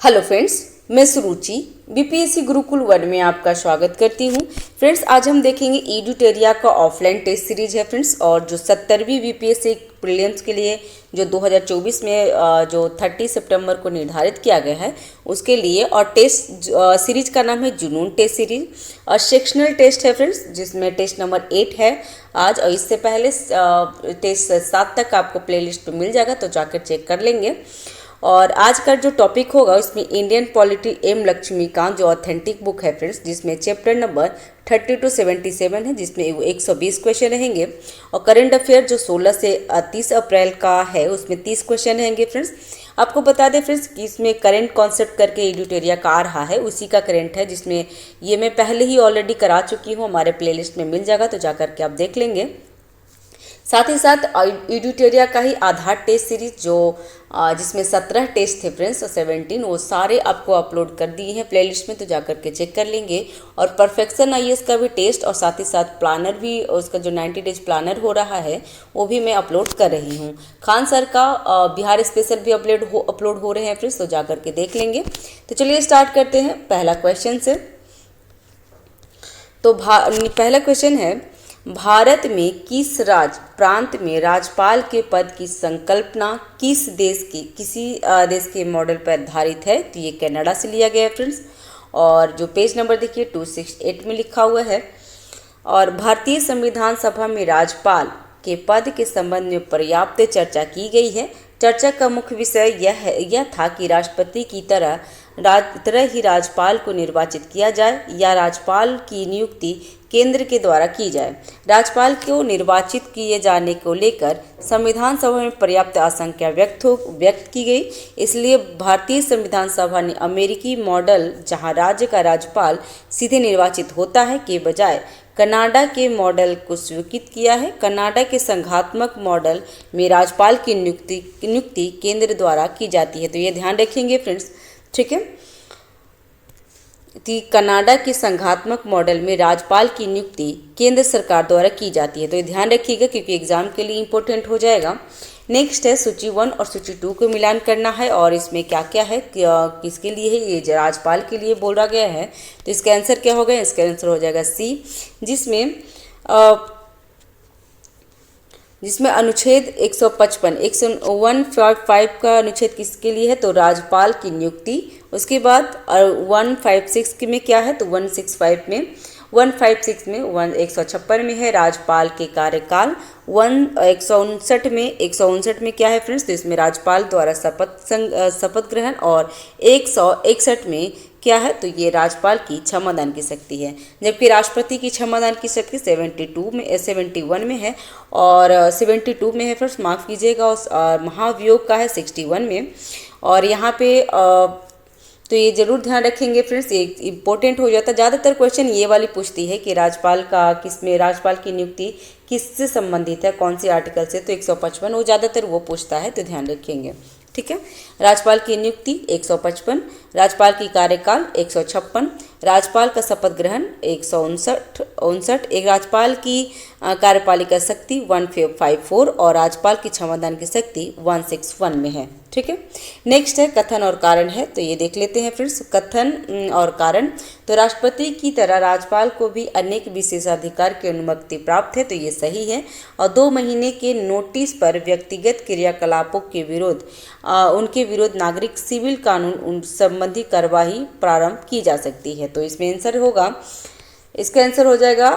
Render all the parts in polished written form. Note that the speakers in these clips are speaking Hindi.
हेलो फ्रेंड्स, मैं सुरुचि बीपीएससी गुरुकुल वन में आपका स्वागत करती हूँ। फ्रेंड्स, आज हम देखेंगे एडुटेरिया का ऑफलाइन टेस्ट सीरीज है फ्रेंड्स। और जो 70वीं बीपीएससी प्रीलिम्स के लिए जो 2024 में जो 30 सितंबर को निर्धारित किया गया है उसके लिए, और टेस्ट सीरीज का नाम है जुनून टेस्ट सीरीज। और सेक्शनल टेस्ट है फ्रेंड्स, जिसमें टेस्ट नंबर 8 है आज। और इससे पहले टेस्ट 7 तक आपको प्लेलिस्ट में मिल जाएगा, तो जाकर चेक कर लेंगे। और आज का जो टॉपिक होगा उसमें इंडियन पॉलिटी एम लक्ष्मीकांत जो ऑथेंटिक बुक है फ्रेंड्स, जिसमें चैप्टर नंबर 30 to 77 है, जिसमें 120 क्वेश्चन रहेंगे। और करंट अफेयर जो 16 से 30 अप्रैल का है उसमें 30 क्वेश्चन रहेंगे फ्रेंड्स। आपको बता दें फ्रेंड्स कि इसमें करंट कॉन्सेप्ट करके एडुटेरिया का आ रहा है, उसी का करंट है, जिसमें ये मैं पहले ही ऑलरेडी करा चुकी हूँ, हमारे प्लेलिस्ट में मिल जाएगा, तो जाकर के आप देख लेंगे। साथ ही साथ एडुटेरिया का ही आधार टेस्ट सीरीज जो जिसमें 17 टेस्ट थे फ्रेंड्स और 17, वो सारे आपको अपलोड कर दिए हैं प्लेलिस्ट में, तो जाकर के चेक कर लेंगे। और परफेक्शन आईएएस का भी टेस्ट और साथ ही साथ प्लानर भी, उसका जो 90 डेज प्लानर हो रहा है वो भी मैं अपलोड कर रही हूँ। खान सर का बिहार स्पेशल भी अपलोड हो रहे हैं फ्रेंड्स, तो जाकर के देख लेंगे। तो चलिए स्टार्ट करते हैं पहला क्वेश्चन से। तो पहला क्वेश्चन है, भारत में किस राज्य प्रांत में राज्यपाल के पद की संकल्पना किसी देश के मॉडल पर आधारित है? तो ये कनाडा से लिया गया है फ्रेंड्स। और जो पेज नंबर देखिए 268 में लिखा हुआ है। और भारतीय संविधान सभा में राज्यपाल के पद के संबंध में पर्याप्त चर्चा की गई है। चर्चा का मुख्य विषय यह था कि राष्ट्रपति की तरह ही राज्यपाल को निर्वाचित किया जाए या राज्यपाल की नियुक्ति केंद्र के द्वारा की जाए। राज्यपाल को निर्वाचित किए जाने को लेकर संविधान सभा में पर्याप्त आशंका व्यक्त की गई। इसलिए भारतीय संविधान सभा ने अमेरिकी मॉडल, जहां राज्य का राज्यपाल सीधे निर्वाचित होता है, के बजाय कनाडा के मॉडल को स्वीकृत किया है। कनाडा के संघात्मक मॉडल में राज्यपाल की नियुक्ति केंद्र द्वारा की जाती है। तो ये ध्यान रखेंगे फ्रेंड्स, ठीक है। कनाडा के संघात्मक मॉडल में राज्यपाल की नियुक्ति केंद्र सरकार द्वारा की जाती है, तो ये ध्यान रखिएगा क्योंकि एग्जाम के लिए इंपॉर्टेंट हो जाएगा। नेक्स्ट है सूची 1 और सूची 2 को मिलान करना है, और इसमें क्या क्या है, किसके लिए है, ये राज्यपाल के लिए बोला गया है। तो इसका आंसर क्या होगा? इसका आंसर हो जाएगा सी, जिसमें अनुच्छेद 155 155 का अनुच्छेद किसके लिए है? तो राज्यपाल की नियुक्ति। उसके बाद 156 में क्या है? तो 156 में 156 में है राज्यपाल के कार्यकाल। 159 में क्या है फ्रेंड्स? तो इसमें राज्यपाल द्वारा शपथ ग्रहण। और 161 में क्या है? तो ये राज्यपाल की क्षमादान की शक्ति है, जबकि राष्ट्रपति की क्षमादान की शक्ति 71 में है। और 72 में है फ्रेंड्स, माफ़ कीजिएगा। और महाभियोग का है 61 में। और यहाँ पे तो ये जरूर ध्यान रखेंगे फ्रेंड्स, ये इंपॉर्टेंट हो जाता है। ज़्यादातर क्वेश्चन ये वाली पूछती है कि राज्यपाल की नियुक्ति किससे संबंधित है, कौन सी आर्टिकल से? तो 155 वो ज़्यादातर वो पूछता है, तो ध्यान रखेंगे, ठीक है। राज्यपाल की नियुक्ति 155, राज्यपाल की कार्यकाल 156, राज्यपाल का शपथ ग्रहण 159, एक राज्यपाल की कार्यपालिका शक्ति 154 और राज्यपाल की क्षमादान की शक्ति 161 में है, ठीक है। नेक्स्ट है कथन और कारण है, तो ये देख लेते हैं फ्रेंड्स। कथन और कारण, तो राष्ट्रपति की तरह राज्यपाल को भी अनेक विशेषाधिकार की अनुमति प्राप्त है, तो ये सही है। और 2 महीने के नोटिस पर व्यक्तिगत क्रियाकलापों के उनके विरोध नागरिक सिविल कानून संबंधी कार्यवाही प्रारंभ की जा सकती है। तो इसमें आंसर होगा, इसका आंसर हो जाएगा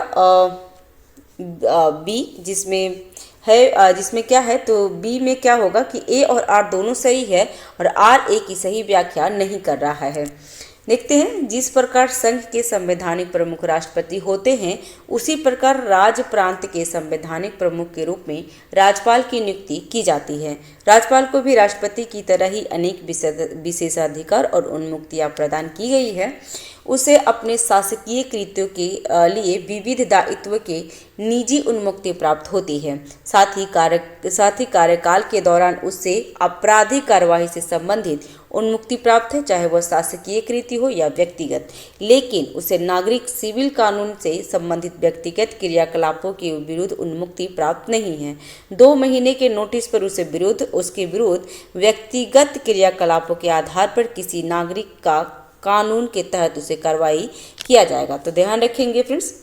बी, जिसमें क्या है? तो बी में क्या होगा कि ए और आर दोनों सही है और आर ए की सही व्याख्या नहीं कर रहा है। देखते हैं, जिस प्रकार संघ के संवैधानिक प्रमुख राष्ट्रपति होते हैं, उसी प्रकार राज्य प्रांत के संवैधानिक प्रमुख के रूप में राज्यपाल की नियुक्ति की जाती है। राज्यपाल को भी राष्ट्रपति की तरह ही अनेक विशेषाधिकार और उन्मुक्तियां प्रदान की गई है। उसे अपने शासकीय कृत्यों के लिए विविध दायित्व के निजी उन्मुक्ति प्राप्त होती है। साथ ही कार्यकाल के दौरान उससे आपराधिक कार्यवाही से संबंधित उन्मुक्ति प्राप्त है, चाहे वह शासकीय कृति हो या व्यक्तिगत। लेकिन उसे नागरिक सिविल कानून से संबंधित व्यक्तिगत क्रियाकलापों के विरुद्ध उन्मुक्ति प्राप्त नहीं है। 2 महीने के नोटिस पर उसे विरुद्ध उसके विरुद्ध व्यक्तिगत क्रियाकलापों के आधार पर किसी नागरिक का कानून के तहत उसे कार्रवाई किया जाएगा। तो ध्यान रखेंगे फ्रेंड्स।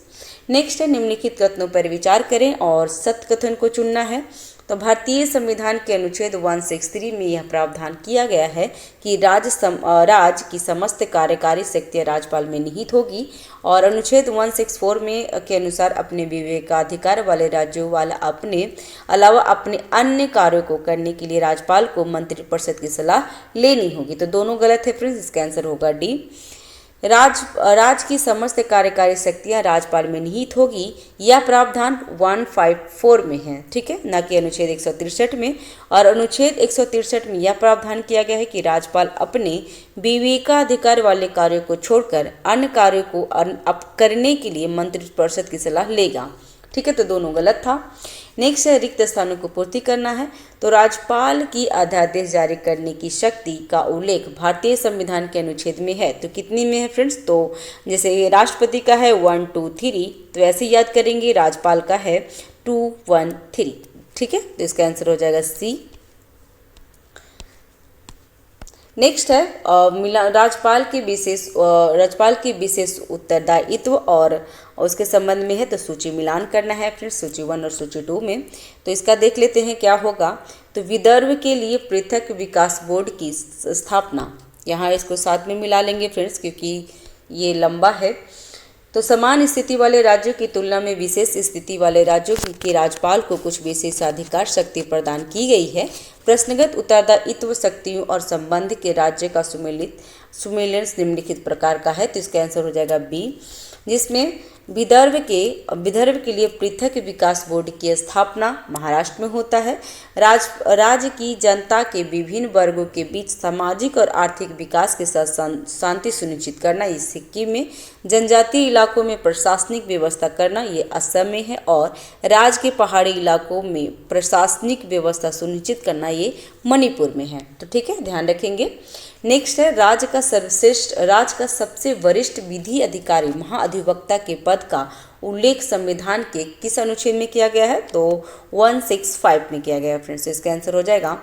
नेक्स्ट है निम्नलिखित कथनों पर विचार करें और सत्य कथन को चुनना है। तो भारतीय संविधान के अनुच्छेद 163 में यह प्रावधान किया गया है कि राज्य की समस्त कार्यकारी शक्तियां राज्यपाल में निहित होगी। और अनुच्छेद 164 में के अनुसार अपने विवेकाधिकार वाले राज्यों वाला अपने अलावा अपने अन्य कार्यों को करने के लिए राज्यपाल को मंत्रिपरिषद की सलाह लेनी होगी। तो दोनों गलत है फ्रेंड्स, इसका आंसर होगा डी। राज्य की समस्त कार्यकारी शक्तियां राज्यपाल में निहित होगी, यह प्रावधान 154 में है, ठीक है, न कि अनुच्छेद 163 में। और अनुच्छेद 163 में यह प्रावधान किया गया है कि राज्यपाल अपने विवेकाधिकार वाले कार्यों को छोड़कर अन्य कार्यों को करने के लिए मंत्रिपरिषद की सलाह लेगा, ठीक है। तो दोनों गलत था। नेक्स्ट है रिक्त स्थानों को पूर्ति करना है। तो राज्यपाल की अध्यादेश जारी करने की शक्ति का उल्लेख भारतीय संविधान के अनुच्छेद में है। तो कितनी में है फ्रेंड्स? तो जैसे राष्ट्रपति का है 1, 2, 3, तो ऐसे याद करेंगे। राज्यपाल का है 2, 1, 3, ठीक है। तो इसका आंसर हो जाएगा सी। नेक्स्ट है राज्यपाल के विशेष उत्तरदायित्व और उसके संबंध में है। तो सूची मिलान करना है फ्रेंड्स, सूची 1 और सूची 2 में। तो इसका देख लेते हैं क्या होगा। तो विदर्भ के लिए पृथक विकास बोर्ड की स्थापना, यहाँ इसको साथ में मिला लेंगे फ्रेंड्स क्योंकि ये लंबा है। तो समान स्थिति वाले राज्यों की तुलना में विशेष स्थिति वाले राज्यों के राज्यपाल को कुछ विशेषाधिकार शक्ति प्रदान की गई है। प्रश्नगत उत्तरदायित्व शक्तियों और संबंध के राज्य का सुमेलन निम्नलिखित प्रकार का है। तो इसका आंसर हो जाएगा बी, जिसमें विदर्भ के लिए पृथक विकास बोर्ड की स्थापना महाराष्ट्र में होता है। राज्य की जनता के विभिन्न वर्गों के बीच सामाजिक और आर्थिक विकास के साथ शांति सुनिश्चित करना ये सिक्किम में, जनजातीय इलाकों में प्रशासनिक व्यवस्था करना ये असम में है, और राज्य के पहाड़ी इलाकों में प्रशासनिक व्यवस्था सुनिश्चित करना ये मणिपुर में है। तो ठीक है, ध्यान रखेंगे। नेक्स्ट है राज्य का सबसे वरिष्ठ विधि अधिकारी महाधिवक्ता के पद का उल्लेख संविधान के किस अनुच्छेद में किया गया है? तो 165 में किया गया है फ्रेंड्स। इसका आंसर हो जाएगा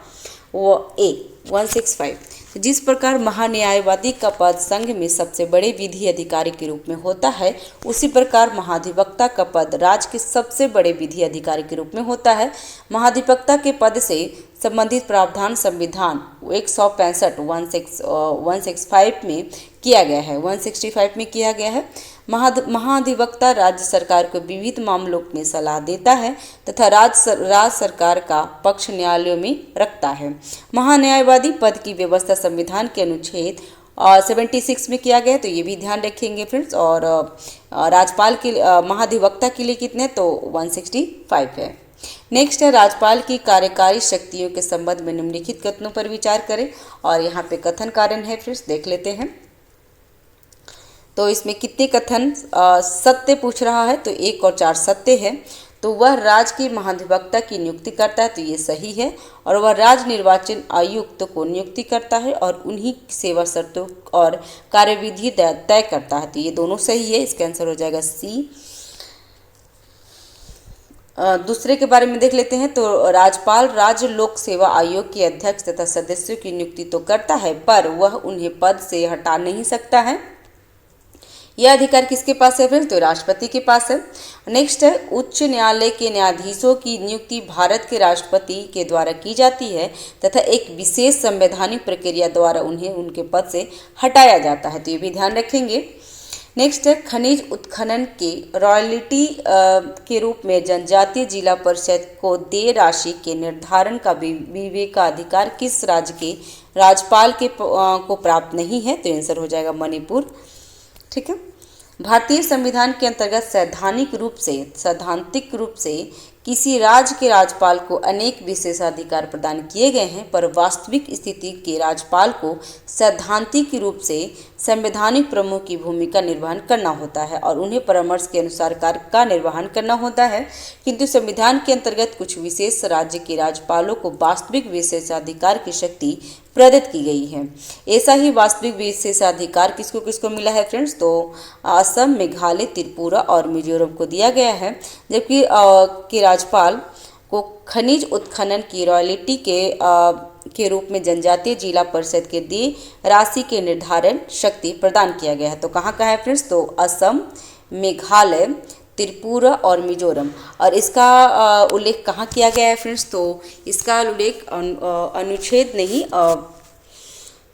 वो ए, 165। तो जिस प्रकार महान्यायवादी का पद संघ में सबसे बड़े विधि अधिकारी के रूप में होता है, उसी प्रकार महाधिवक्ता का पद राज्य के सबसे बड़े विधि अधिकारी के रूप में होता है। महाधिवक्ता के पद से संबंधित प्रावधान संविधान 165 में किया गया है, 165 में किया गया है। महाधिवक्ता राज्य सरकार को विविध मामलों में सलाह देता है तथा राज्य सरकार का पक्ष न्यायालयों में रखता है। महान्यायवादी पद की व्यवस्था संविधान के अनुच्छेद 76 में किया गया है, तो ये भी ध्यान रखेंगे फ्रेंड्स। और राज्यपाल के महाधिवक्ता के लिए कितने? तो 165 है। नेक्स्ट है राज्यपाल की कार्यकारी शक्तियों के संबंध में निम्नलिखित कथनों पर विचार करें, और यहाँ पे कथन कारण है फ्रेंड्स, देख लेते हैं। तो इसमें कितने कथन सत्य पूछ रहा है? तो 1 और 4 सत्य है। तो वह राज्य के महाधिवक्ता की नियुक्ति करता है, तो ये सही है। और वह राज्य निर्वाचन आयुक्त को नियुक्ति करता है और उन्हीं सेवा शर्तों और कार्यविधि तय करता है, तो ये दोनों सही है। इसका आंसर हो जाएगा सी। दूसरे के बारे में देख लेते हैं। तो राज्यपाल राज्य लोक सेवा आयोग के अध्यक्ष तथा सदस्यों की नियुक्ति तो करता है, पर वह उन्हें पद से हटा नहीं सकता है। यह अधिकार किसके पास है फिर? तो राष्ट्रपति के पास है। नेक्स्ट है उच्च न्यायालय के न्यायाधीशों की नियुक्ति भारत के राष्ट्रपति के द्वारा की जाती है तथा एक विशेष संवैधानिक प्रक्रिया द्वारा उन्हें उनके पद से हटाया जाता है, तो ये भी ध्यान रखेंगे। नेक्स्ट है खनिज उत्खनन के रॉयल्टी के रूप में जनजातीय जिला परिषद को देय राशि के निर्धारण का विवेकाधिकार किस राज्य के राज्यपाल को प्राप्त नहीं है? तो आंसर हो जाएगा मणिपुर। ठीक है। भारतीय संविधान के अंतर्गत सैद्धांतिक रूप से किसी राज्य के राज्यपाल को अनेक विशेषाधिकार प्रदान किए गए हैं, पर वास्तविक स्थिति के राज्यपाल को सैद्धांतिक रूप से संवैधानिक प्रमुख की भूमिका निर्वहन करना होता है और उन्हें परामर्श के अनुसार कार्य का निर्वहन करना होता है। किंतु संविधान के अंतर्गत कुछ विशेष राज्य के राज्यपालों को वास्तविक विशेषाधिकार की शक्ति प्रदत्त की गई है। ऐसा ही वास्तविक विशेषाधिकार किसको किसको मिला है फ्रेंड्स? तो असम, मेघालय, त्रिपुरा और मिजोरम को दिया गया है, जबकि राज्यपाल को खनिज उत्खनन की रॉयल्टी के रूप में जनजातीय जिला परिषद के दिए राशि के निर्धारण शक्ति प्रदान किया गया है। तो कहाँ कहाँ है फ्रेंड्स? तो असम, मेघालय, त्रिपुरा और मिजोरम। और इसका उल्लेख कहाँ किया गया है फ्रेंड्स? तो इसका उल्लेख अनुच्छेद नहीं,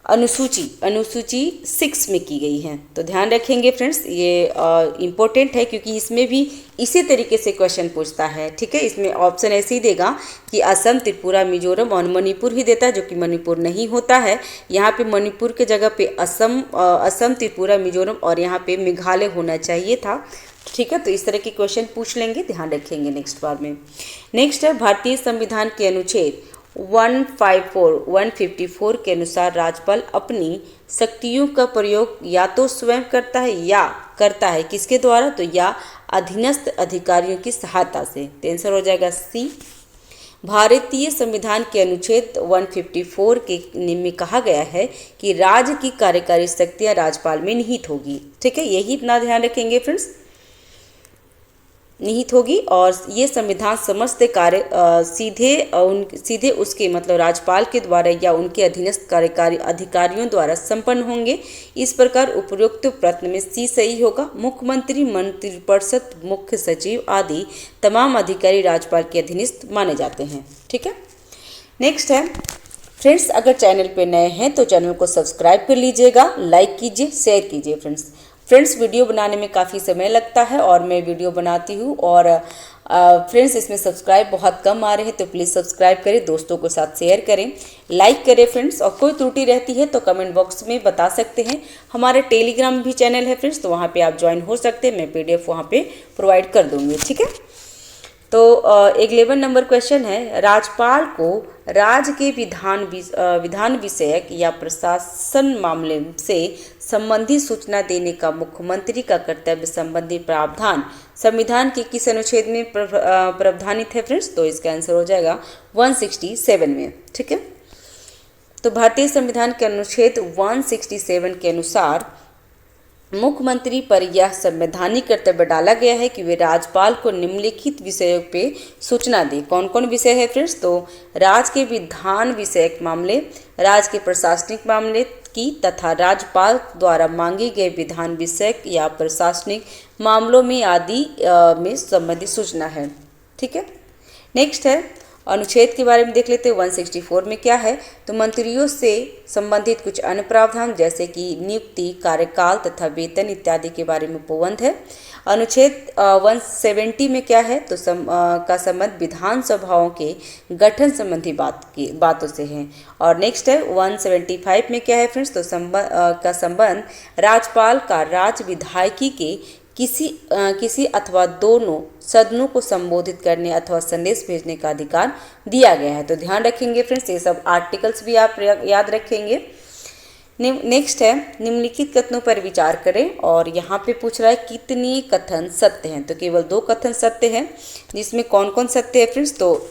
अनुसूची 6 में की गई है। तो ध्यान रखेंगे फ्रेंड्स, ये इम्पोर्टेंट है क्योंकि इसमें भी इसी तरीके से क्वेश्चन पूछता है। ठीक है, इसमें ऑप्शन ऐसे ही देगा कि असम, त्रिपुरा, मिजोरम और मणिपुर ही देता है, जो कि मणिपुर नहीं होता है। यहाँ पे मणिपुर के जगह पे असम, त्रिपुरा, मिजोरम और यहाँ पे मेघालय होना चाहिए था। ठीक है, तो इस तरह के क्वेश्चन पूछ लेंगे, ध्यान रखेंगे नेक्स्ट बार में। नेक्स्ट है भारतीय संविधान के अनुच्छेद 154 के अनुसार राज्यपाल अपनी शक्तियों का प्रयोग या तो स्वयं करता है या करता है किसके द्वारा? तो या अधीनस्थ अधिकारियों की सहायता से। तो आंसर हो जाएगा सी। भारतीय संविधान के अनुच्छेद 154 के में कहा गया है कि राज्य की कार्यकारी शक्तियां राज्यपाल में निहित होगी। ठीक है, यही इतना ध्यान रखेंगे फ्रेंड्स, निहित होगी। और ये संविधान समस्त कार्य सीधे उसके मतलब राज्यपाल के द्वारा या उनके अधीनस्थ कार्यकारी अधिकारियों द्वारा संपन्न होंगे। इस प्रकार उपरोक्त प्रश्न में सी सही होगा। मुख्यमंत्री, मंत्रिपरिषद, मुख्य सचिव आदि तमाम अधिकारी राज्यपाल के अधीनस्थ माने जाते हैं। ठीक है, नेक्स्ट है फ्रेंड्स, अगर चैनल पे नए हैं तो चैनल को सब्सक्राइब कर लीजिएगा, लाइक कीजिए, शेयर कीजिए फ्रेंड्स, वीडियो बनाने में काफ़ी समय लगता है और मैं वीडियो बनाती हूँ और फ्रेंड्स इसमें सब्सक्राइब बहुत कम आ रहे हैं, तो प्लीज़ सब्सक्राइब करें, दोस्तों के साथ शेयर करें, लाइक करें फ्रेंड्स। और कोई त्रुटि रहती है तो कमेंट बॉक्स में बता सकते हैं। हमारा टेलीग्राम भी चैनल है फ्रेंड्स, तो वहाँ पे आप ज्वाइन हो सकते हैं, मैं PDF वहाँ पे प्रोवाइड कर दूँगी। ठीक है, तो 11 नंबर क्वेश्चन है, राज्यपाल को राज्य के विधान विषयक या प्रशासन मामले से संबंधी सूचना देने का मुख्यमंत्री का कर्तव्य संबंधी प्रावधान संविधान के किस अनुच्छेद में प्रावधानित है फ्रेंड्स? तो इसका आंसर हो जाएगा 167 में। ठीक है, तो भारतीय संविधान के अनुच्छेद 167 के अनुसार मुख्यमंत्री पर यह संवैधानिक कर्तव्य डाला गया है कि वे राज्यपाल को निम्नलिखित विषयों पे सूचना दें। कौन कौन विषय है फ्रेंड्स? तो राज्य के विधान विषयक मामले, राज्य के प्रशासनिक मामले की तथा राज्यपाल द्वारा मांगे गए विधान विषयक या प्रशासनिक मामलों में आदि में संबंधित सूचना है। ठीक है, नेक्स्ट है अनुच्छेद के बारे में देख लेते हैं। 164 में क्या है? तो मंत्रियों से संबंधित कुछ अन्य प्रावधान जैसे कि नियुक्ति, कार्यकाल तथा वेतन इत्यादि के बारे में उपबंध है। अनुच्छेद 170 में क्या है? तो का संबंध विधानसभाओं के गठन संबंधी बातों से है। और नेक्स्ट है 175 में क्या है फ्रेंड्स? तो का संबंध राज्यपाल का राज्य विधायिकी के किसी अथवा दोनों सदनों को संबोधित करने अथवा संदेश भेजने का अधिकार दिया गया है। तो ध्यान रखेंगे फ्रेंड्स, ये सब आर्टिकल्स भी आप याद रखेंगे। नेक्स्ट है निम्नलिखित कथनों पर विचार करें, और यहाँ पे पूछ रहा है कितनी कथन सत्य हैं? तो केवल 2 कथन सत्य हैं, जिसमें कौन कौन सत्य है फ्रेंड्स? तो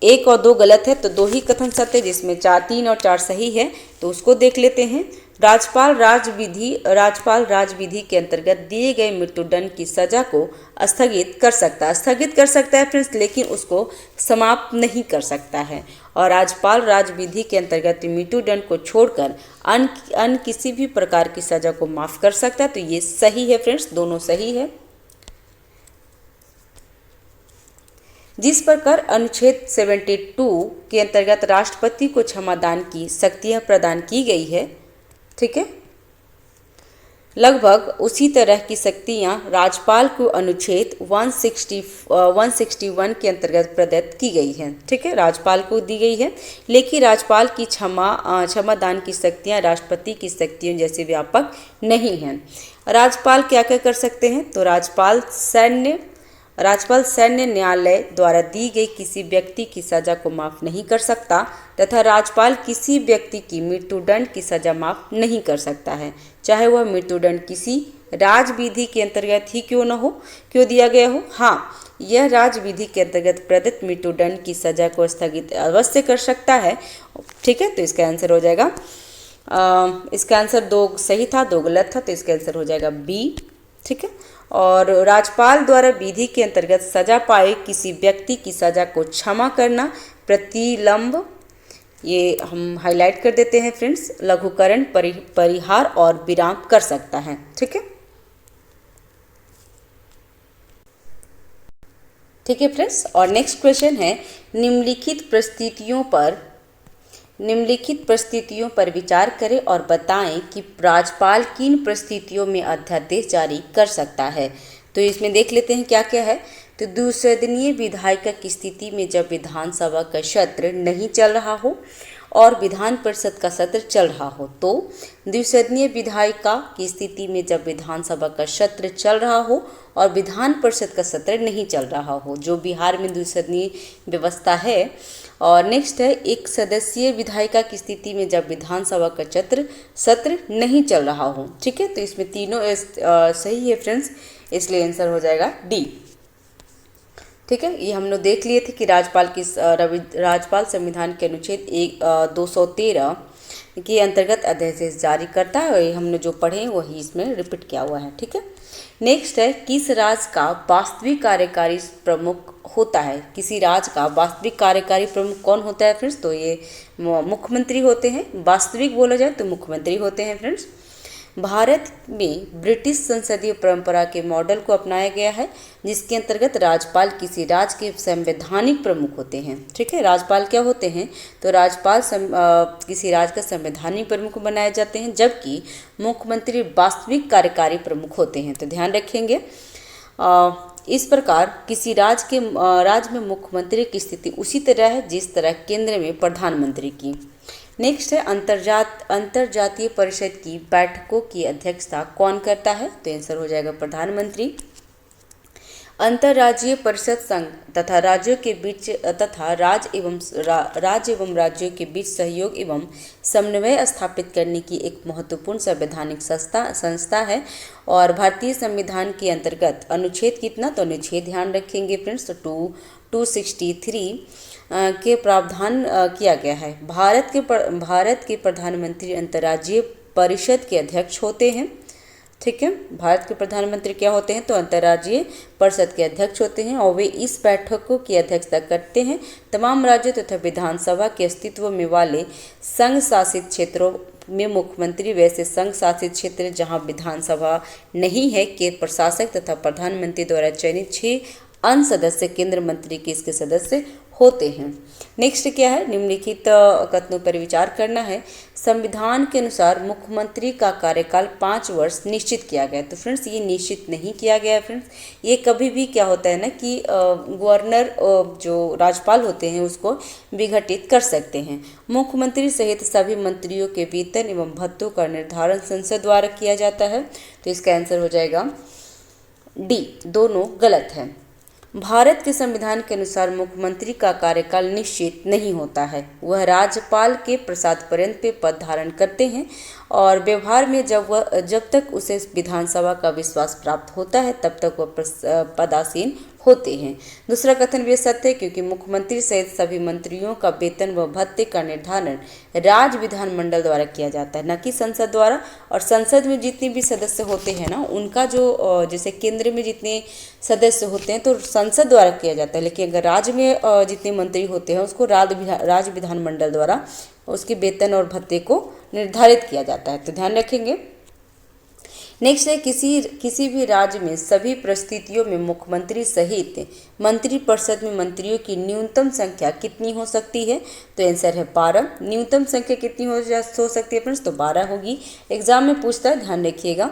1 और 2 गलत है, तो 2 ही कथन सत्य, जिसमें 3 और 4 सही है। तो उसको देख लेते हैं। राज्यपाल राज विधि के अंतर्गत दिए गए मृत्युदंड की सजा को स्थगित कर सकता है फ्रेंड्स, लेकिन उसको समाप्त नहीं कर सकता है। और राज्यपाल राज विधि के अंतर्गत मृत्युदंड को छोड़कर अन्य किसी भी प्रकार की सजा को माफ कर सकता है। तो ये सही है फ्रेंड्स, दोनों सही है। जिस प्रकार अनुच्छेद 72 के अंतर्गत राष्ट्रपति को क्षमादान की शक्तियां प्रदान की गई है, ठीक है, लगभग उसी तरह की शक्तियां राज्यपाल को अनुच्छेद 161 के अंतर्गत प्रदत्त की गई हैं। ठीक है, राज्यपाल को दी गई है, लेकिन राज्यपाल की क्षमादान की शक्तियां राष्ट्रपति की शक्तियों जैसे व्यापक नहीं हैं। राज्यपाल क्या क्या कर सकते हैं? तो राज्यपाल सैन्य न्यायालय द्वारा दी गई किसी व्यक्ति की सजा को माफ नहीं कर सकता, तथा राज्यपाल किसी व्यक्ति की मृत्युदंड की सजा माफ नहीं कर सकता है, चाहे वह मृत्युदंड किसी राजविधि के अंतर्गत ही क्यों दिया गया हो। हाँ, यह राजविधि के अंतर्गत प्रदत्त मृत्युदंड की सजा को स्थगित अवश्य कर सकता है। ठीक है, तो इसका आंसर हो जाएगा इसका आंसर 2 सही था, 2 गलत था, तो इसका आंसर हो जाएगा बी। ठीक है, और राज्यपाल द्वारा विधि के अंतर्गत सजा पाए किसी व्यक्ति की सजा को क्षमा करना, प्रतिलंब, ये हम हाईलाइट कर देते हैं फ्रेंड्स, लघुकरण, परिहार और विराम कर सकता है। ठीक है, ठीक है फ्रेंड्स। और नेक्स्ट क्वेश्चन है, निम्नलिखित परिस्थितियों पर विचार करें और बताएं कि राज्यपाल किन परिस्थितियों में अध्यादेश जारी कर सकता है। तो इसमें देख लेते हैं क्या क्या है। तो द्विसदनीय विधायिका की स्थिति में जब विधानसभा का सत्र नहीं चल रहा हो और विधान परिषद का सत्र चल रहा हो, तो द्विसदनीय विधायिका की स्थिति में जब विधानसभा का सत्र चल रहा हो और विधान परिषद का सत्र नहीं चल रहा हो, जो बिहार में द्विसदनीय व्यवस्था है। और नेक्स्ट है, एक सदस्यीय विधायिका की स्थिति में जब विधानसभा का सत्र नहीं चल रहा हो। ठीक है, तो इसमें तीनों सही है फ्रेंड्स, इसलिए आंसर हो जाएगा डी। ठीक है, ये हम लोग देख लिए थे कि राज्यपाल संविधान के अनुच्छेद 213 के अंतर्गत अध्यादेश जारी करता है, और ये हमने जो पढ़े वही इसमें रिपीट किया हुआ है। ठीक है, नेक्स्ट है, किस राज्य का वास्तविक कार्यकारी प्रमुख होता है। किसी राज्य का वास्तविक कार्यकारी प्रमुख कौन होता है फ्रेंड्स? तो ये मुख्यमंत्री होते हैं। वास्तविक बोला जाए तो मुख्यमंत्री होते हैं फ्रेंड्स। भारत में ब्रिटिश संसदीय परंपरा के मॉडल को अपनाया गया है, जिसके अंतर्गत राज्यपाल किसी राज्य के संवैधानिक प्रमुख होते हैं। ठीक है, राज्यपाल क्या होते हैं? तो राज्यपाल किसी राज्य का संवैधानिक प्रमुख बनाए जाते हैं, जबकि मुख्यमंत्री वास्तविक कार्यकारी प्रमुख होते हैं। तो ध्यान रखेंगे। इस प्रकार किसी राज्य में मुख्यमंत्री की स्थिति उसी तरह है जिस तरह केंद्र में प्रधानमंत्री की। नेक्स्ट है, अंतरजातीय परिषद की बैठकों की अध्यक्षता कौन करता है? तो आंसर हो जाएगा प्रधानमंत्री। अंतर्राज्यीय परिषद संघ तथा राज्यों के बीच तथा राज्य एवं राज्यों के बीच सहयोग एवं समन्वय स्थापित करने की एक महत्वपूर्ण संवैधानिक संस्था है। और भारतीय संविधान के अंतर्गत अनुच्छेद कितना? तो अनुच्छेद ध्यान रखेंगे फ्रेंड्स, तो 263 के प्रावधान किया गया है। भारत के प्रधानमंत्री अंतर्राज्यीय परिषद के अध्यक्ष होते हैं। ठीक है, भारत के प्रधानमंत्री क्या होते हैं? तो अंतर्राज्यीय परिषद के अध्यक्ष होते हैं, और वे इस बैठकों की अध्यक्षता करते हैं। तमाम राज्यों तथा विधानसभा के अस्तित्व में वाले संघ शासित क्षेत्रों में मुख्यमंत्री, वैसे संघ शासित क्षेत्र जहां विधानसभा नहीं है, के प्रशासक तथा प्रधानमंत्री द्वारा चयनित 6 अन्य सदस्य केंद्र मंत्री के इसके सदस्य होते हैं। नेक्स्ट क्या है? निम्नलिखित कथनों पर विचार करना है। संविधान के अनुसार मुख्यमंत्री का कार्यकाल 5 वर्ष निश्चित किया गया। तो फ्रेंड्स, ये निश्चित नहीं किया गया है फ्रेंड्स। ये कभी भी क्या होता है ना कि गवर्नर जो राज्यपाल होते हैं उसको विघटित कर सकते हैं। मुख्यमंत्री सहित सभी मंत्रियों के वेतन एवं भत्तों का निर्धारण संसद द्वारा किया जाता है। तो इसका आंसर हो जाएगा डी, दोनों गलत है। भारत के संविधान के अनुसार मुख्यमंत्री का कार्यकाल निश्चित नहीं होता है। वह राज्यपाल के प्रसाद पर्यंत पे पद धारण करते हैं, और व्यवहार में जब तक उसे विधानसभा का विश्वास प्राप्त होता है तब तक वह पदासीन होते हैं। दूसरा कथन भी सत्य है, क्योंकि मुख्यमंत्री सहित सभी मंत्रियों का वेतन व भत्ते का निर्धारण राज्य विधानमंडल द्वारा किया जाता है, न कि संसद द्वारा। और संसद में जितने भी सदस्य होते हैं ना, उनका जो जैसे केंद्र में जितने सदस्य होते हैं तो संसद द्वारा किया जाता है, लेकिन अगर राज्य में जितने मंत्री होते हैं उसको राज्य विधानमंडल द्वारा उसके वेतन और भत्ते को निर्धारित किया जाता है। तो ध्यान रखेंगे। नेक्स्ट है, किसी भी राज्य में सभी परिस्थितियों में मुख्यमंत्री सहित मंत्रिपरिषद में मंत्रियों की न्यूनतम संख्या कितनी हो सकती है? तो आंसर है 12। न्यूनतम संख्या कितनी हो सकती है फ्रेंड्स? तो 12 होगी। एग्जाम में पूछता है, ध्यान रखिएगा।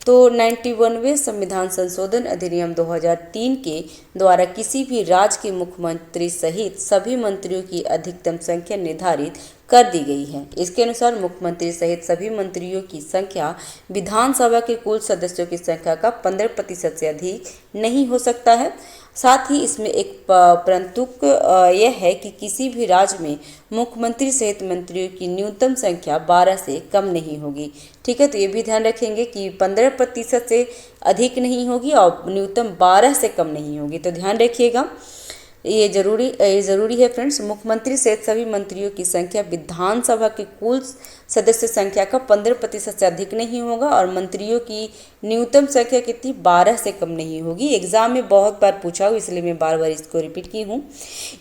तो 91वें संविधान संशोधन अधिनियम 2003 के द्वारा किसी भी राज्य के मुख्यमंत्री सहित सभी मंत्रियों की अधिकतम संख्या निर्धारित कर दी गई है। इसके अनुसार मुख्यमंत्री सहित सभी मंत्रियों की संख्या विधानसभा के कुल सदस्यों की संख्या का 15% से अधिक नहीं हो सकता है। साथ ही इसमें एक परंतु यह है कि किसी भी राज्य में मुख्यमंत्री सहित मंत्रियों की न्यूनतम संख्या 12 से कम नहीं होगी। ठीक है, तो ये भी ध्यान रखेंगे कि 15% से अधिक नहीं होगी और न्यूनतम 12 से कम नहीं होगी। तो ध्यान रखिएगा। ये ज़रूरी है फ्रेंड्स। मुख्यमंत्री सहित सभी मंत्रियों की संख्या विधानसभा की कुल सदस्य संख्या का 15% से अधिक नहीं होगा और मंत्रियों की न्यूनतम संख्या कितनी 12 से कम नहीं होगी। एग्जाम में बहुत बार पूछा हो इसलिए मैं बार बार इसको रिपीट की हूँ।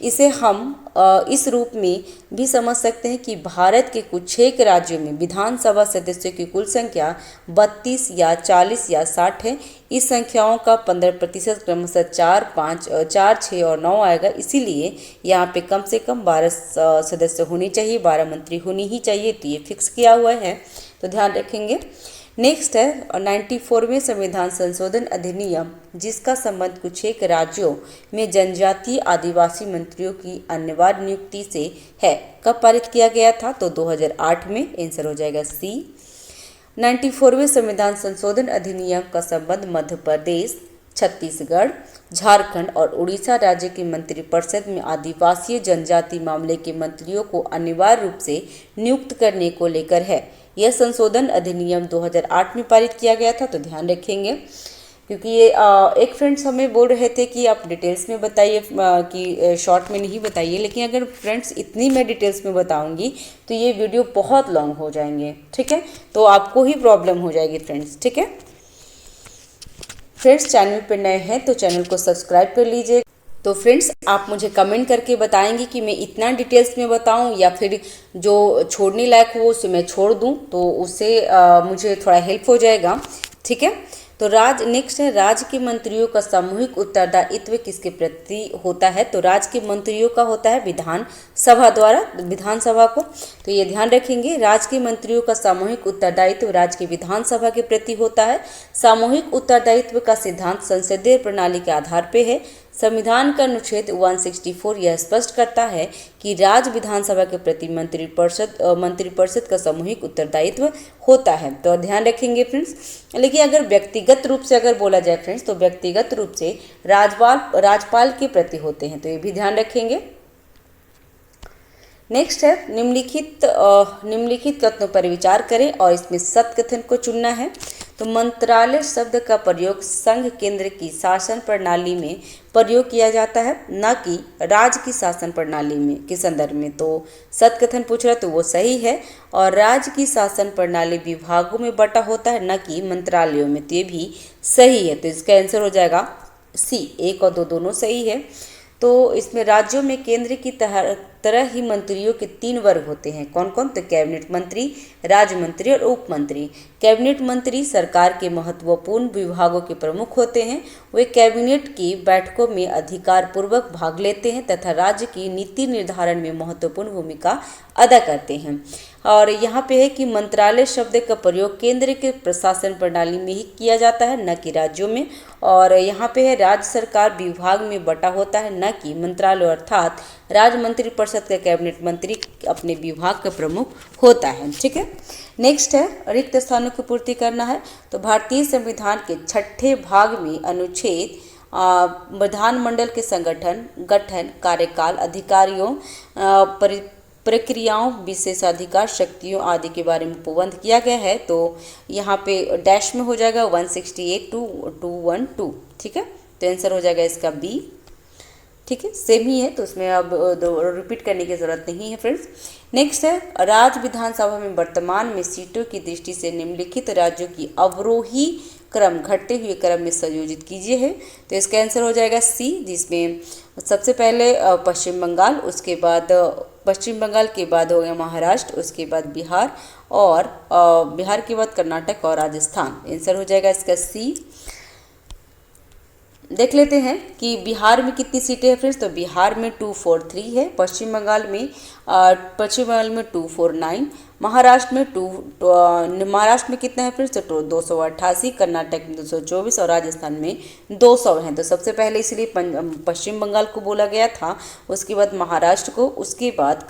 इसे हम इस रूप में भी समझ सकते हैं कि भारत के कुछ 6 राज्यों में विधानसभा सदस्यों की कुल संख्या 32 या 40 या 60 है। इस संख्याओं का 15% क्रमशः 4, 5, 4, 6 और 9 आएगा। इसीलिए यहाँ पे कम से कम 12 सदस्य होने चाहिए, 12 मंत्री होनी ही चाहिए। तो ये फिक्स किया हुआ है, तो ध्यान रखेंगे। नेक्स्ट है 94वें संविधान संशोधन अधिनियम, जिसका संबंध कुछ 6 राज्यों में जनजातीय आदिवासी मंत्रियों की अनिवार्य नियुक्ति से है। कब पारित किया गया था? तो 2008 में। आंसर हो जाएगा सी। 94वें संविधान संशोधन अधिनियम का संबंध मध्य प्रदेश, छत्तीसगढ़, झारखंड और उड़ीसा राज्य की मंत्रिपरिषद में आदिवासी जनजाति मामले के मंत्रियों को अनिवार्य रूप से नियुक्त करने को लेकर है। यह संशोधन अधिनियम 2008 में पारित किया गया था, तो ध्यान रखेंगे। क्योंकि ये एक फ्रेंड्स हमें बोल रहे थे कि आप डिटेल्स में बताइए, कि शॉर्ट में नहीं बताइए, लेकिन अगर फ्रेंड्स इतनी मैं डिटेल्स में बताऊंगी तो ये वीडियो बहुत लॉन्ग हो जाएंगे, ठीक है, तो आपको ही प्रॉब्लम हो जाएगी फ्रेंड्स, ठीक है। फ्रेंड्स चैनल पर नए हैं तो चैनल को सब्सक्राइब कर लीजिए। तो फ्रेंड्स आप मुझे कमेंट करके बताएंगे कि मैं इतना डिटेल्स में बताऊं या फिर जो छोड़ने लायक हो उसे मैं छोड़ दूं, तो उससे मुझे थोड़ा हेल्प हो जाएगा, ठीक है। तो नेक्स्ट है राज्य के मंत्रियों का सामूहिक उत्तरदायित्व किसके प्रति होता है? तो राज्य के मंत्रियों का होता है विधानसभा द्वारा, विधानसभा को। तो ये ध्यान रखेंगे, राज्य के मंत्रियों का सामूहिक उत्तरदायित्व राज्य की विधानसभा के प्रति होता है। सामूहिक उत्तरदायित्व का सिद्धांत संसदीय प्रणाली के आधार पर है। संविधान का अनुच्छेद 164 यह स्पष्ट करता है कि राज्य विधानसभा के प्रति मंत्रिपरिषद का सामूहिक उत्तरदायित्व होता है। तो ध्यान रखेंगे फ्रेंड्स। लेकिन अगर व्यक्तिगत रूप से अगर बोला जाए फ्रेंड्स, तो व्यक्तिगत रूप से राज्यपाल के प्रति होते हैं, तो ये भी ध्यान रखेंगे। नेक्स्ट है निम्नलिखित कथनों पर विचार करें और इसमें सत्य कथन को चुनना है। तो मंत्रालय शब्द का प्रयोग संघ केंद्र की शासन प्रणाली में प्रयोग किया जाता है, न कि राज्य की शासन प्रणाली में के संदर्भ में। तो सत्य कथन पूछ रहा है तो वो सही है। और राज्य की शासन प्रणाली विभागों में बटा होता है, न कि मंत्रालयों में, तो ये भी सही है। तो इसका आंसर हो जाएगा सी। 1 और 2 दोनों सही है। तो इसमें राज्यों में केंद्र की तरह ही मंत्रियों के 3 वर्ग होते हैं। कौन कौन? तो कैबिनेट मंत्री, राज्य मंत्री और उप मंत्री। कैबिनेट मंत्री सरकार के महत्वपूर्ण विभागों के प्रमुख होते हैं। वे कैबिनेट की बैठकों में अधिकार पूर्वक भाग लेते हैं तथा राज्य की नीति निर्धारण में महत्वपूर्ण भूमिका अदा करते हैं। और यहाँ पे है कि मंत्रालय शब्द का प्रयोग केंद्र के प्रशासन प्रणाली में ही किया जाता है, न कि राज्यों में। और यहाँ पे है राज्य सरकार विभाग में बटा होता है, न कि मंत्रालय, अर्थात राज्य मंत्रिपरिषद का कैबिनेट मंत्री अपने विभाग का प्रमुख होता है, ठीक है। नेक्स्ट है रिक्त स्थानों की पूर्ति करना है। तो भारतीय संविधान के 6ठे भाग में अनुच्छेद विधानमंडल के गठन, कार्यकाल, अधिकारियों, प्रक्रियाओं, विशेषाधिकार, शक्तियों आदि के बारे में प्रबंध किया गया है। तो यहाँ पे डैश में हो जाएगा 168 to 212, ठीक है। तो आंसर हो जाएगा इसका बी, ठीक है, सेम ही है, तो उसमें अब रिपीट करने की जरूरत नहीं है फ्रेंड्स। नेक्स्ट है राज्य विधानसभा में वर्तमान में सीटों की दृष्टि से निम्नलिखित राज्यों की अवरोही क्रम घटते हुए क्रम में संयोजित कीजिए है। तो इसका आंसर हो जाएगा सी, जिसमें सबसे पहले पश्चिम बंगाल के बाद हो गया महाराष्ट्र, उसके बाद बिहार, और बिहार के बाद कर्नाटक और राजस्थान। आंसर हो जाएगा इसका सी। देख लेते हैं कि बिहार में कितनी सीटें हैं फ्रेंड्स। तो बिहार में 243 है, पश्चिम बंगाल में 249, महाराष्ट्र में कितना है फ्रेंड्स? तो 288, कर्नाटक में 224 और राजस्थान में 200 हैं। तो सबसे पहले इसलिए पश्चिम बंगाल को बोला गया था, उसके बाद महाराष्ट्र को, उसके बाद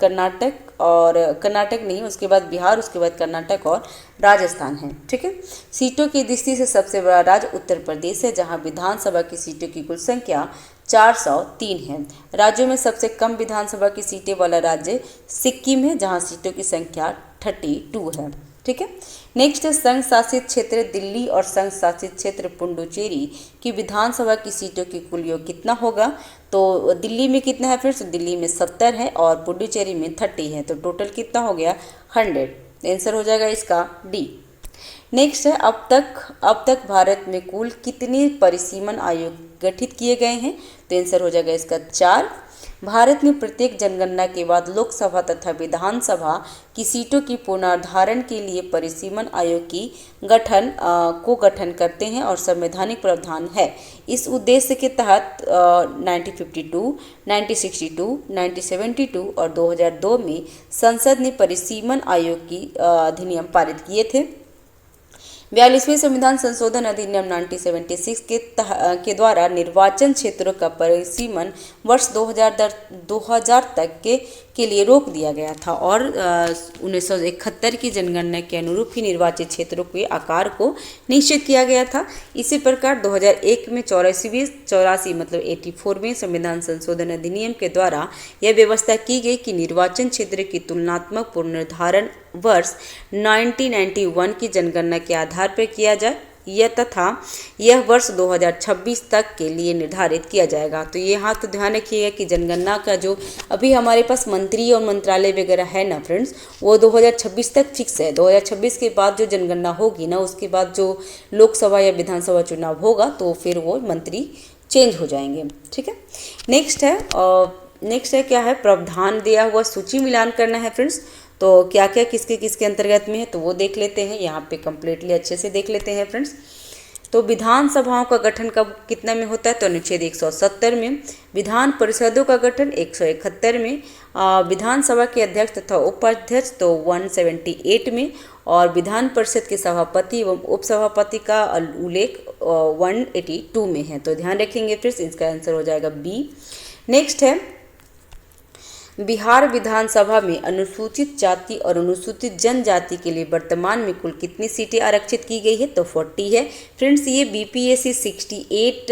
उसके बाद बिहार, उसके बाद कर्नाटक और राजस्थान है, ठीक है। सीटों की दृष्टि से सबसे बड़ा राज्य उत्तर प्रदेश है, जहां विधानसभा की सीटों की कुल संख्या 403 है। राज्यों में सबसे कम विधानसभा की सीटें वाला राज्य सिक्किम है, जहां सीटों की संख्या 32 है, ठीक है। नेक्स्ट है संघ शासित क्षेत्र दिल्ली और संघ शासित क्षेत्र पुडुचेरी की विधानसभा की सीटों की कुल योग कितना होगा। तो दिल्ली में कितना है फ्रेंड्स, दिल्ली में 70 है और पुडुचेरी में 30 है, तो टोटल कितना हो गया 100। आंसर हो जाएगा इसका डी। नेक्स्ट है अब तक भारत में कुल कितने परिसीमन आयोग गठित किए गए हैं। तो आंसर हो जाएगा इसका 4। भारत में प्रत्येक जनगणना के बाद लोकसभा तथा विधानसभा की सीटों की पुनर्धारण के लिए परिसीमन आयोग की गठन करते हैं और संवैधानिक प्रावधान है। इस उद्देश्य के तहत 1952, 1962, 1972 और 2002 में संसद ने परिसीमन आयोग की अधिनियम पारित किए थे। 42वें संविधान संशोधन अधिनियम 1976 के द्वारा निर्वाचन क्षेत्रों का परिसीमन वर्ष 2000 तक के लिए रोक दिया गया था और 1971 की जनगणना के अनुरूप ही निर्वाचित क्षेत्रों के आकार को निश्चित किया गया था। इसी प्रकार 2001 में 84 मतलब 84वें संविधान संशोधन अधिनियम के द्वारा यह व्यवस्था की गई कि निर्वाचन क्षेत्र की तुलनात्मक पुनर्निर्धारण वर्ष 1991 की जनगणना के आधार पर किया जाए यह वर्ष 2026 तक के लिए निर्धारित किया जाएगा। तो ये हाँ तो ध्यान रखिएगा कि जनगणना का जो अभी हमारे पास मंत्री और मंत्रालय वगैरह है ना फ्रेंड्स, वो 2026 तक फिक्स है। 2026 के बाद जो जनगणना होगी ना, उसके बाद जो लोकसभा या विधानसभा चुनाव होगा तो फिर वो मंत्री चेंज हो जाएंगे, ठीक है। नेक्स्ट है क्या है, प्रावधान दिया हुआ सूची मिलान करना है फ्रेंड्स। तो क्या क्या किसके अंतर्गत में है तो वो देख लेते हैं, यहाँ पे कम्प्लीटली अच्छे से देख लेते हैं फ्रेंड्स। तो विधानसभाओं का गठन कब कितना में होता है, तो अनुच्छेद 170 में। विधान परिषदों का गठन 171 में। विधानसभा के अध्यक्ष तथा उपाध्यक्ष तो 178 में। और विधान परिषद के सभापति एवं उपसभापति का उल्लेख 182 में है। तो ध्यान रखेंगे फ्रेंड्स, इसका आंसर हो जाएगा बी। नेक्स्ट है बिहार विधानसभा में अनुसूचित जाति और अनुसूचित जनजाति के लिए वर्तमान में कुल कितनी सीटें आरक्षित की गई है, तो 40 है फ्रेंड्स। ये बीपीएससी 68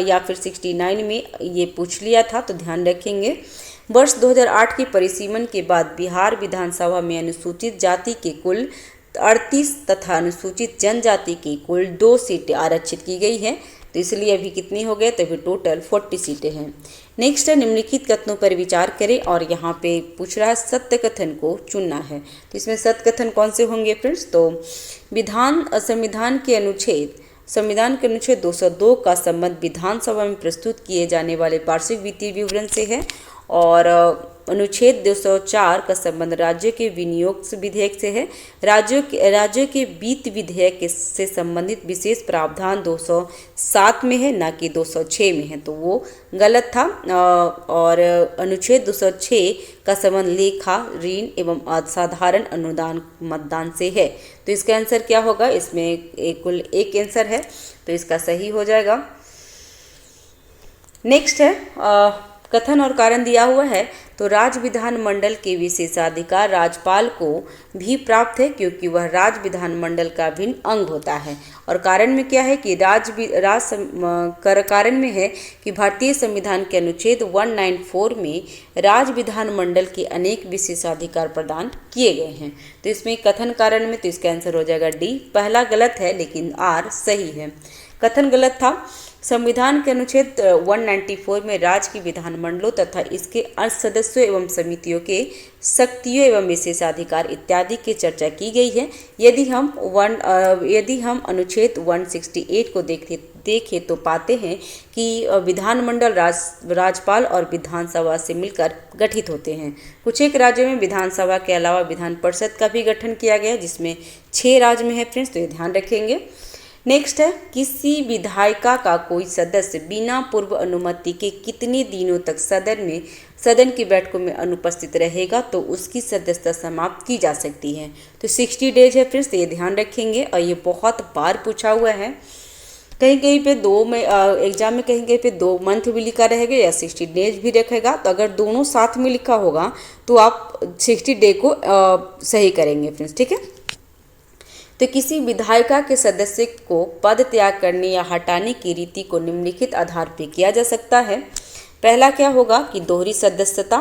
या फिर 69 में ये पूछ लिया था, तो ध्यान रखेंगे। वर्ष 2008 के परिसीमन के बाद बिहार विधानसभा में अनुसूचित जाति के कुल 38 तथा अनुसूचित जनजाति की कुल 2 सीटें आरक्षित की गई है। तो इसलिए अभी कितनी हो गए, तो अभी टोटल 40 सीटें हैं। नेक्स्ट है निम्नलिखित कथनों पर विचार करें, और यहाँ पे पूछ रहा है सत्य कथन को चुनना है। तो इसमें सत्य कथन कौन से होंगे फ्रेंड्स, तो संविधान के अनुच्छेद 202 का संबंध विधानसभा में प्रस्तुत किए जाने वाले वार्षिक वित्तीय विवरण से है, और अनुच्छेद 204 का संबंध राज्यों के विनियोग विधेयक से है। राज्यों के वित्त विधेयक से संबंधित विशेष प्रावधान 207 में है, ना कि 206 में है, तो वो गलत था। और अनुच्छेद 206 का संबंध लेखा, ऋण एवं असाधारण अनुदान मतदान से है। तो इसका आंसर क्या होगा, इसमें कुल एक आंसर है, तो इसका सही हो जाएगा। नेक्स्ट है कथन और कारण दिया हुआ है। तो राज्य विधानमंडल के विशेषाधिकार राज्यपाल को भी प्राप्त है, क्योंकि वह राज्य विधानमंडल का भिन्न अंग होता है। और कारण में क्या है कि कारण में है कि भारतीय संविधान के अनुच्छेद 194 में राज्य विधानमंडल के अनेक विशेषाधिकार प्रदान किए गए हैं। तो इसमें कथन कारण में, तो इसका आंसर हो जाएगा डी। पहला गलत है लेकिन आर सही है। कथन गलत था। संविधान के अनुच्छेद 194 में राज्य के विधानमंडलों तथा इसके अंश सदस्यों एवं समितियों के शक्तियों एवं विशेषाधिकार इत्यादि की चर्चा की गई है। यदि हम अनुच्छेद 168 को देखें तो पाते हैं कि विधानमंडल राज्यपाल और विधानसभा से मिलकर गठित होते हैं। कुछ एक राज्यों में विधानसभा के अलावा विधान परिषद का भी गठन किया गया, जिसमें 6 राज्य में है फ्रेंड्स, तो ये ध्यान रखेंगे। नेक्स्ट है किसी विधायिका का कोई सदस्य बिना पूर्व अनुमति के कितने दिनों तक सदन की बैठकों में अनुपस्थित रहेगा, तो उसकी सदस्यता समाप्त की जा सकती है। तो 60 डेज है फ्रेंड्स, ये ध्यान रखेंगे। और ये बहुत बार पूछा हुआ है, कहीं पे एग्जाम में कहीं पे 2 मंथ भी लिखा रहेगा या 60 डेज भी रखेगा। तो अगर दोनों साथ में लिखा होगा तो आप 60 डे को सही करेंगे फ्रेंड्स, ठीक है। तो किसी विधायिका के सदस्य को पद त्याग करने या हटाने की रीति को निम्नलिखित आधार पर किया जा सकता है। पहला क्या होगा कि दोहरी सदस्यता,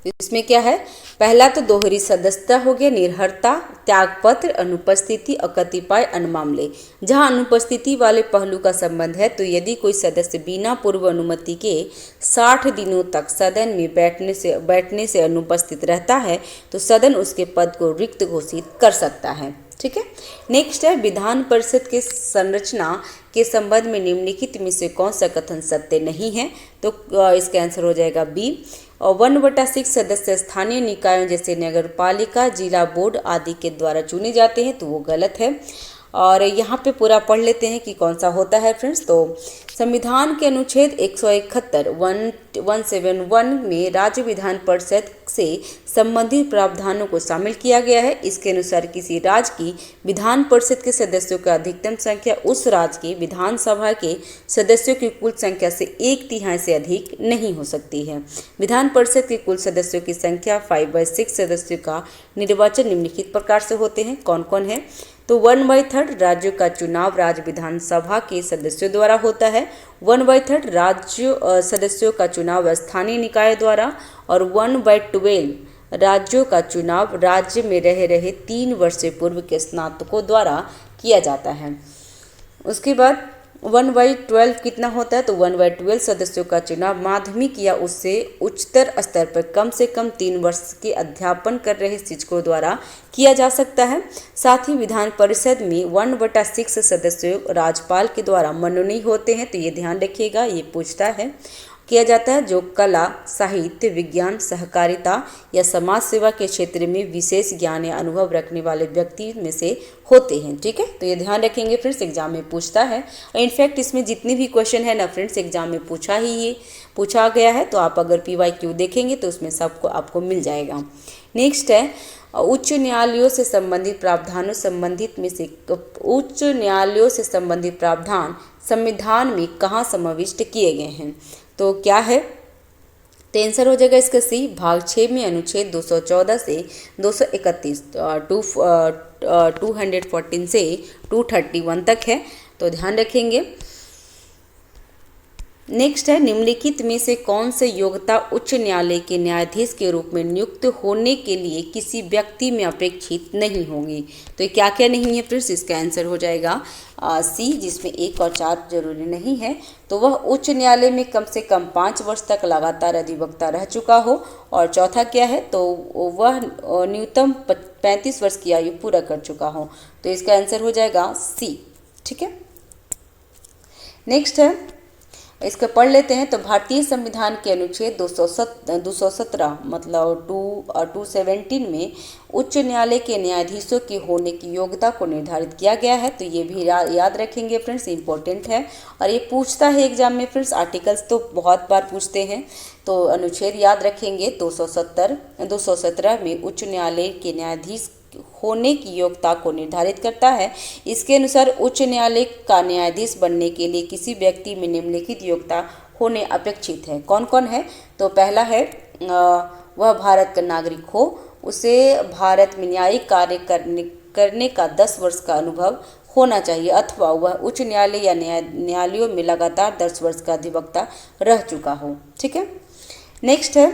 तो इसमें क्या है, पहला तो दोहरी सदस्यता हो गया, निर्भरता, त्यागपत्र, अनुपस्थिति और कतिपय अन्य मामले। जहां अनुपस्थिति वाले पहलू का संबंध है तो यदि कोई सदस्य बिना पूर्व अनुमति के 60 दिनों तक सदन में बैठने से अनुपस्थित रहता है तो सदन उसके पद को रिक्त घोषित कर सकता है। ठीक है। नेक्स्ट है, विधान परिषद के संरचना के संबंध में निम्नलिखित में से कौन सा कथन सत्य नहीं है, तो इसका आंसर हो जाएगा बी। और 1/6 सदस्य स्थानीय निकायों जैसे नगर पालिका, जिला बोर्ड आदि के द्वारा चुने जाते हैं, तो वो गलत है। और यहाँ पे पूरा पढ़ लेते हैं कि कौन सा होता है फ्रेंड्स। तो संविधान के अनुच्छेद 171 में राज्य विधान परिषद से संबंधित प्रावधानों को शामिल किया गया है। इसके अनुसार किसी राज्य की विधान परिषद के सदस्यों का अधिकतम संख्या उस राज्य की विधानसभा के सदस्यों की कुल संख्या से 1/3 से अधिक नहीं हो सकती है। विधान परिषद के कुल सदस्यों की संख्या 5/6 सदस्यों का निर्वाचन निम्नलिखित प्रकार से होते हैं। कौन कौन है, तो 1/3 राज्यों का चुनाव राज्य विधानसभा के सदस्यों द्वारा होता है, 1/3 राज्य सदस्यों का चुनाव स्थानीय निकाय द्वारा और 1/12 राज्यों का चुनाव राज्य में रह रहे 3 वर्ष से पूर्व के स्नातकों द्वारा किया जाता है। उसके बाद 1/12 कितना होता है, तो 1/12 सदस्यों का चुनाव माध्यमिक या उससे उच्चतर स्तर पर कम से कम 3 वर्ष के अध्यापन कर रहे शिक्षकों द्वारा किया जा सकता है। साथ ही विधान परिषद में 1/6 सदस्यों राज्यपाल के द्वारा मनोनीत होते हैं, तो ये ध्यान रखिएगा, ये पूछता है किया जाता है जो कला, साहित्य, विज्ञान, सहकारिता या समाज सेवा के क्षेत्र में विशेष ज्ञान या अनुभव रखने वाले व्यक्ति में से होते हैं। ठीक है, तो ये ध्यान रखेंगे फ्रेंड्स, एग्जाम में पूछता है। इनफैक्ट इसमें जितने भी क्वेश्चन है ना फ्रेंड्स, एग्जाम में पूछा गया है, तो आप अगर PYQ देखेंगे तो उसमें सबको आपको मिल जाएगा। नेक्स्ट है, उच्च न्यायालयों से संबंधित प्रावधान संविधान में कहाँ समाविष्ट किए गए हैं, तो क्या है, तो आंसर हो जाएगा इसका सी। भाग 6 में अनुच्छेद 214 से 231 214 से 231 तक है, तो ध्यान रखेंगे। नेक्स्ट है, निम्नलिखित में से कौन से योग्यता उच्च न्यायालय के न्यायाधीश के रूप में नियुक्त होने के लिए किसी व्यक्ति में अपेक्षित नहीं होगी, तो ये क्या क्या नहीं है फ्रेंड्स, इसका आंसर हो जाएगा सी, जिसमें 1 और 4 जरूरी नहीं है। तो वह उच्च न्यायालय में कम से कम 5 वर्ष तक लगातार अधिवक्ता रह चुका हो, और चौथा क्या है, तो वह न्यूनतम 35 वर्ष की आयु पूरा कर चुका हो, तो इसका आंसर हो जाएगा सी। ठीक है। नेक्स्ट है, इसका पढ़ लेते हैं। तो भारतीय संविधान के अनुच्छेद 217 मतलब 217 में उच्च न्यायालय के न्यायाधीशों की होने की योग्यता को निर्धारित किया गया है, तो ये भी याद रखेंगे फ्रेंड्स, इंपॉर्टेंट है। और ये पूछता है एग्जाम में फ्रेंड्स, आर्टिकल्स तो बहुत बार पूछते हैं, तो अनुच्छेद याद रखेंगे। 217 में उच्च न्यायालय के न्यायाधीश होने की योग्यता को निर्धारित करता है। इसके अनुसार उच्च न्यायालय का न्यायाधीश बनने के लिए किसी व्यक्ति में निम्नलिखित योग्यता होने अपेक्षित है। कौन कौन है, तो पहला है वह भारत का नागरिक हो, उसे भारत में न्यायिक कार्य करने का 10 वर्ष का अनुभव होना चाहिए, अथवा वह उच्च न्यायालय या न्यायालयों में लगातार 10 वर्ष का अधिवक्ता रह चुका हो। ठीक है। नेक्स्ट है,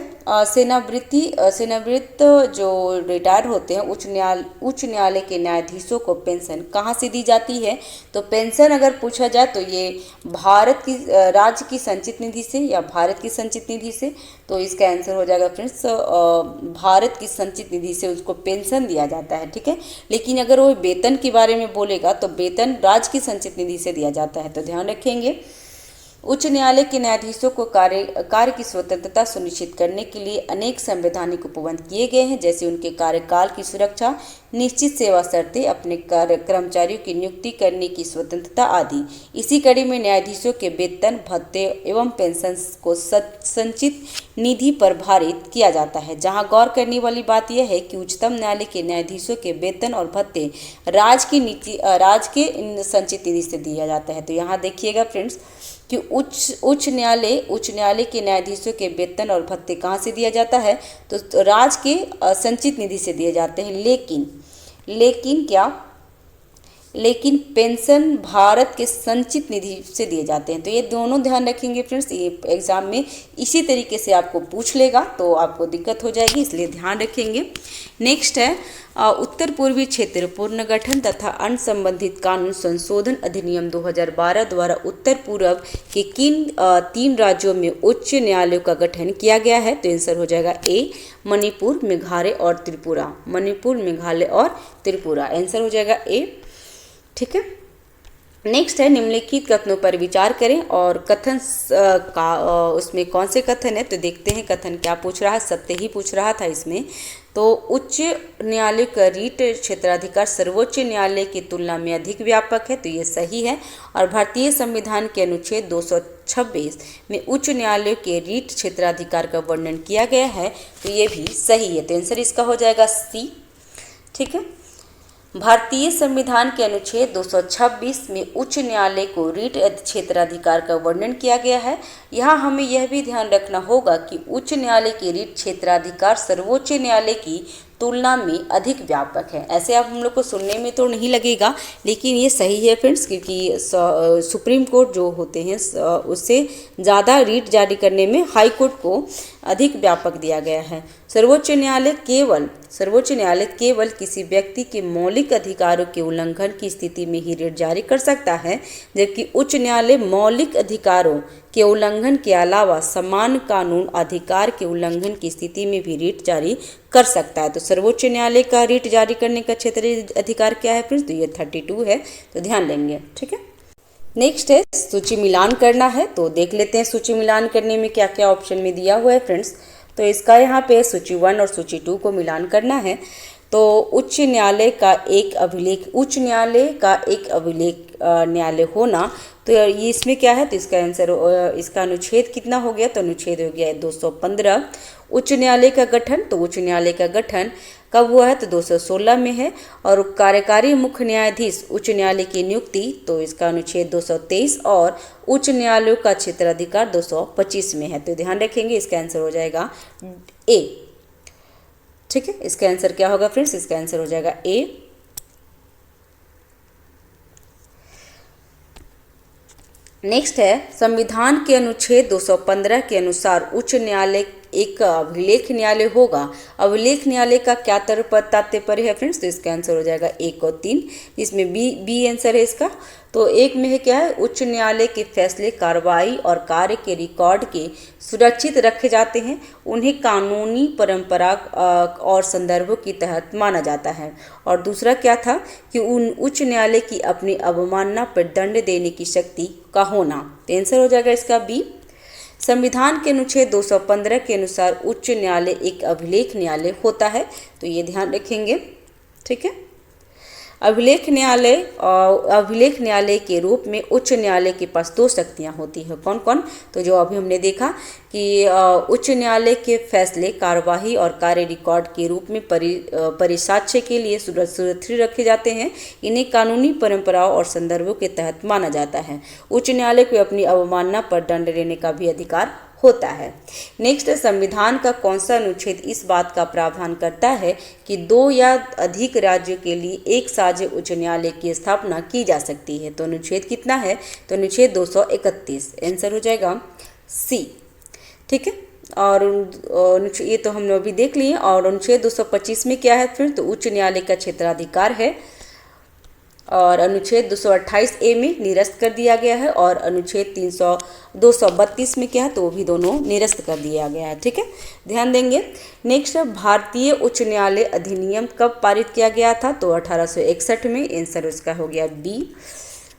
सेवानिवृत्त जो रिटायर होते हैं उच्च न्यायालय के न्यायाधीशों को पेंशन कहाँ से दी जाती है, तो पेंशन अगर पूछा जाए तो ये राज्य की संचित निधि से या भारत की संचित निधि से, तो इसका आंसर हो जाएगा फ्रेंड्स भारत की संचित निधि से उसको पेंशन दिया जाता है। ठीक है। लेकिन अगर वो वेतन के बारे में बोलेगा तो वेतन राज्य की संचित निधि से दिया जाता है, तो ध्यान रखेंगे। उच्च न्यायालय के न्यायाधीशों को कार्य की स्वतंत्रता सुनिश्चित करने के लिए अनेक संवैधानिक उपबंध किए गए हैं, जैसे उनके कार्यकाल की सुरक्षा, निश्चित सेवा शर्तें, अपने कर्मचारियों की नियुक्ति करने की स्वतंत्रता आदि। इसी कड़ी में न्यायाधीशों के वेतन, भत्ते एवं पेंशन को संचित निधि पर भारित किया जाता है। जहां गौर करने वाली बात यह है कि उच्चतम न्यायालय के न्यायाधीशों के वेतन और भत्ते राज्य के संचित निधि से दिया जाता है। तो यहाँ देखिएगा फ्रेंड्स कि उच्च न्यायालय के न्यायाधीशों के वेतन और भत्ते कहाँ से दिया जाता है, तो राज्य के संचित निधि से दिए जाते हैं। लेकिन क्या लेकिन पेंशन भारत के संचित निधि से दिए जाते हैं। तो ये दोनों ध्यान रखेंगे फ्रेंड्स, ये एग्जाम में इसी तरीके से आपको पूछ लेगा तो आपको दिक्कत हो जाएगी, इसलिए ध्यान रखेंगे। नेक्स्ट है उत्तर पूर्वी क्षेत्र पुनर्गठन तथा अन्य संबंधित कानून संशोधन अधिनियम 2012 द्वारा उत्तर पूर्व के किन 3 राज्यों में उच्च न्यायालयों का गठन किया गया है? तो आंसर हो जाएगा ए, मणिपुर, मेघालय और त्रिपुरा। मणिपुर, मेघालय और त्रिपुरा, आंसर हो जाएगा ए। ठीक है। नेक्स्ट है निम्नलिखित कथनों पर विचार करें और कथन उसमें कौन से कथन है? तो देखते हैं कथन क्या पूछ रहा है। सत्य ही पूछ रहा था इसमें। तो उच्च न्यायालय का रीट क्षेत्राधिकार सर्वोच्च न्यायालय की तुलना में अधिक व्यापक है, तो ये सही है। और भारतीय संविधान के अनुच्छेद 226 में उच्च न्यायालय के रीट क्षेत्राधिकार का वर्णन किया गया है, तो ये भी सही है। तो आंसर इसका हो जाएगा सी। ठीक है। भारतीय संविधान के अनुच्छेद 226 में उच्च न्यायालय को रीट क्षेत्राधिकार का वर्णन किया गया है। यहाँ हमें यह भी ध्यान रखना होगा कि उच्च न्यायालय के रीट क्षेत्राधिकार सर्वोच्च न्यायालय की तुलना में अधिक व्यापक है। ऐसे आप हम लोग को सुनने में तो नहीं लगेगा, लेकिन ये सही है फ्रेंड्स, क्योंकि सुप्रीम कोर्ट जो होते हैं उससे ज़्यादा रीट जारी करने में हाई कोर्ट को अधिक व्यापक दिया गया है। सर्वोच्च न्यायालय केवल किसी व्यक्ति के मौलिक अधिकारों के उल्लंघन की स्थिति में ही रीट जारी कर सकता है, जबकि उच्च न्यायालय मौलिक अधिकारों के उल्लंघन के अलावा समान कानून अधिकार के उल्लंघन की स्थिति में भी रीट जारी कर सकता है। तो सर्वोच्च न्यायालय का रीट जारी करने का क्षेत्रीय अधिकार क्या है फ्रेंड्स? तो ये 32 है, तो ध्यान देंगे। ठीक है। नेक्स्ट है सूची मिलान करना है, तो देख लेते हैं सूची मिलान करने में क्या क्या ऑप्शन में दिया हुआ है फ्रेंड्स। तो इसका यहाँ पे सूची 1 और सूची 2 को मिलान करना है। तो उच्च न्यायालय का एक अभिलेख न्यायालय होना, तो ये इसमें क्या है? तो इसका आंसर, इसका अनुच्छेद कितना हो गया? तो अनुच्छेद हो गया है 215। उच्च न्यायालय का गठन, तो उच्च न्यायालय का गठन कब हुआ है? तो 216 में है। और कार्यकारी मुख्य न्यायाधीश उच्च न्यायालय की नियुक्ति, तो इसका अनुच्छेद 223 और उच्च न्यायालयों का क्षेत्राधिकार 225 में है। तो ध्यान रखेंगे, इसका आंसर हो जाएगा ए। ठीक है। इसका आंसर क्या होगा फ्रेंड्स? इसका आंसर हो जाएगा ए। नेक्स्ट है संविधान के अनुच्छेद 215 के अनुसार उच्च न्यायालय एक अभिलेख न्यायालय होगा। अभिलेख न्यायालय का क्या तात्पर्य है फ्रेंड्स? तो इसका आंसर हो जाएगा 1 और 3, जिसमें बी आंसर है इसका। तो एक में है क्या है? उच्च न्यायालय के फैसले, कार्रवाई और कार्य के रिकॉर्ड के सुरक्षित रखे जाते हैं, उन्हें कानूनी परंपरा और संदर्भों के तहत माना जाता है। और दूसरा क्या था कि उन उच्च न्यायालय की अपनी अवमानना पर दंड देने की शक्ति का होना। तो आंसर हो जाएगा इसका बी। संविधान के अनुच्छेद 215 के अनुसार उच्च न्यायालय एक अभिलेख न्यायालय होता है, तो ये ध्यान रखेंगे। ठीक है। अभिलेख न्यायालय के रूप में उच्च न्यायालय के पास 2 शक्तियां होती हैं। कौन कौन? तो जो अभी हमने देखा कि उच्च न्यायालय के फैसले, कार्यवाही और कार्य रिकॉर्ड के रूप में परिसाक्ष्य के लिए सुरक्षित रखे जाते हैं, इन्हें कानूनी परंपराओं और संदर्भों के तहत माना जाता है। उच्च न्यायालय को अपनी अवमानना पर दंड देने का भी अधिकार होता है। नेक्स्ट, संविधान का कौन सा अनुच्छेद इस बात का प्रावधान करता है कि 2 या अधिक राज्यों के लिए एक साझे उच्च न्यायालय की स्थापना की जा सकती है? तो अनुच्छेद कितना है? तो अनुच्छेद 231, आंसर हो जाएगा सी। ठीक है। और ये तो हमने अभी देख लिए। और अनुच्छेद 225 में क्या है फिर? तो उच्च न्यायालय का क्षेत्राधिकार है। और अनुच्छेद 228 ए में निरस्त कर दिया गया है। और अनुच्छेद 232 में क्या है? तो वो भी दोनों निरस्त कर दिया गया है। ठीक है, ध्यान देंगे। नेक्स्ट, भारतीय उच्च न्यायालय अधिनियम कब पारित किया गया था? तो 1861 में, आंसर उसका हो गया बी।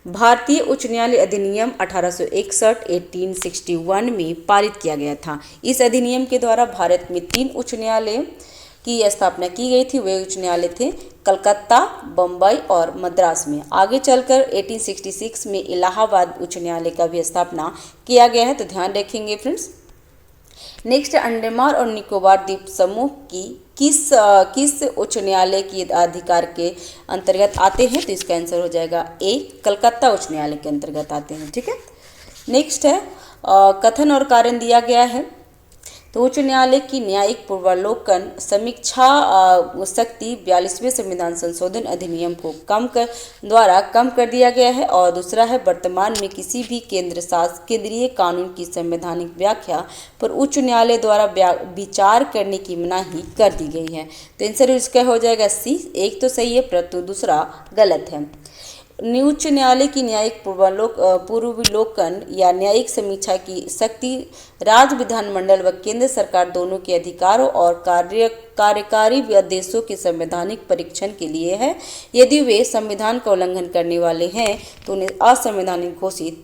भारतीय उच्च न्यायालय अधिनियम 1861 में पारित किया गया था। इस अधिनियम के द्वारा भारत में 3 उच्च न्यायालय की स्थापना की गई थी। वे उच्च न्यायालय थे कलकत्ता, बम्बई और मद्रास में। आगे चलकर 1866 में इलाहाबाद उच्च न्यायालय का भी स्थापना किया गया है, तो ध्यान रखेंगे फ्रेंड्स। नेक्स्ट, अंडमान और निकोबार द्वीप समूह की किस उच्च न्यायालय के अधिकार के अंतर्गत आते हैं? तो इसका आंसर हो जाएगा ए, कलकत्ता उच्च न्यायालय के अंतर्गत आते हैं। ठीक है। नेक्स्ट है कथन और कारण दिया गया है तो उच्च न्यायालय की न्यायिक पूर्वावलोकन समीक्षा शक्ति 42वें संविधान संशोधन अधिनियम को द्वारा कम कर दिया गया है। और दूसरा है वर्तमान में किसी भी केंद्रीय कानून की संवैधानिक व्याख्या पर उच्च न्यायालय द्वारा विचार करने की मनाही कर दी गई है। तो आंसर इसका हो जाएगा सी। एक तो सही है परंतु दूसरा गलत है। उच्च न्यायालय की न्यायिक पूर्वावलोकन या न्यायिक समीक्षा की शक्ति राज्य विधानमंडल व केंद्र सरकार दोनों के अधिकारों और कार्यकारी आदेशों के संवैधानिक परीक्षण के लिए है। यदि वे संविधान का उल्लंघन करने वाले हैं तो उन्हें असंवैधानिक घोषित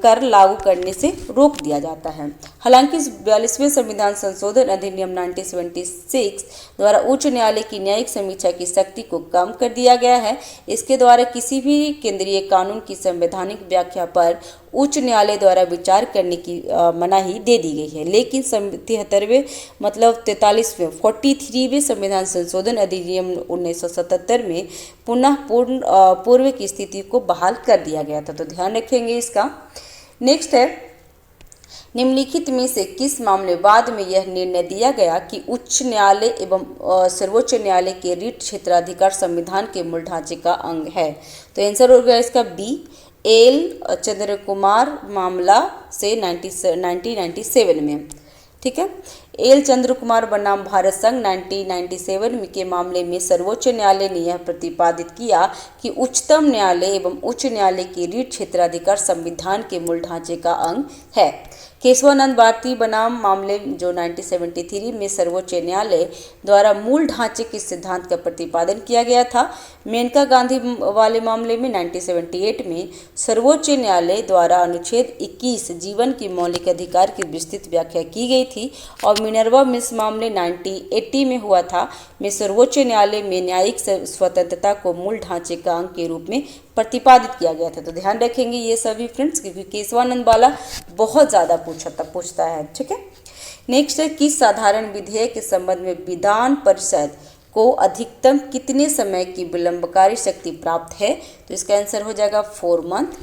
कर लागू करने से रोक दिया जाता है। हालांकि 42वें संविधान संशोधन अधिनियम 1976 द्वारा उच्च न्यायालय की न्यायिक समीक्षा की शक्ति को कम कर दिया गया है। इसके द्वारा किसी भी केंद्रीय कानून की संवैधानिक व्याख्या पर उच्च न्यायालय द्वारा विचार करने की मनाही दे दी गई है। लेकिन 43वें संविधान संशोधन अधिनियम 1977 में पुनः पूर्व की स्थिति को बहाल कर दिया गया था। तो ध्यान रखेंगे इसका। नेक्स्ट है, निम्नलिखित में से किस मामले बाद में यह निर्णय दिया गया कि उच्च न्यायालय एवं सर्वोच्च न्यायालय के रिट क्षेत्राधिकार संविधान के मूल ढांचे का अंग है? तो आंसर हो गया इसका बी, एल चंद्र कुमार मामला से 1997 में। ठीक है, एल चंद्र कुमार बनाम भारत संघ 1997 के मामले में सर्वोच्च न्यायालय ने यह प्रतिपादित किया कि उच्चतम न्यायालय एवं उच्च न्यायालय के रिट क्षेत्राधिकार संविधान के मूल ढांचे का अंग है। केशवानंद भारती बनाम मामले जो 1973 में सर्वोच्च न्यायालय द्वारा मूल ढांचे के सिद्धांत का प्रतिपादन किया गया था। मेनका गांधी वाले मामले में 1978 में सर्वोच्च न्यायालय द्वारा अनुच्छेद 21 जीवन के मौलिक अधिकार की विस्तृत व्याख्या की गई थी। और मिनर्वा मिस मामले 1980 में हुआ था में सर्वोच्च न्यायालय में न्यायिक स्वतंत्रता को मूल ढांचे का अंग के रूप में प्रतिपादित किया गया था। तो ध्यान रखेंगे ये सभी फ्रेंड्स, क्योंकि केशवानंद वाला बहुत ज़्यादा पूछता है। ठीक है, नेक्स्ट है, किस साधारण विधेयक के संबंध में विधान परिषद को अधिकतम कितने समय की विलंबकारी शक्ति प्राप्त है? तो इसका आंसर हो जाएगा 4 मंथ।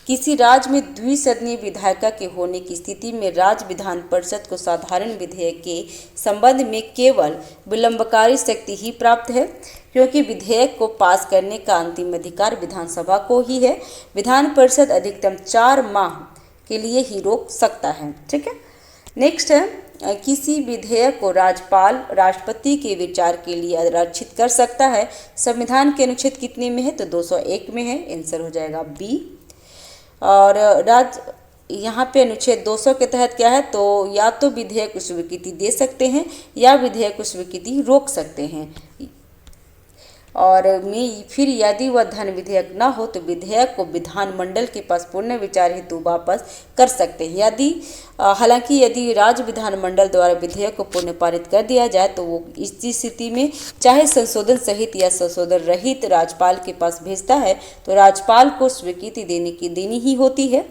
किसी राज्य में द्विसदनीय विधायिका के होने की स्थिति में राज्य विधान परिषद को साधारण विधेयक के संबंध में केवल विलंबकारी शक्ति ही प्राप्त है, क्योंकि विधेयक को पास करने का अंतिम अधिकार विधानसभा को ही है। विधान परिषद अधिकतम 4 माह के लिए ही रोक सकता है। ठीक है, नेक्स्ट है, किसी विधेयक को राज्यपाल राष्ट्रपति के विचार के लिए आरक्षित कर सकता है। संविधान के अनुच्छेद कितने में है? तो 201 में है। आंसर हो जाएगा बी। और यहाँ पे अनुच्छेद 200 के तहत क्या है? तो या तो विधेयक को स्वीकृति दे सकते हैं या विधेयक को स्वीकृति रोक सकते हैं। और फिर यदि वह धन विधेयक न हो तो विधेयक को विधानमंडल के पास पुनः विचार हेतु वापस कर सकते हैं। हालांकि यदि राज्य विधानमंडल द्वारा विधेयक को पुनः पारित कर दिया जाए तो वो इस स्थिति में चाहे संशोधन सहित या संशोधन रहित राज्यपाल के पास भेजता है तो राज्यपाल को स्वीकृति देनी ही होती है।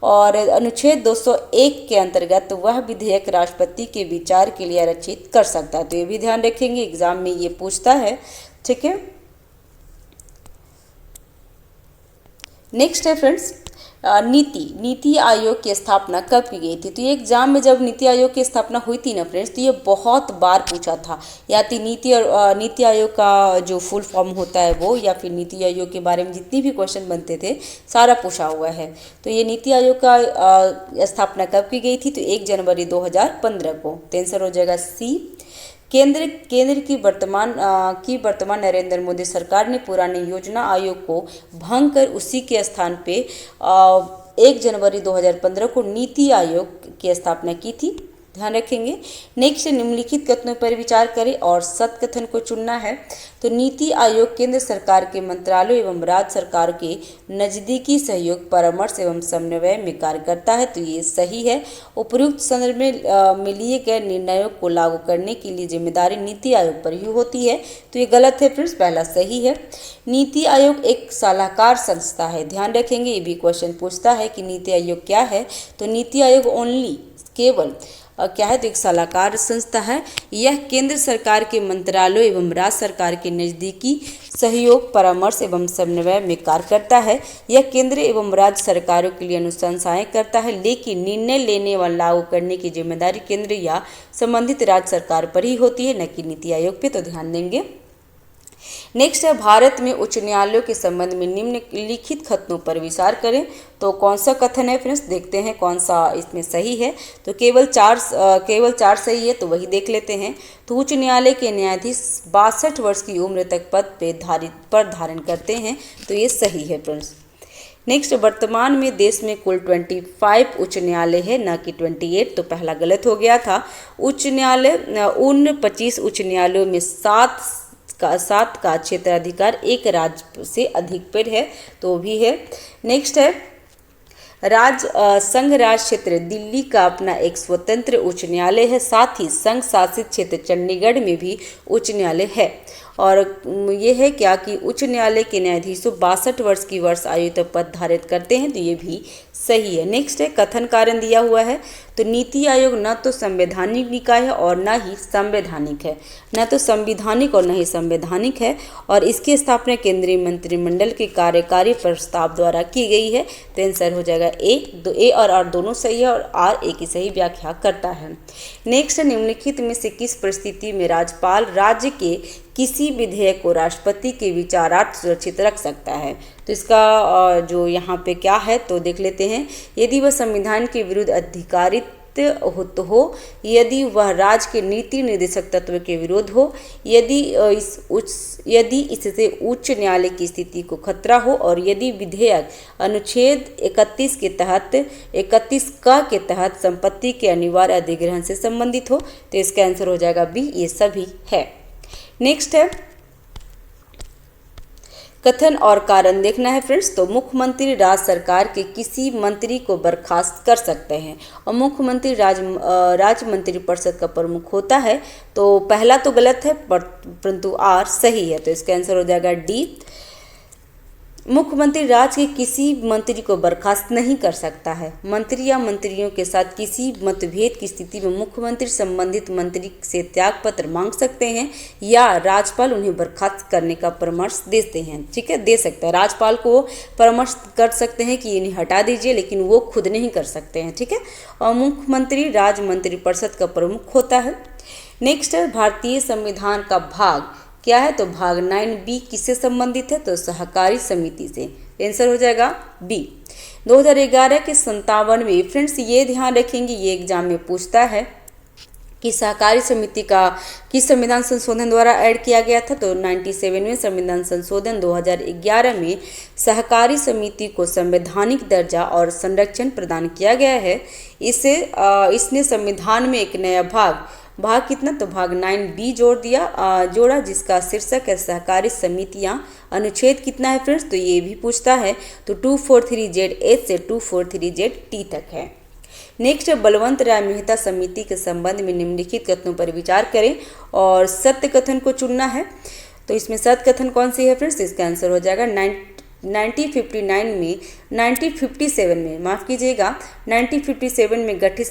और अनुच्छेद 201 के अंतर्गत वह विधेयक राष्ट्रपति के विचार के लिए आरक्षित कर सकता है। तो ये भी ध्यान रखेंगे, एग्जाम में ये पूछता है। ठीक है, नेक्स्ट है फ्रेंड्स, नीति आयोग की स्थापना कब की गई थी? तो ये एग्जाम में जब नीति आयोग की स्थापना हुई थी ना फ्रेंड्स, तो ये बहुत बार पूछा था। या तो नीति आयोग का जो फुल फॉर्म होता है वो, या फिर नीति आयोग के बारे में जितनी भी क्वेश्चन बनते थे सारा पूछा हुआ है। तो ये नीति आयोग का स्थापना कब की गई थी? तो 1 जनवरी 2015 को। तो आंसर हो जाएगा सी। केंद्र की वर्तमान नरेंद्र मोदी सरकार ने पुराने योजना आयोग को भंग कर उसी के स्थान पे 1 जनवरी 2015 को नीति आयोग की स्थापना की थी। ध्यान रखेंगे। नेक्स्ट, निम्नलिखित कथनों पर विचार करें और सत्य कथन को चुनना है। तो नीति आयोग केंद्र सरकार के मंत्रालयों एवं राज्य सरकार के नजदीकी सहयोग, परामर्श एवं समन्वय में कार्य करता है। तो ये सही है। उपयुक्त संदर्भ में लिए गए निर्णयों को लागू करने के लिए जिम्मेदारी नीति आयोग पर ही होती है। तो ये गलत है फ्रेंड्स, पहला सही है। नीति आयोग एक सलाहकार संस्था है। ध्यान रखेंगे, ये भी क्वेश्चन पूछता है कि नीति आयोग क्या है। तो नीति आयोग केवल क्या है, तो एक सलाहकार संस्था है। यह केंद्र सरकार के मंत्रालयों एवं राज्य सरकार के नज़दीकी सहयोग, परामर्श एवं समन्वय में कार्य करता है। यह केंद्र एवं राज्य सरकारों के लिए अनुशंसाएं करता है, लेकिन निर्णय लेने व लागू करने की जिम्मेदारी केंद्र या संबंधित राज्य सरकार पर ही होती है, न कि नीति आयोग पे। तो ध्यान देंगे। नेक्स्ट है, भारत में उच्च न्यायालयों के संबंध में निम्नलिखित कथनों पर विचार करें। तो कौन सा कथन है फ्रेंड्स, देखते हैं कौन सा इसमें सही है। तो केवल चार सही है, तो वही देख लेते हैं। तो उच्च न्यायालय के न्यायाधीश 62 वर्ष की उम्र तक पद पे धारण करते हैं, तो ये सही है फ्रेंड्स। नेक्स्ट, वर्तमान में देश में कुल 25 उच्च न्यायालय है, न कि 28। तो पहला गलत हो गया था। उच्च न्यायालय उन 25 उच्च न्यायालयों में 7 का क्षेत्राधिकार एक राज्य से अधिक पर है, तो भी है। नेक्स्ट है, संघ राज क्षेत्र दिल्ली का अपना एक स्वतंत्र उच्च न्यायालय है। साथ ही संघ शासित क्षेत्र चंडीगढ़ में भी उच्च न्यायालय है। और ये है क्या कि उच्च न्यायालय के न्यायाधीशों 62 वर्ष की आयु तक पद धारित करते हैं, तो ये भी सही है। नेक्स्ट है, कथन कारण दिया हुआ है। तो नीति आयोग न तो संवैधानिक निकाय है और न ही संवैधानिक है, न तो संविधानिक और न ही संवैधानिक है, और इसकी स्थापना केंद्रीय मंत्रिमंडल के कार्यकारी प्रस्ताव द्वारा की गई है। तो आंसर हो जाएगा ए और आर दोनों सही है, और आर ए की सही व्याख्या करता है। नेक्स्ट, निम्नलिखित में से किस परिस्थिति में राज्यपाल राज्य के किसी विधेयक को राष्ट्रपति के विचारार्थ सुरक्षित रख सकता है। तो इसका जो यहाँ पे क्या है, तो देख लेते हैं। यदि वह संविधान के विरुद्ध अधिकारित हो, यदि वह राज्य के नीति निर्देशक तत्व के विरोध हो, यदि इससे उच्च न्यायालय की स्थिति को खतरा हो, और यदि विधेयक अनुच्छेद 31 के तहत संपत्ति के अनिवार्य अधिग्रहण से संबंधित हो। तो इसका आंसर हो जाएगा बी, ये सभी है। नेक्स्ट है, कथन और कारण देखना है फ्रेंड्स। तो मुख्यमंत्री राज्य सरकार के किसी मंत्री को बर्खास्त कर सकते हैं, और मुख्यमंत्री राज्य मंत्रिपरिषद का प्रमुख होता है। तो पहला तो गलत है, परंतु आर सही है। तो इसका आंसर हो जाएगा डी। मुख्यमंत्री राज्य के किसी मंत्री को बर्खास्त नहीं कर सकता है। मंत्री या मंत्रियों के साथ किसी मतभेद की स्थिति में मुख्यमंत्री संबंधित मंत्री से त्यागपत्र मांग सकते हैं, या राज्यपाल उन्हें बर्खास्त करने का परामर्श देते हैं। ठीक है, दे सकते हैं, राज्यपाल को परामर्श कर सकते हैं कि इन्हें हटा दीजिए, लेकिन वो खुद नहीं कर सकते हैं। ठीक है, और मुख्यमंत्री राज्य मंत्रिपरिषद का प्रमुख होता है। नेक्स्ट है, भारतीय संविधान का भाग क्या है, तो भाग 9B किससे संबंधित है, तो सहकारी समिति से। आंसर हो जाएगा बी। 2011 के 57वें, फ्रेंड्स ये ध्यान रखेंगे, ये एग्जाम में पूछता है कि सहकारी समिति का किस संविधान संशोधन द्वारा ऐड किया गया था। तो 97वें संविधान संशोधन 2011 में सहकारी समिति को संवैधानिक दर्जा और संरक्षण प्रदान किया गया है। इसने संविधान में एक नया भाग कितना, तो भाग 9B जोड़ा, जिसका शीर्षक है सहकारी समितियां। अनुच्छेद कितना है फ्रेंड्स, तो ये भी पूछता है। तो 243ZH से 243ZT तक है। नेक्स्ट, बलवंत राय मेहता समिति के संबंध में निम्नलिखित कथनों पर विचार करें और सत्य कथन को चुनना है। तो इसमें सत्य कथन कौन सी है फ्रेंड्स, इसका आंसर हो जाएगा 1957 में गठित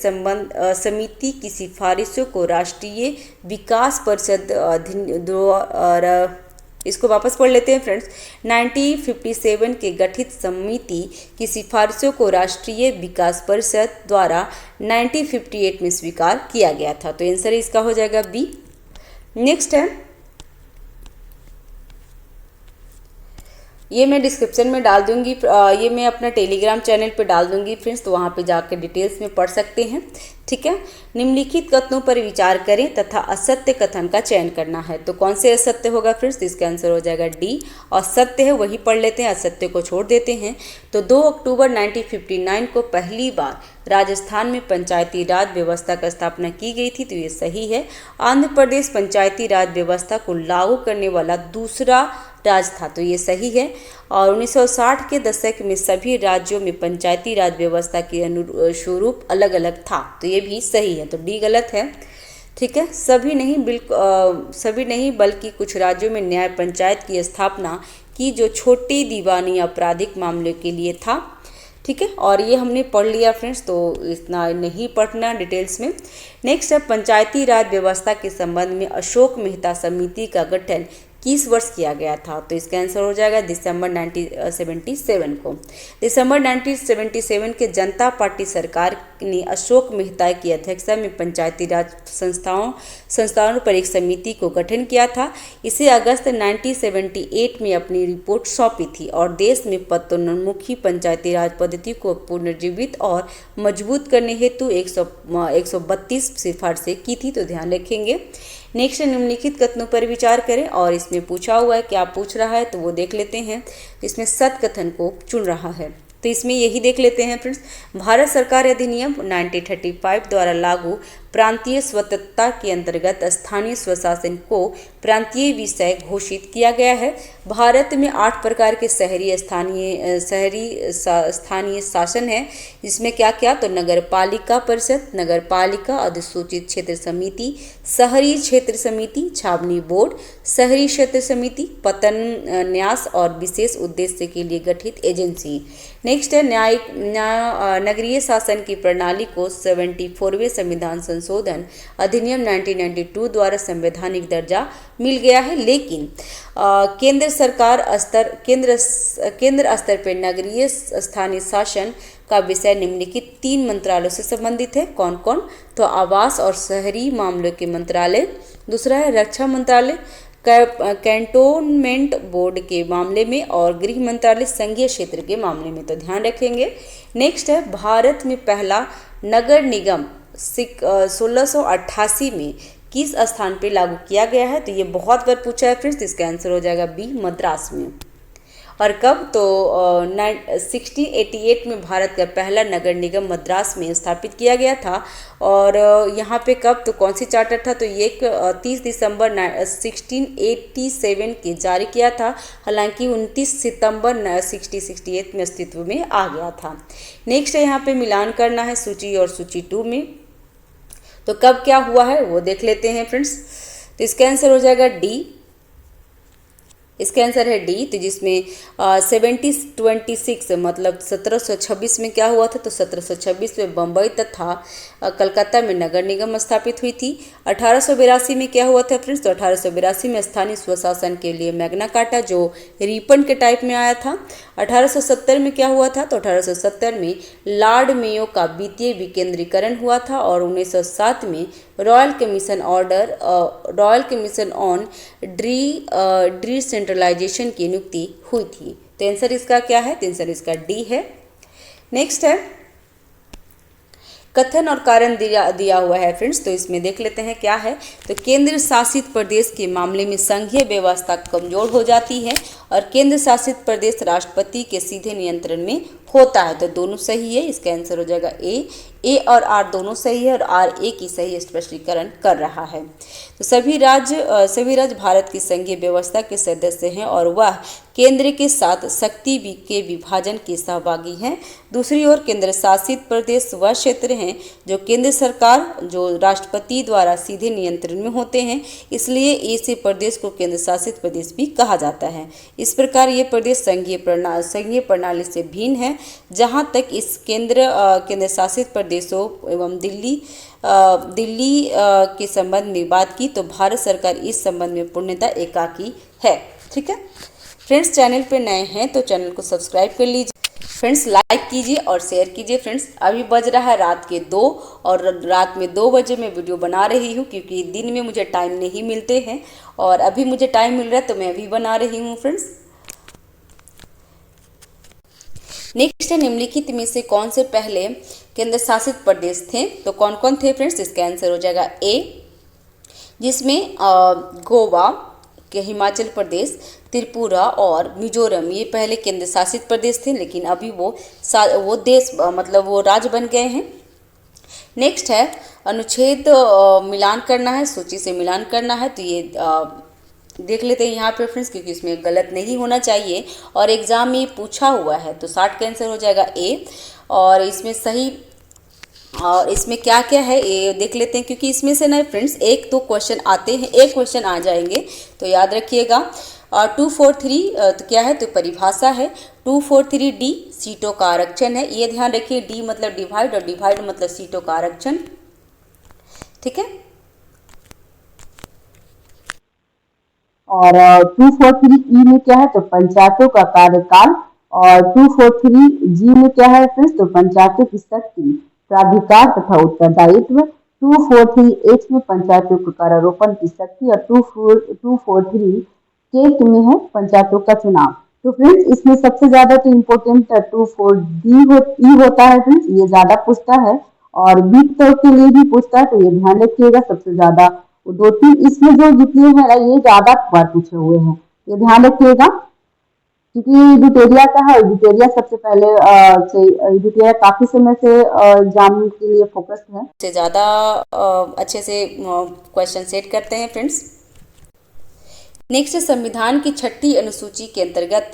समिति की सिफारिशों को राष्ट्रीय विकास परिषद द्वारा, इसको वापस पढ़ लेते हैं फ्रेंड्स। 1957 के गठित समिति की सिफारिशों को राष्ट्रीय विकास परिषद द्वारा 1958 में स्वीकार किया गया था। तो आंसर इसका हो जाएगा बी। नेक्स्ट है, ये मैं डिस्क्रिप्शन में डाल दूंगी, ये मैं अपना टेलीग्राम चैनल पे डाल दूंगी फ्रेंड्स, तो वहाँ पे जाकर डिटेल्स में पढ़ सकते हैं। ठीक है, निम्नलिखित कथनों पर विचार करें तथा असत्य कथन का चयन करना है। तो कौन से असत्य होगा फ्रेंड्स, इसका आंसर हो जाएगा डी। और सत्य है वही पढ़ लेते हैं, असत्य को छोड़ देते हैं। तो 2 अक्टूबर 1959 को पहली बार राजस्थान में पंचायती राज व्यवस्था का स्थापना की गई थी। तो ये सही है। आंध्र प्रदेश पंचायती राज व्यवस्था को लागू करने वाला दूसरा राज्य था। तो ये सही है। और 1960 के दशक में सभी राज्यों में पंचायती राज व्यवस्था के स्वरूप अलग अलग था। तो ये भी सही है। तो डी गलत है। ठीक है, सभी नहीं बल्कि कुछ राज्यों में न्याय पंचायत की स्थापना की, जो छोटे दीवानी आपराधिक मामलों के लिए था। ठीक है, और ये हमने पढ़ लिया फ्रेंड्स, तो इतना नहीं पढ़ना डिटेल्स में। नेक्स्ट है पंचायती राज व्यवस्था के संबंध में अशोक मेहता समिति का गठन किस वर्ष किया गया था? तो इसका आंसर हो जाएगा दिसंबर 1977 को। दिसंबर 1977 के जनता पार्टी सरकार ने अशोक मेहता की अध्यक्षता में पंचायती राज संस्थाओं पर एक समिति को गठन किया था। इसे अगस्त 1978 में अपनी रिपोर्ट सौंपी थी और देश में पदोन्मुखी पंचायती राज पद्धति को पुनर्जीवित और मजबूत करने हेतु 132 सिफारिशें की थी, तो ध्यान रखेंगे। नेक्स्ट निम्नलिखित कथनों पर विचार करें, और इसमें पूछा हुआ है, क्या पूछ रहा है तो वो देख लेते हैं। इसमें सत कथन को चुन रहा है, तो इसमें यही देख लेते हैं फ्रेंड्स। भारत सरकार अधिनियम 1935 द्वारा लागू प्रांतीय स्वतंत्रता के अंतर्गत स्थानीय स्वशासन को प्रांतीय विषय घोषित किया गया है। भारत में 8 प्रकार के शहरी स्थानीय शासन है, जिसमें क्या क्या, तो नगर पालिका परिषद, नगर पालिका, अधिसूचित क्षेत्र समिति, शहरी क्षेत्र समिति, छावनी बोर्ड, शहरी क्षेत्र समिति, पतन न्यास और विशेष उद्देश्य के लिए गठित एजेंसी। नेक्स्ट है नगरीय शासन की प्रणाली को 74वें संविधान संशोधन अधिनियम 1992 द्वारा संवैधानिक दर्जा मिल गया है, लेकिन केंद्र स्तर पर नगरीय स्थानीय शासन का विषय निम्नलिखित 3 मंत्रालयों से संबंधित है। कौन कौन? तो आवास और शहरी मामलों के मंत्रालय, दूसरा है रक्षा मंत्रालय कैंटोनमेंट बोर्ड के मामले में, और गृह मंत्रालय संघीय क्षेत्र के मामले में, तो ध्यान रखेंगे। नेक्स्ट है भारत में पहला नगर निगम 1688 में किस स्थान पर लागू किया गया है? तो ये बहुत बार पूछा है फ्रेंड्स, इसका आंसर हो जाएगा बी, मद्रास में। और कब? तो 1688 में भारत का पहला नगर निगम मद्रास में स्थापित किया गया था। और यहाँ पे कब? तो कौन सी चार्टर था? तो ये 30 दिसंबर 1687 के जारी किया था, हालांकि 29 सितंबर 1668 में अस्तित्व में आ गया था। नेक्स्ट है यहाँ पे मिलान करना है सूची और सूची 2 में, तो कब क्या हुआ है वो देख लेते हैं फ्रेंड्स। तो इसका आंसर हो जाएगा डी, इसका आंसर है डी। तो जिसमें 1726 मतलब 1726 में क्या हुआ था? तो 1726 में बम्बई तथा कलकत्ता में नगर निगम स्थापित हुई थी। 1882 में क्या हुआ था फ्रेंड्स? तो 1882 में स्थानीय स्वशासन के लिए मैग्ना कार्टा, जो रिपन के टाइप में आया था। 1870 में क्या हुआ था? तो 1870 में लॉर्ड मेयो का वित्तीय विकेंद्रीकरण हुआ था, और 1907 में रॉयल कमीशन ऑन डिसेंट्रलाइजेशन की नियुक्ति हुई थी। तो आंसर इसका क्या है? तो आंसर इसका डी है। नेक्स्ट है कथन और कारण दिया हुआ है फ्रेंड्स, तो इसमें देख लेते हैं क्या है। तो केंद्र शासित प्रदेश के मामले में संघीय व्यवस्था कमजोर हो जाती है और केंद्र शासित प्रदेश राष्ट्रपति के सीधे नियंत्रण में होता है, तो दोनों सही है। इसका आंसर हो जाएगा ए और आर दोनों सही है, और आर ए की सही स्पष्टीकरण कर रहा है। तो सभी राज्य भारत की संघीय व्यवस्था के सदस्य हैं और वह केंद्र के साथ शक्ति के विभाजन के सहभागी हैं। दूसरी ओर केंद्र शासित प्रदेश वह क्षेत्र हैं जो केंद्र सरकार जो राष्ट्रपति द्वारा सीधे नियंत्रण में होते हैं, इसलिए ऐसे प्रदेश को केंद्र शासित प्रदेश भी कहा जाता है। इस प्रकार ये प्रदेश संघीय प्रणाली से भिन्न है। जहां तक इस केंद्र शासित प्रदेशों एवं दिल्ली के संबंध में बात की, तो भारत सरकार इस संबंध में पूर्णतः एकाकी है। ठीक है फ्रेंड्स, चैनल पे नए हैं तो चैनल को सब्सक्राइब कर लीजिए। फ्रेंड्स लाइक कीजिए और शेयर कीजिए। फ्रेंड्स अभी बज रहा है रात के 2 और रात में 2 बजे मैं वीडियो बना रही हूँ, क्योंकि दिन में मुझे टाइम नहीं मिलते हैं और अभी मुझे टाइम मिल रहा है तो मैं अभी बना रही हूँ। फ्रेंड्स नेक्स्ट है निम्नलिखित में से कौन से पहले केंद्र शासित प्रदेश थे? तो कौन कौन थे फ्रेंड्स? इसका आंसर हो जाएगा ए, जिसमें गोवा के हिमाचल प्रदेश, त्रिपुरा और मिजोरम ये पहले केंद्र शासित प्रदेश थे, लेकिन अभी वो देश मतलब वो राज्य बन गए हैं। नेक्स्ट है अनुच्छेद मिलान करना है, सूची से मिलान करना है, तो ये देख लेते हैं यहाँ पे फ्रेंड्स, क्योंकि इसमें गलत नहीं होना चाहिए और एग्जाम में पूछा हुआ है। तो 60 का आंसर हो जाएगा ए। और इसमें सही और इसमें क्या क्या है ये देख लेते हैं, क्योंकि इसमें से ना फ्रेंड्स 1-2 क्वेश्चन आते हैं, एक क्वेश्चन आ जाएंगे, तो याद रखिएगा। 243 तो क्या है? तो परिभाषा है। 243 डी सीटों का आरक्षण है। ये ध्यान रखिए, डी मतलब डिवाइड और डिवाइड मतलब सीटों का आरक्षण। ठीक है। और 243 ई में क्या है तो पंचायतों का कार्यकाल, और 243 जी में क्या है फ्रेंड्स तो पंचायतों की शक्ति, प्राधिकार तथा उत्तरदायित्व। 243 एच में पंचायतों के कार्यारोपण की शक्ति, और 243 के में है पंचायतों का चुनाव। तो फ्रेंड्स इसमें सबसे ज्यादा तो इम्पोर्टेंट 24 ई होता है फ्रेंड्स, ये ज्यादा पूछता है, और बीट तौर के लिए भी पूछता है, तो ये ध्यान रखिएगा सबसे ज्यादा। वो 2-3 इसमें जो जितने हैं ये ज्यादा बार पूछे हुए हैं, ये ध्यान रखिएगा, क्योंकि इडुटेरिया का है। इडुटेरिया सबसे पहले इडुटेरिया काफी समय से एग्जाम के लिए फोकस है, से ज़्यादा अच्छे से क्वेश्चन सेट करते हैं फ्रेंड्स। नेक्स्ट, संविधान की 6ठी अनुसूची के अंतर्गत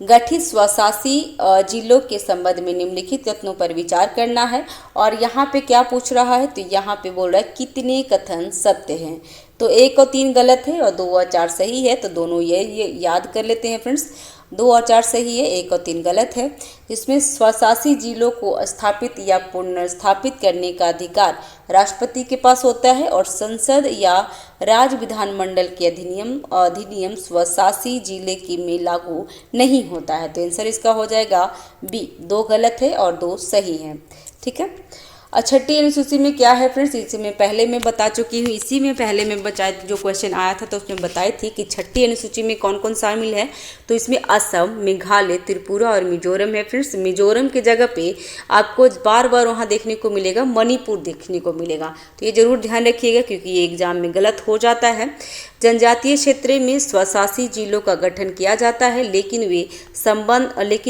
गठित स्वशासी जिलों के संबंध में निम्नलिखित कथनों पर विचार करना है। और यहाँ पे क्या पूछ रहा है तो यहाँ पे बोल रहा है कितने कथन सत्य हैं। तो 1 और 3 गलत है और 2 और 4 सही है, तो दोनों ये याद कर लेते हैं फ्रेंड्स। 2 और 4 सही है, 1 और 3 गलत है। जिसमें स्वशासी जिलों को स्थापित या पुनर्स्थापित करने का अधिकार राष्ट्रपति के पास होता है, और संसद या राज्य विधानमंडल के अधिनियम स्वशासी जिले की में लागू नहीं होता है। तो आंसर इसका हो जाएगा बी। 2 गलत है और 2 सही है। ठीक है। 6ठी अनुसूची में क्या है फ्रेंड्स, इसी में पहले मैं बता चुकी हूँ। इसी में पहले मैं जो क्वेश्चन आया था तो उसमें बताई थी कि 6ठी अनुसूची में कौन कौन शामिल है। तो इसमें असम, मेघालय, त्रिपुरा और मिजोरम है फ्रेंड्स। मिजोरम की जगह पे आपको बार बार वहाँ देखने को मिलेगा मणिपुर देखने को मिलेगा, तो ये जरूर ध्यान रखिएगा क्योंकि ये एग्जाम में गलत हो जाता है। जनजातीय क्षेत्र में स्वशासी जिलों का गठन किया जाता है, लेकिन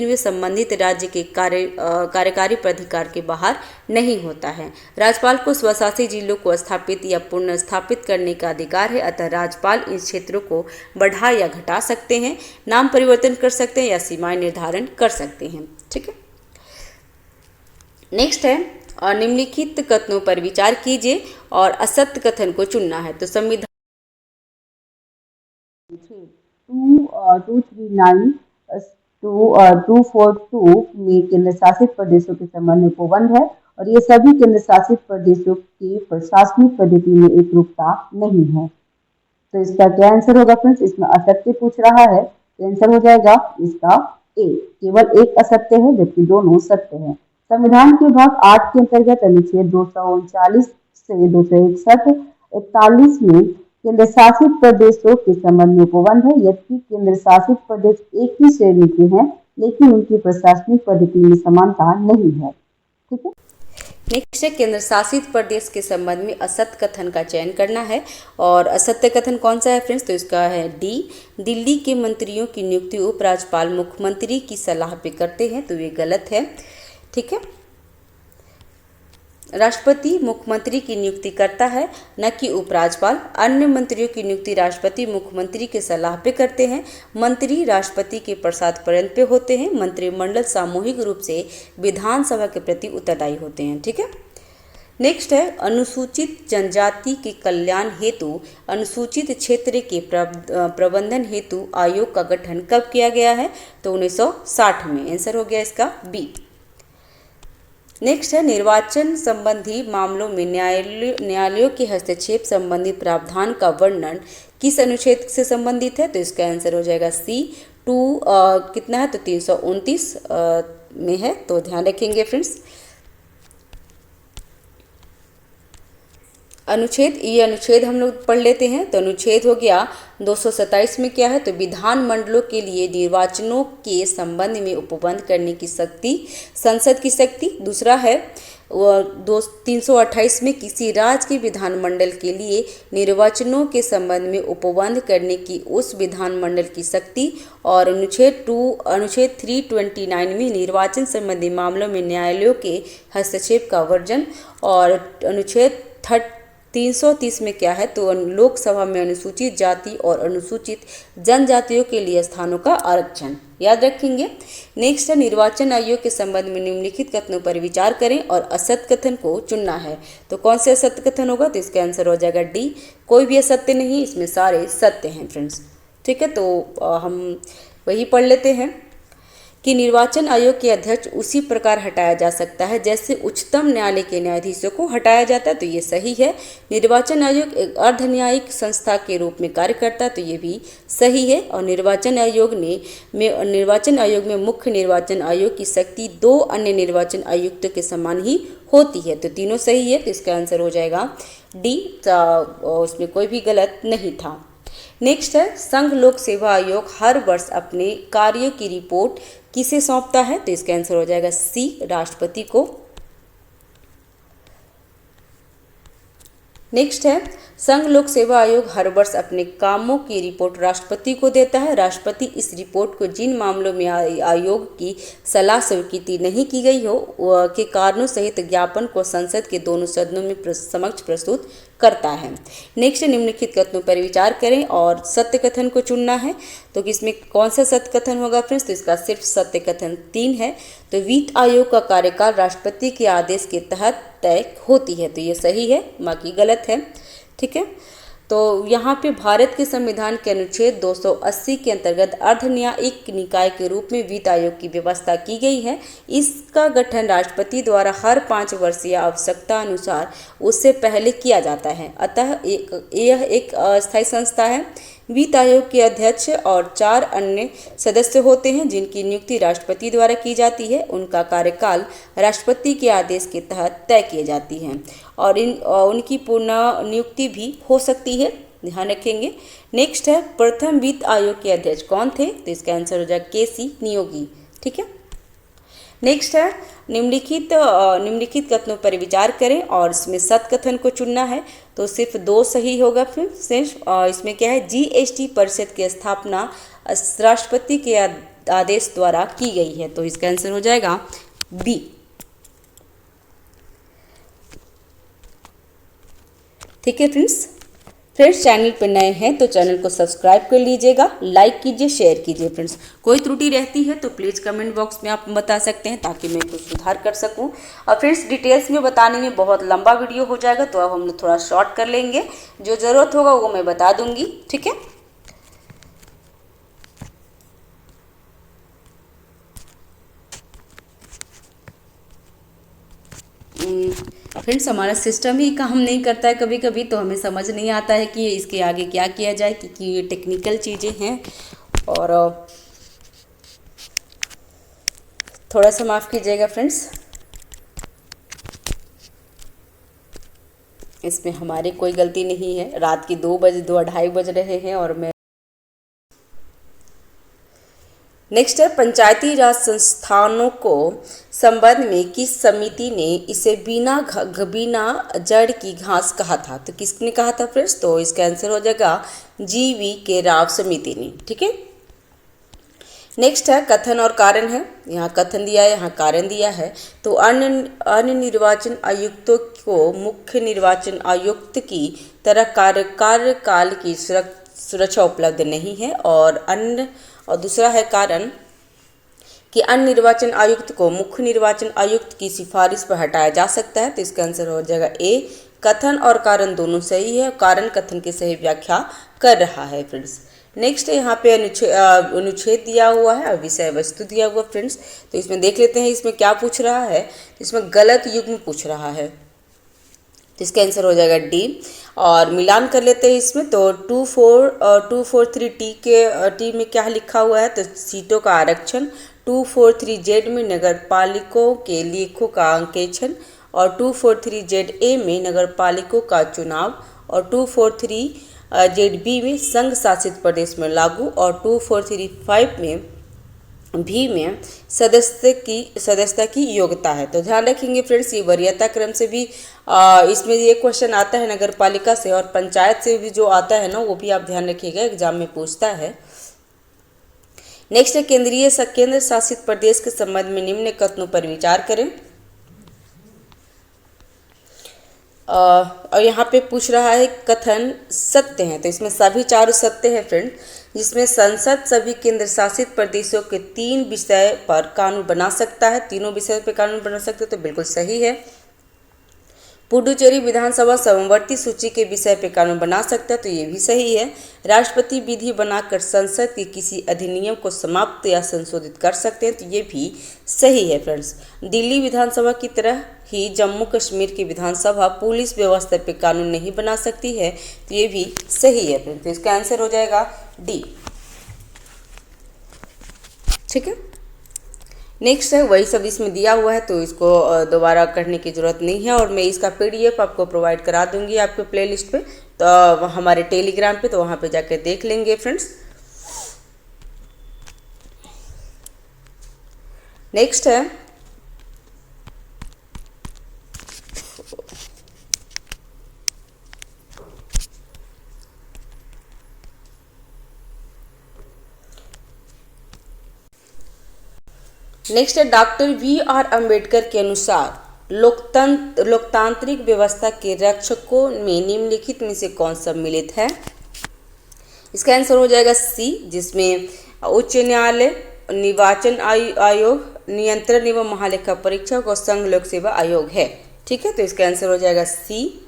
वे संबंधित राज्य के कार्यकारी प्राधिकार के बाहर नहीं होता है। राज्यपाल को स्वशासी जिलों को स्थापित या पुनर्स्थापित करने का अधिकार है, अतः राज्यपाल इन क्षेत्रों को बढ़ा या घटा सकते हैं, नाम परिवर्तन कर सकते हैं या सीमाएं निर्धारण कर सकते हैं। ठीक है। नेक्स्ट है, और निम्नलिखित कथनों पर विचार कीजिए और असत्य कथन को चुनना है। तो संविधान 239 242 में केंद्र शासित प्रदेशों के संबंध में उपबंध है, और ये सभी केंद्र शासित प्रदेशों की प्रशासनिक पद्धति में एक रूपता नहीं है। तो इसका क्या आंसर होगा फ्रेंड्स, इसमें असत्य पूछ रहा है, तो आंसर हो जाएगा इसका ए। केवल एक असत्य है जबकि दोनों सत्य है। संविधान के भाग 8 के अंतर्गत अनुच्छेद 239 से 261, 41 में केंद्र शासित प्रदेशों के संबंध में उपबंध है, यद्यपि केंद्र शासित प्रदेश एक ही श्रेणी के हैं, लेकिन उनकी प्रशासनिक पद्धति में समानता नहीं है। ठीक है। नेक्स्ट है, केंद्र शासित प्रदेश के संबंध में असत्य कथन का चयन करना है। और असत्य कथन कौन सा है फ्रेंड्स, तो इसका है डी। दिल्ली के मंत्रियों की नियुक्ति उपराज्यपाल मुख्यमंत्री की सलाह पे करते हैं, तो ये गलत है। ठीक है। राष्ट्रपति मुख्यमंत्री की नियुक्ति करता है, न कि उपराज्यपाल। अन्य मंत्रियों की नियुक्ति राष्ट्रपति मुख्यमंत्री के सलाह पे करते हैं। मंत्री राष्ट्रपति के प्रसाद पर्यंत पे होते हैं। मंत्रिमंडल सामूहिक रूप से विधानसभा के प्रति उत्तरदायी होते हैं। ठीक है। नेक्स्ट है, अनुसूचित जनजाति के कल्याण हेतु अनुसूचित क्षेत्र के प्रबंधन हेतु आयोग का गठन कब किया गया है, तो 1960 में। आंसर हो गया इसका बी। नेक्स्ट है, निर्वाचन संबंधी मामलों में न्यायालयों के हस्तक्षेप संबंधी प्रावधान का वर्णन किस अनुच्छेद से संबंधित है, तो इसका आंसर हो जाएगा सी। कितना है तो 329 में है, तो ध्यान रखेंगे फ्रेंड्स। अनुच्छेद, ये अनुच्छेद हम लोग पढ़ लेते हैं। तो अनुच्छेद हो गया 227 में क्या है तो विधानमंडलों के लिए निर्वाचनों के संबंध में उपबंध करने की शक्ति संसद की शक्ति। दूसरा है 328 में किसी राज्य के विधानमंडल के लिए निर्वाचनों के संबंध में उपबंध करने की उस विधानमंडल की शक्ति। और अनुच्छेद 329 में निर्वाचन संबंधी मामलों में न्यायालयों के हस्तक्षेप का वर्जन। और अनुच्छेद 330 में क्या है तो लोकसभा में अनुसूचित जाति और अनुसूचित जनजातियों के लिए स्थानों का आरक्षण। याद रखेंगे। नेक्स्ट है, निर्वाचन आयोग के संबंध में निम्नलिखित कथनों पर विचार करें और असत्य कथन को चुनना है। तो कौन से असत्य कथन होगा, तो इसका आंसर हो जाएगा डी। कोई भी असत्य नहीं, इसमें सारे सत्य हैं फ्रेंड्स। ठीक है, तो हम वही पढ़ लेते हैं कि निर्वाचन आयोग के अध्यक्ष उसी प्रकार हटाया जा सकता है जैसे उच्चतम न्यायालय के न्यायाधीशों को हटाया जाता है, तो ये सही है। निर्वाचन आयोग एक अर्ध न्यायिक संस्था के रूप में कार्य करता है, तो ये भी सही है। और निर्वाचन आयोग में मुख्य निर्वाचन आयोग की शक्ति 2 अन्य निर्वाचन आयुक्तों के समान ही होती है, तो तीनों सही है। तो इसका आंसर हो जाएगा डी, उसमें कोई भी गलत नहीं था। नेक्स्ट है, संघ लोक सेवा आयोग हर वर्ष अपने कार्यों की रिपोर्ट किसे सौंपता है, तो इसका आंसर हो जाएगा सी, राष्ट्रपति को। नेक्स्ट है, संघ लोक सेवा आयोग हर वर्ष अपने कामों की रिपोर्ट राष्ट्रपति को देता है। राष्ट्रपति इस रिपोर्ट को जिन मामलों में आयोग की सलाह स्वीकृति नहीं की गई हो के कारणों सहित ज्ञापन को संसद के दोनों सदनों में समक्ष प्रस्तुत करता है। नेक्स्ट, निम्नलिखित कथनों पर विचार करें और सत्य कथन को चुनना है। तो इसमें कौन सा सत्य कथन होगा फ्रेंड्स, तो इसका सिर्फ सत्य कथन 3 है। तो वित्त आयोग का कार्यकाल राष्ट्रपति के आदेश के तहत तय होती है, तो ये सही है, बाकी गलत है। ठीक है, तो यहाँ पे भारत के संविधान के अनुच्छेद 280 के अंतर्गत अर्धन्यायिक निकाय के रूप में वित्त आयोग की व्यवस्था की गई है। इसका गठन राष्ट्रपति द्वारा हर 5 वर्षीय आवश्यकता अनुसार उससे पहले किया जाता है, अतः यह एक अस्थायी संस्था है। वित्त आयोग के अध्यक्ष और 4 अन्य सदस्य होते हैं जिनकी नियुक्ति राष्ट्रपति द्वारा की जाती है। उनका कार्यकाल राष्ट्रपति के आदेश के तहत तय किए जाती हैं और उनकी पुनः नियुक्ति भी हो सकती है, ध्यान रखेंगे। नेक्स्ट है, प्रथम वित्त आयोग के अध्यक्ष कौन थे, तो इसका आंसर हो जाएगा केसी नियोगी। ठीक है, नेक्स्ट है, निम्नलिखित कथनों पर विचार करें और इसमें सत्य कथन को चुनना है, तो सिर्फ 2 सही होगा। फिर इसमें क्या है, जीएसटी परिषद की स्थापना राष्ट्रपति के आदेश द्वारा की गई है, तो इसका आंसर हो जाएगा बी। ठीक है फ्रेंड्स, चैनल पर नए हैं तो चैनल को सब्सक्राइब कर लीजिएगा, लाइक कीजिए, शेयर कीजिए। फ्रेंड्स, कोई त्रुटि रहती है तो प्लीज़ कमेंट बॉक्स में आप बता सकते हैं ताकि मैं कुछ सुधार कर सकूं। और फ्रेंड्स, डिटेल्स में बताने में बहुत लंबा वीडियो हो जाएगा, तो अब हम लोग थोड़ा शॉर्ट कर लेंगे, जो ज़रूरत होगा वो मैं बता दूंगी। ठीक है, फ्रेंड्स, हमारा सिस्टम ही काम नहीं करता है कभी कभी, तो हमें समझ नहीं आता है कि इसके आगे क्या किया जाए, क्योंकि ये टेक्निकल चीज़ें हैं। और थोड़ा सा माफ़ कीजिएगा फ्रेंड्स, इसमें हमारी कोई गलती नहीं है। रात की 2-2:30 बज रहे हैं और मैं नेक्स्ट है, पंचायती राज संस्थानों को संबंध में किस समिति ने इसे बिना जड़ की घास कहा था, तो किसने कहा था फ्रेंड्स, तो इसका आंसर हो जाएगा GV के राव समिति ने। ठीक है, नेक्स्ट है, कथन और कारण है। यहाँ कथन दिया है, यहाँ कारण दिया है। तो अन्य निर्वाचन आयुक्तों को मुख्य निर्वाचन आयुक्त की तरह कार्यकाल की सुरक्षा उपलब्ध नहीं है। और दूसरा है कारण कि अन्य निर्वाचन आयुक्त को मुख्य निर्वाचन आयुक्त की सिफारिश पर हटाया जा सकता है, तो इसका आंसर हो जाएगा ए। कथन और कारण दोनों सही है, कारण कथन की सही व्याख्या कर रहा है। फ्रेंड्स, नेक्स्ट यहाँ पे अनुच्छेद दिया हुआ है और विषय वस्तु दिया हुआ फ्रेंड्स, तो इसमें देख लेते हैं इसमें क्या पूछ रहा है। तो इसमें गलत युग्म पूछ रहा है, तो इसका आंसर हो जाएगा डी। और मिलान कर लेते हैं इसमें, तो 243 टी में क्या लिखा हुआ है, तो सीटों का आरक्षण। 243Z में नगर पालिकों के लेखों का अंकेक्षण और 243ZA में नगर पालिकों का चुनाव और 243ZB में संघ शासित प्रदेश में लागू और 243(5) में भी में सदस्यता की योग्यता है। तो ध्यान रखेंगे फ्रेंड्स, ये वरीयता क्रम से भी इसमें ये क्वेश्चन आता है, नगर पालिका से और पंचायत से भी जो आता है ना, वो भी आप ध्यान रखिएगा, एग्जाम में पूछता है। नेक्स्ट है, केंद्र शासित प्रदेश के संबंध में निम्न कथनों पर विचार करें। और यहाँ पे पूछ रहा है कथन सत्य हैं, तो इसमें सभी 4 सत्य हैं फ्रेंड, जिसमें संसद सभी केंद्र शासित प्रदेशों के 3 विषय पर कानून बना सकता है, तीनों विषय पर कानून बना सकते हैं, तो बिल्कुल सही है। पुडुचेरी विधानसभा समवर्ती सूची के विषय पे कानून बना सकता है, तो ये भी सही है। राष्ट्रपति विधि बनाकर संसद के किसी अधिनियम को समाप्त या संशोधित कर सकते हैं, तो ये भी सही है फ्रेंड्स। दिल्ली विधानसभा की तरह ही जम्मू कश्मीर की विधानसभा पुलिस व्यवस्था पे कानून नहीं बना सकती है, तो ये भी सही है फ्रेंड्स। तो इसका आंसर हो जाएगा डी। ठीक है, नेक्स्ट है, वही सब इसमें दिया हुआ है तो इसको दोबारा करने की ज़रूरत नहीं है, और मैं इसका PDF आपको प्रोवाइड करा दूंगी आपके प्लेलिस्ट पे, तो हमारे टेलीग्राम पे, तो वहाँ पे जाकर देख लेंगे फ्रेंड्स। नेक्स्ट है, डॉक्टर BR अम्बेडकर के अनुसार लोकतांत्रिक व्यवस्था के रक्षकों में निम्नलिखित में से कौन सम्मिलित है? इसका आंसर हो जाएगा सी, जिसमें उच्च न्यायालय, निर्वाचन आयोग, नियंत्रण एवं महालेखा परीक्षक और संघ लोक सेवा आयोग है। ठीक है, तो इसका आंसर हो जाएगा सी।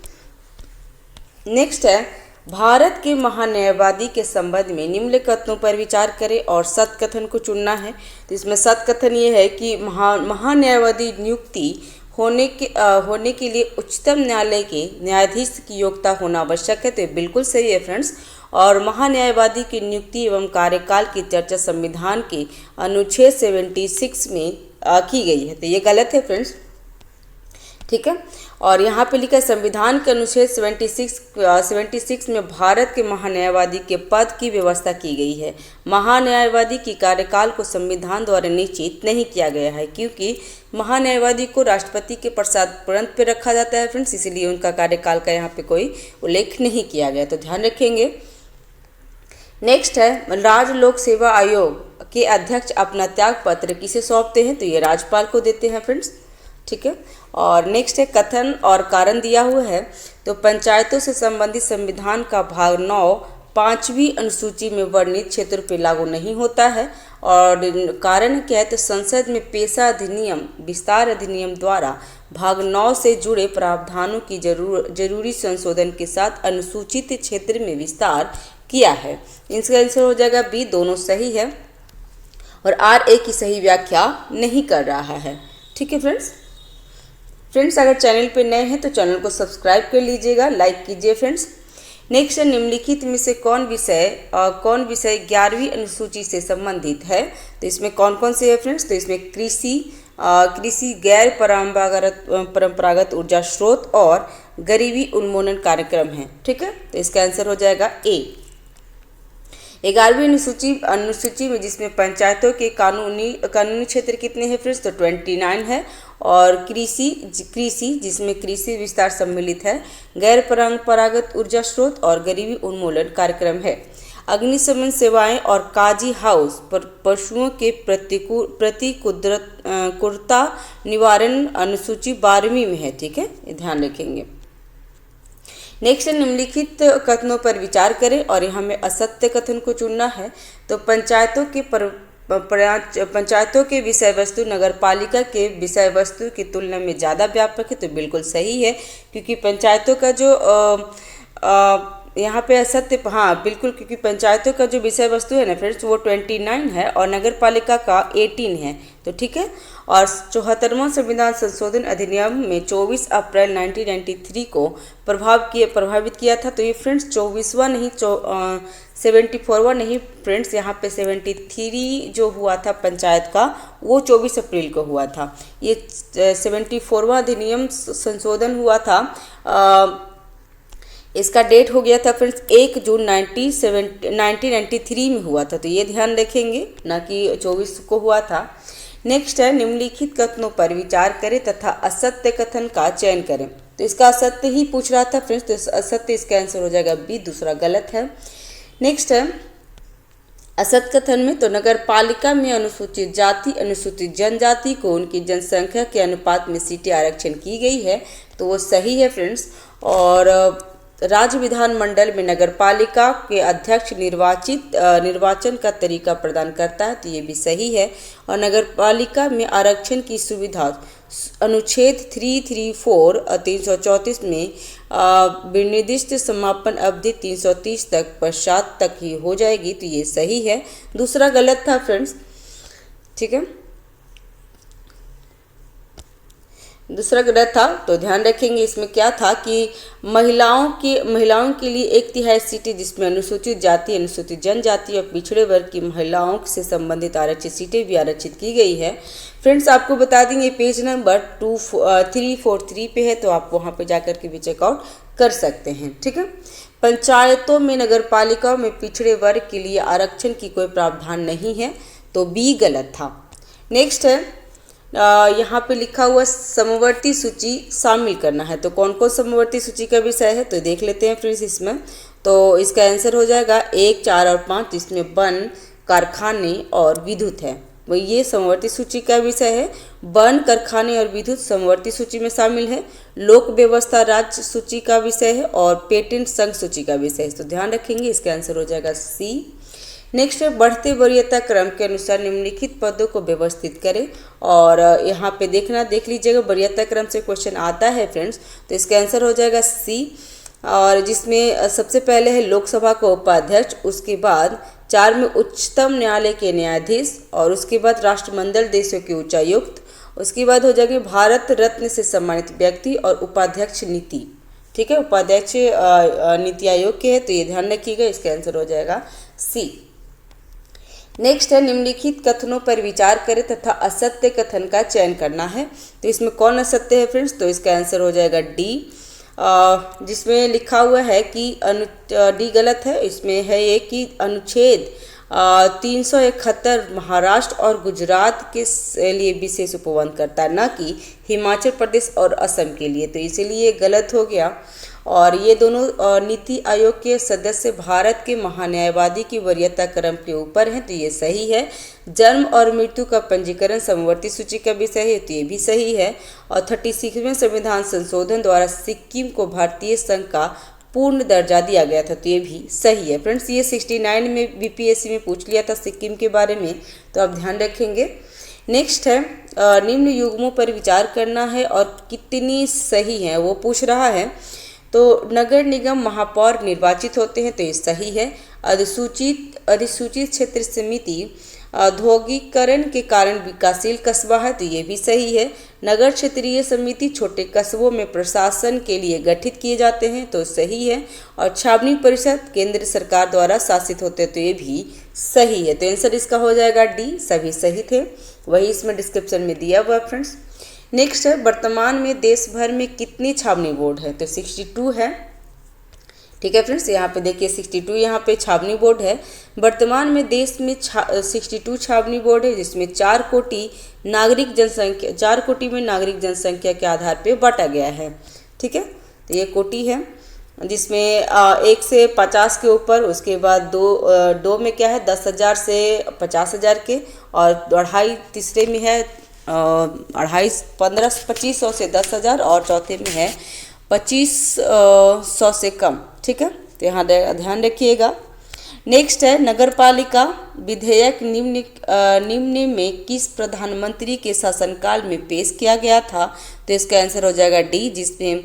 नेक्स्ट है, भारत के महान्यायवादी के संबंध में निम्न कथनों पर विचार करें और सत कथन को चुनना है। तो इसमें सत कथन ये है कि महान्यायवादी नियुक्ति होने के लिए उच्चतम न्यायालय के न्यायाधीश की योग्यता होना आवश्यक है, तो ये बिल्कुल सही है फ्रेंड्स। और महान्यायवादी की नियुक्ति एवं कार्यकाल की चर्चा संविधान के अनुच्छेद 76 में की गई है, तो ये गलत है फ्रेंड्स। ठीक है, और यहाँ पे लिखा है संविधान के अनुच्छेद 76 में भारत के महान्यायवादी के पद की व्यवस्था की गई है। महान्यायवादी की कार्यकाल को संविधान द्वारा निश्चित नहीं किया गया है, क्योंकि महान्यायवादी को राष्ट्रपति के पश्चात पे रखा जाता है फ्रेंड्स, इसीलिए उनका कार्यकाल का यहाँ पे कोई उल्लेख नहीं किया गया, तो ध्यान रखेंगे। नेक्स्ट है, राज्य लोक सेवा आयोग के अध्यक्ष अपना त्याग पत्र किसे सौंपते हैं? तो ये राज्यपाल को देते हैं फ्रेंड्स। ठीक है, और नेक्स्ट है, कथन और कारण दिया हुआ है। तो पंचायतों से संबंधित संविधान का भाग 9 5वीं अनुसूची में वर्णित क्षेत्र पर लागू नहीं होता है, और कारण क्या है? तो संसद में पेशा अधिनियम विस्तार अधिनियम द्वारा भाग 9 से जुड़े प्रावधानों की जरूरी संशोधन के साथ अनुसूचित क्षेत्र में विस्तार किया है। इसका आंसर हो जाएगा बी, दोनों सही है, और RA की सही व्याख्या नहीं कर रहा है। ठीक है फ्रेंड्स, अगर चैनल पे नए हैं तो चैनल को सब्सक्राइब कर लीजिएगा, लाइक कीजिए फ्रेंड्स। नेक्स्ट है, निम्नलिखित में से कौन विषय 11वीं अनुसूची से संबंधित है? तो इसमें कौन कौन से है फ्रेंड्स? तो इसमें कृषि गैर परंपरागत ऊर्जा स्रोत और गरीबी उन्मूलन कार्यक्रम है। ठीक है, तो इसका आंसर हो जाएगा ए। 11वीं अनुसूची में जिसमें पंचायतों के कानूनी क्षेत्र कितने हैं फ्रेंड्स? तो 29 है, और कृषि जिसमें कृषि विस्तार सम्मिलित है, गैर परंपरागत ऊर्जा स्रोत और गरीबी उन्मूलन कार्यक्रम है। अग्निशमन सेवाएं और काजी हाउस पर पशुओं के प्रतिकूलता निवारण अनुसूची 12वीं में है। ठीक है, ये ध्यान रखेंगे। नेक्स्ट, निम्नलिखित कथनों पर विचार करें और यहाँ में असत्य कथन को चुनना है। तो पंचायतों के विषय वस्तु नगरपालिका के विषय वस्तु की तुलना में ज़्यादा व्यापक है, तो बिल्कुल सही है, क्योंकि पंचायतों का जो यहाँ पे असत्य, हाँ बिल्कुल, क्योंकि पंचायतों का जो विषय वस्तु है ना फ्रेंड्स वो 29 है और नगरपालिका का 18 है। तो ठीक है, और 74वां संविधान संशोधन अधिनियम में 24 अप्रैल 1993 को प्रभावित किया था। तो ये फ्रेंड्स 24वां नहीं 74वां नहीं फ्रेंड्स, यहाँ पे 73 जो हुआ था पंचायत का वो 24 अप्रैल को हुआ था। ये 74वां अधिनियम संशोधन हुआ था, इसका डेट हो गया था फ्रेंड्स 1 जून 1993 में हुआ था, तो ये ध्यान रखेंगे, ना कि 24 को हुआ था। नेक्स्ट है, निम्नलिखित कथनों पर विचार करें तथा असत्य कथन का चयन करें। तो इसका असत्य ही पूछ रहा था फ्रेंड्स, तो असत्य इसका आंसर हो जाएगा बी, दूसरा गलत है। नेक्स्ट है, असत्य कथन में तो नगर पालिका में अनुसूचित जाति अनुसूचित जनजाति को उनकी जनसंख्या के अनुपात में सीटें आरक्षण की गई है, तो वो सही है फ्रेंड्स। और राज्य विधानमंडल में नगरपालिका के अध्यक्ष निर्वाचन का तरीका प्रदान करता है, तो ये भी सही है। और नगरपालिका में आरक्षण की सुविधा अनुच्छेद 334 और 334 में विनिर्दिष्ट समापन अवधि 330 तक पश्चात तक ही हो जाएगी, तो ये सही है। दूसरा गलत था फ्रेंड्स, ठीक है, दूसरा गलत था। तो ध्यान रखेंगे इसमें क्या था कि महिलाओं के लिए 1/3 सीटें जिसमें अनुसूचित जाति, अनुसूचित जनजाति और पिछड़े वर्ग की महिलाओं से संबंधित आरक्षित सीटें भी आरक्षित की गई है। फ्रेंड्स आपको बता देंगे पेज नंबर 343 पे है, तो आप वहाँ पे जाकर के भी चेकआउट कर सकते हैं, ठीक है। पंचायतों में नगरपालिकाओं में पिछड़े वर्ग के लिए आरक्षण की कोई प्रावधान नहीं है, तो बी गलत था। नेक्स्ट है यहाँ पे लिखा हुआ समवर्ती सूची शामिल करना है, तो कौन कौन समवर्ती सूची का विषय है तो देख लेते हैं फ्रेंड्स इसमें। तो इसका आंसर हो जाएगा 1, 4 और 5, जिसमें वन, कारखाने और विद्युत है, वही ये समवर्ती सूची का विषय है। वन, कारखाने और विद्युत समवर्ती सूची में शामिल है। लोक व्यवस्था राज्य सूची का विषय है और पेटेंट संघ सूची का विषय है, तो ध्यान रखेंगे इसका आंसर हो जाएगा सी। नेक्स्ट है बढ़ते वरीयता क्रम के अनुसार निम्नलिखित पदों को व्यवस्थित करें, और यहाँ पे देख लीजिएगा वरीयता क्रम से क्वेश्चन आता है फ्रेंड्स, तो इसका आंसर हो जाएगा सी। और जिसमें सबसे पहले है लोकसभा का उपाध्यक्ष, उसके बाद 4 में उच्चतम न्यायालय के न्यायाधीश, और उसके बाद राष्ट्रमंडल देशों के उच्चायुक्त, उसके बाद हो जाएंगे भारत रत्न से सम्मानित व्यक्ति और उपाध्यक्ष नीति, ठीक है, उपाध्यक्ष नीति आयोग के है, तो ये ध्यान रखिएगा, इसका आंसर हो जाएगा सी। नेक्स्ट है निम्नलिखित कथनों पर विचार करें तथा असत्य कथन का चयन करना है, तो इसमें कौन असत्य है फ्रेंड्स, तो इसका आंसर हो जाएगा डी। जिसमें लिखा हुआ है कि डी गलत है, इसमें है ये कि अनुच्छेद 371 महाराष्ट्र और गुजरात के लिए विशेष उपबंध करता है, न कि हिमाचल प्रदेश और असम के लिए, तो इसीलिए गलत हो गया। और ये दोनों नीति आयोग के सदस्य भारत के महान्यायवादी की वरीयता क्रम के ऊपर हैं, तो ये सही है। जन्म और मृत्यु का पंजीकरण समवर्ती सूची का विषय है, तो ये भी सही है। और 36वें संविधान संशोधन द्वारा सिक्किम को भारतीय संघ का पूर्ण दर्जा दिया गया था, तो ये भी सही है। फ्रेंड्स ये 69 में बीपीएससी में पूछ लिया था सिक्किम के बारे में, तो आप ध्यान रखेंगे। नेक्स्ट है निम्न युग्मों पर विचार करना है और कितनी सही है वो पूछ रहा है। तो नगर निगम महापौर निर्वाचित होते हैं, तो ये सही है। अधिसूचित क्षेत्र समिति औद्योगिकरण के कारण विकासशील कस्बा है, तो ये भी सही है। नगर क्षेत्रीय समिति छोटे कस्बों में प्रशासन के लिए गठित किए जाते हैं, तो सही है। और छावनी परिषद केंद्र सरकार द्वारा शासित होते हैं, तो ये भी सही है। तो आंसर इसका हो जाएगा डी, सभी सही थे, वही इसमें डिस्क्रिप्शन में दिया हुआ है फ्रेंड्स। नेक्स्ट है वर्तमान में देश भर में कितनी छावनी बोर्ड है, तो 62 है, ठीक है फ्रेंड्स। यहाँ पे देखिए 62 यहाँ पे छावनी बोर्ड है। वर्तमान में देश में 62 छावनी बोर्ड है, जिसमें 4 कोटि में नागरिक जनसंख्या के आधार पे बांटा गया है, ठीक है। तो ये कोटि है जिसमें 1 से 50 के ऊपर, उसके बाद दो में क्या है 10,000 से 50,000 के, और 2.5 तीसरे में है 2500 से 10,000, और चौथे में है 2500 से कम, ठीक है। तो यहाँ ध्यान रखिएगा। नेक्स्ट है नगरपालिका विधेयक निम्न में किस प्रधानमंत्री के शासनकाल में पेश किया गया था, तो इसका आंसर हो जाएगा डी, जिसमें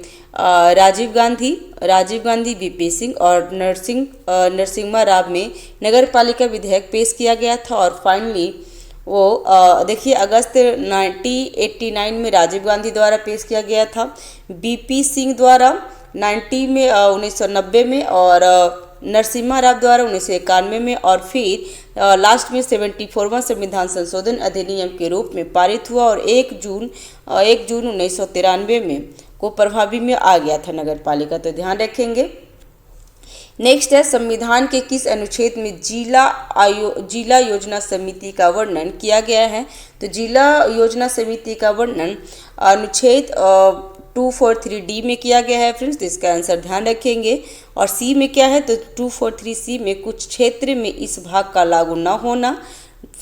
राजीव गांधी, वीपी सिंह और नरसिम्हा राव में नगरपालिका विधेयक पेश किया गया था। और फाइनली वो देखिए अगस्त 1989 में राजीव गांधी द्वारा पेश किया गया था, बीपी सिंह द्वारा 1990 में, और नरसिम्हा राव द्वारा 1991 में, और फिर लास्ट में 74वां संविधान संशोधन अधिनियम के रूप में पारित हुआ, और 1 जून 1993 में को प्रभावी में आ गया था नगरपालिका, तो ध्यान रखेंगे। नेक्स्ट है संविधान के किस अनुच्छेद में जिला योजना समिति का वर्णन किया गया है, तो जिला योजना समिति का वर्णन अनुच्छेद 243D में किया गया है फ्रेंड्स, तो इसका आंसर ध्यान रखेंगे। और सी में क्या है, तो 243C में कुछ क्षेत्र में इस भाग का लागू न होना,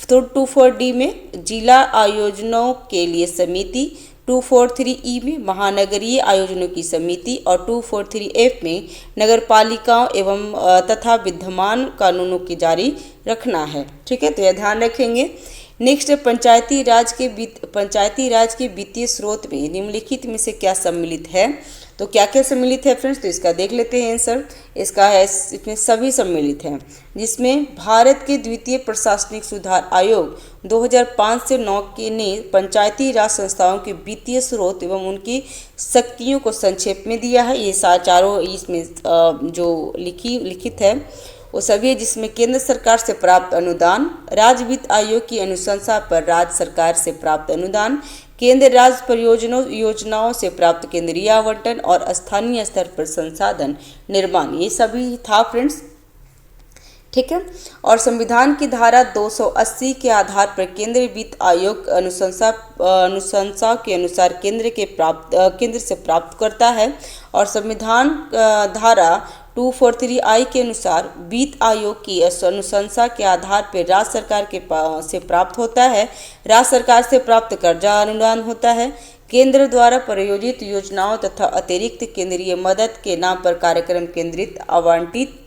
तो 243D में जिला आयोजनों के लिए समिति, 243E में महानगरीय आयोजनों की समिति, और 243F में नगरपालिकाओं एवं तथा विद्यमान कानूनों की जारी रखना है, ठीक है। तो यह ध्यान रखेंगे। नेक्स्ट है पंचायती राज के वित्तीय स्रोत में निम्नलिखित में से क्या सम्मिलित है। तो क्या क्या सम्मिलित है फ्रेंड्स, तो इसका देख लेते हैं आंसर। इसका है इसमें सभी सम्मिलित हैं, जिसमें भारत के द्वितीय प्रशासनिक सुधार आयोग 2005 से 9 के ने पंचायती राज संस्थाओं के वित्तीय स्रोत एवं उनकी शक्तियों को संक्षेप में दिया है। ये चारों इसमें जो लिखित है वो सभी है, जिसमें केंद्र सरकार से प्राप्त अनुदान, राज्य वित्त आयोग की अनुशंसा पर राज्य सरकार से प्राप्त अनुदान, केंद्र राज्य परियोजनाओं योजनाओं से प्राप्त केंद्रीय आवंटन और स्थानीय स्तर पर संसाधन निर्माण, ये सभी था फ्रेंड्स। ठीक है। और संविधान की धारा 280 के आधार पर केंद्रीय वित्त आयोग अनुशंसा के अनुसार केंद्र से प्राप्त करता है। और संविधान धारा 243I के अनुसार वित्त आयोग की अनुशंसा के आधार पर राज्य सरकार से प्राप्त होता है। राज्य सरकार से प्राप्त कर्जा अनुदान होता है। केंद्र द्वारा प्रायोजित योजनाओं तथा अतिरिक्त केंद्रीय मदद के नाम पर कार्यक्रम केंद्रित आवंटित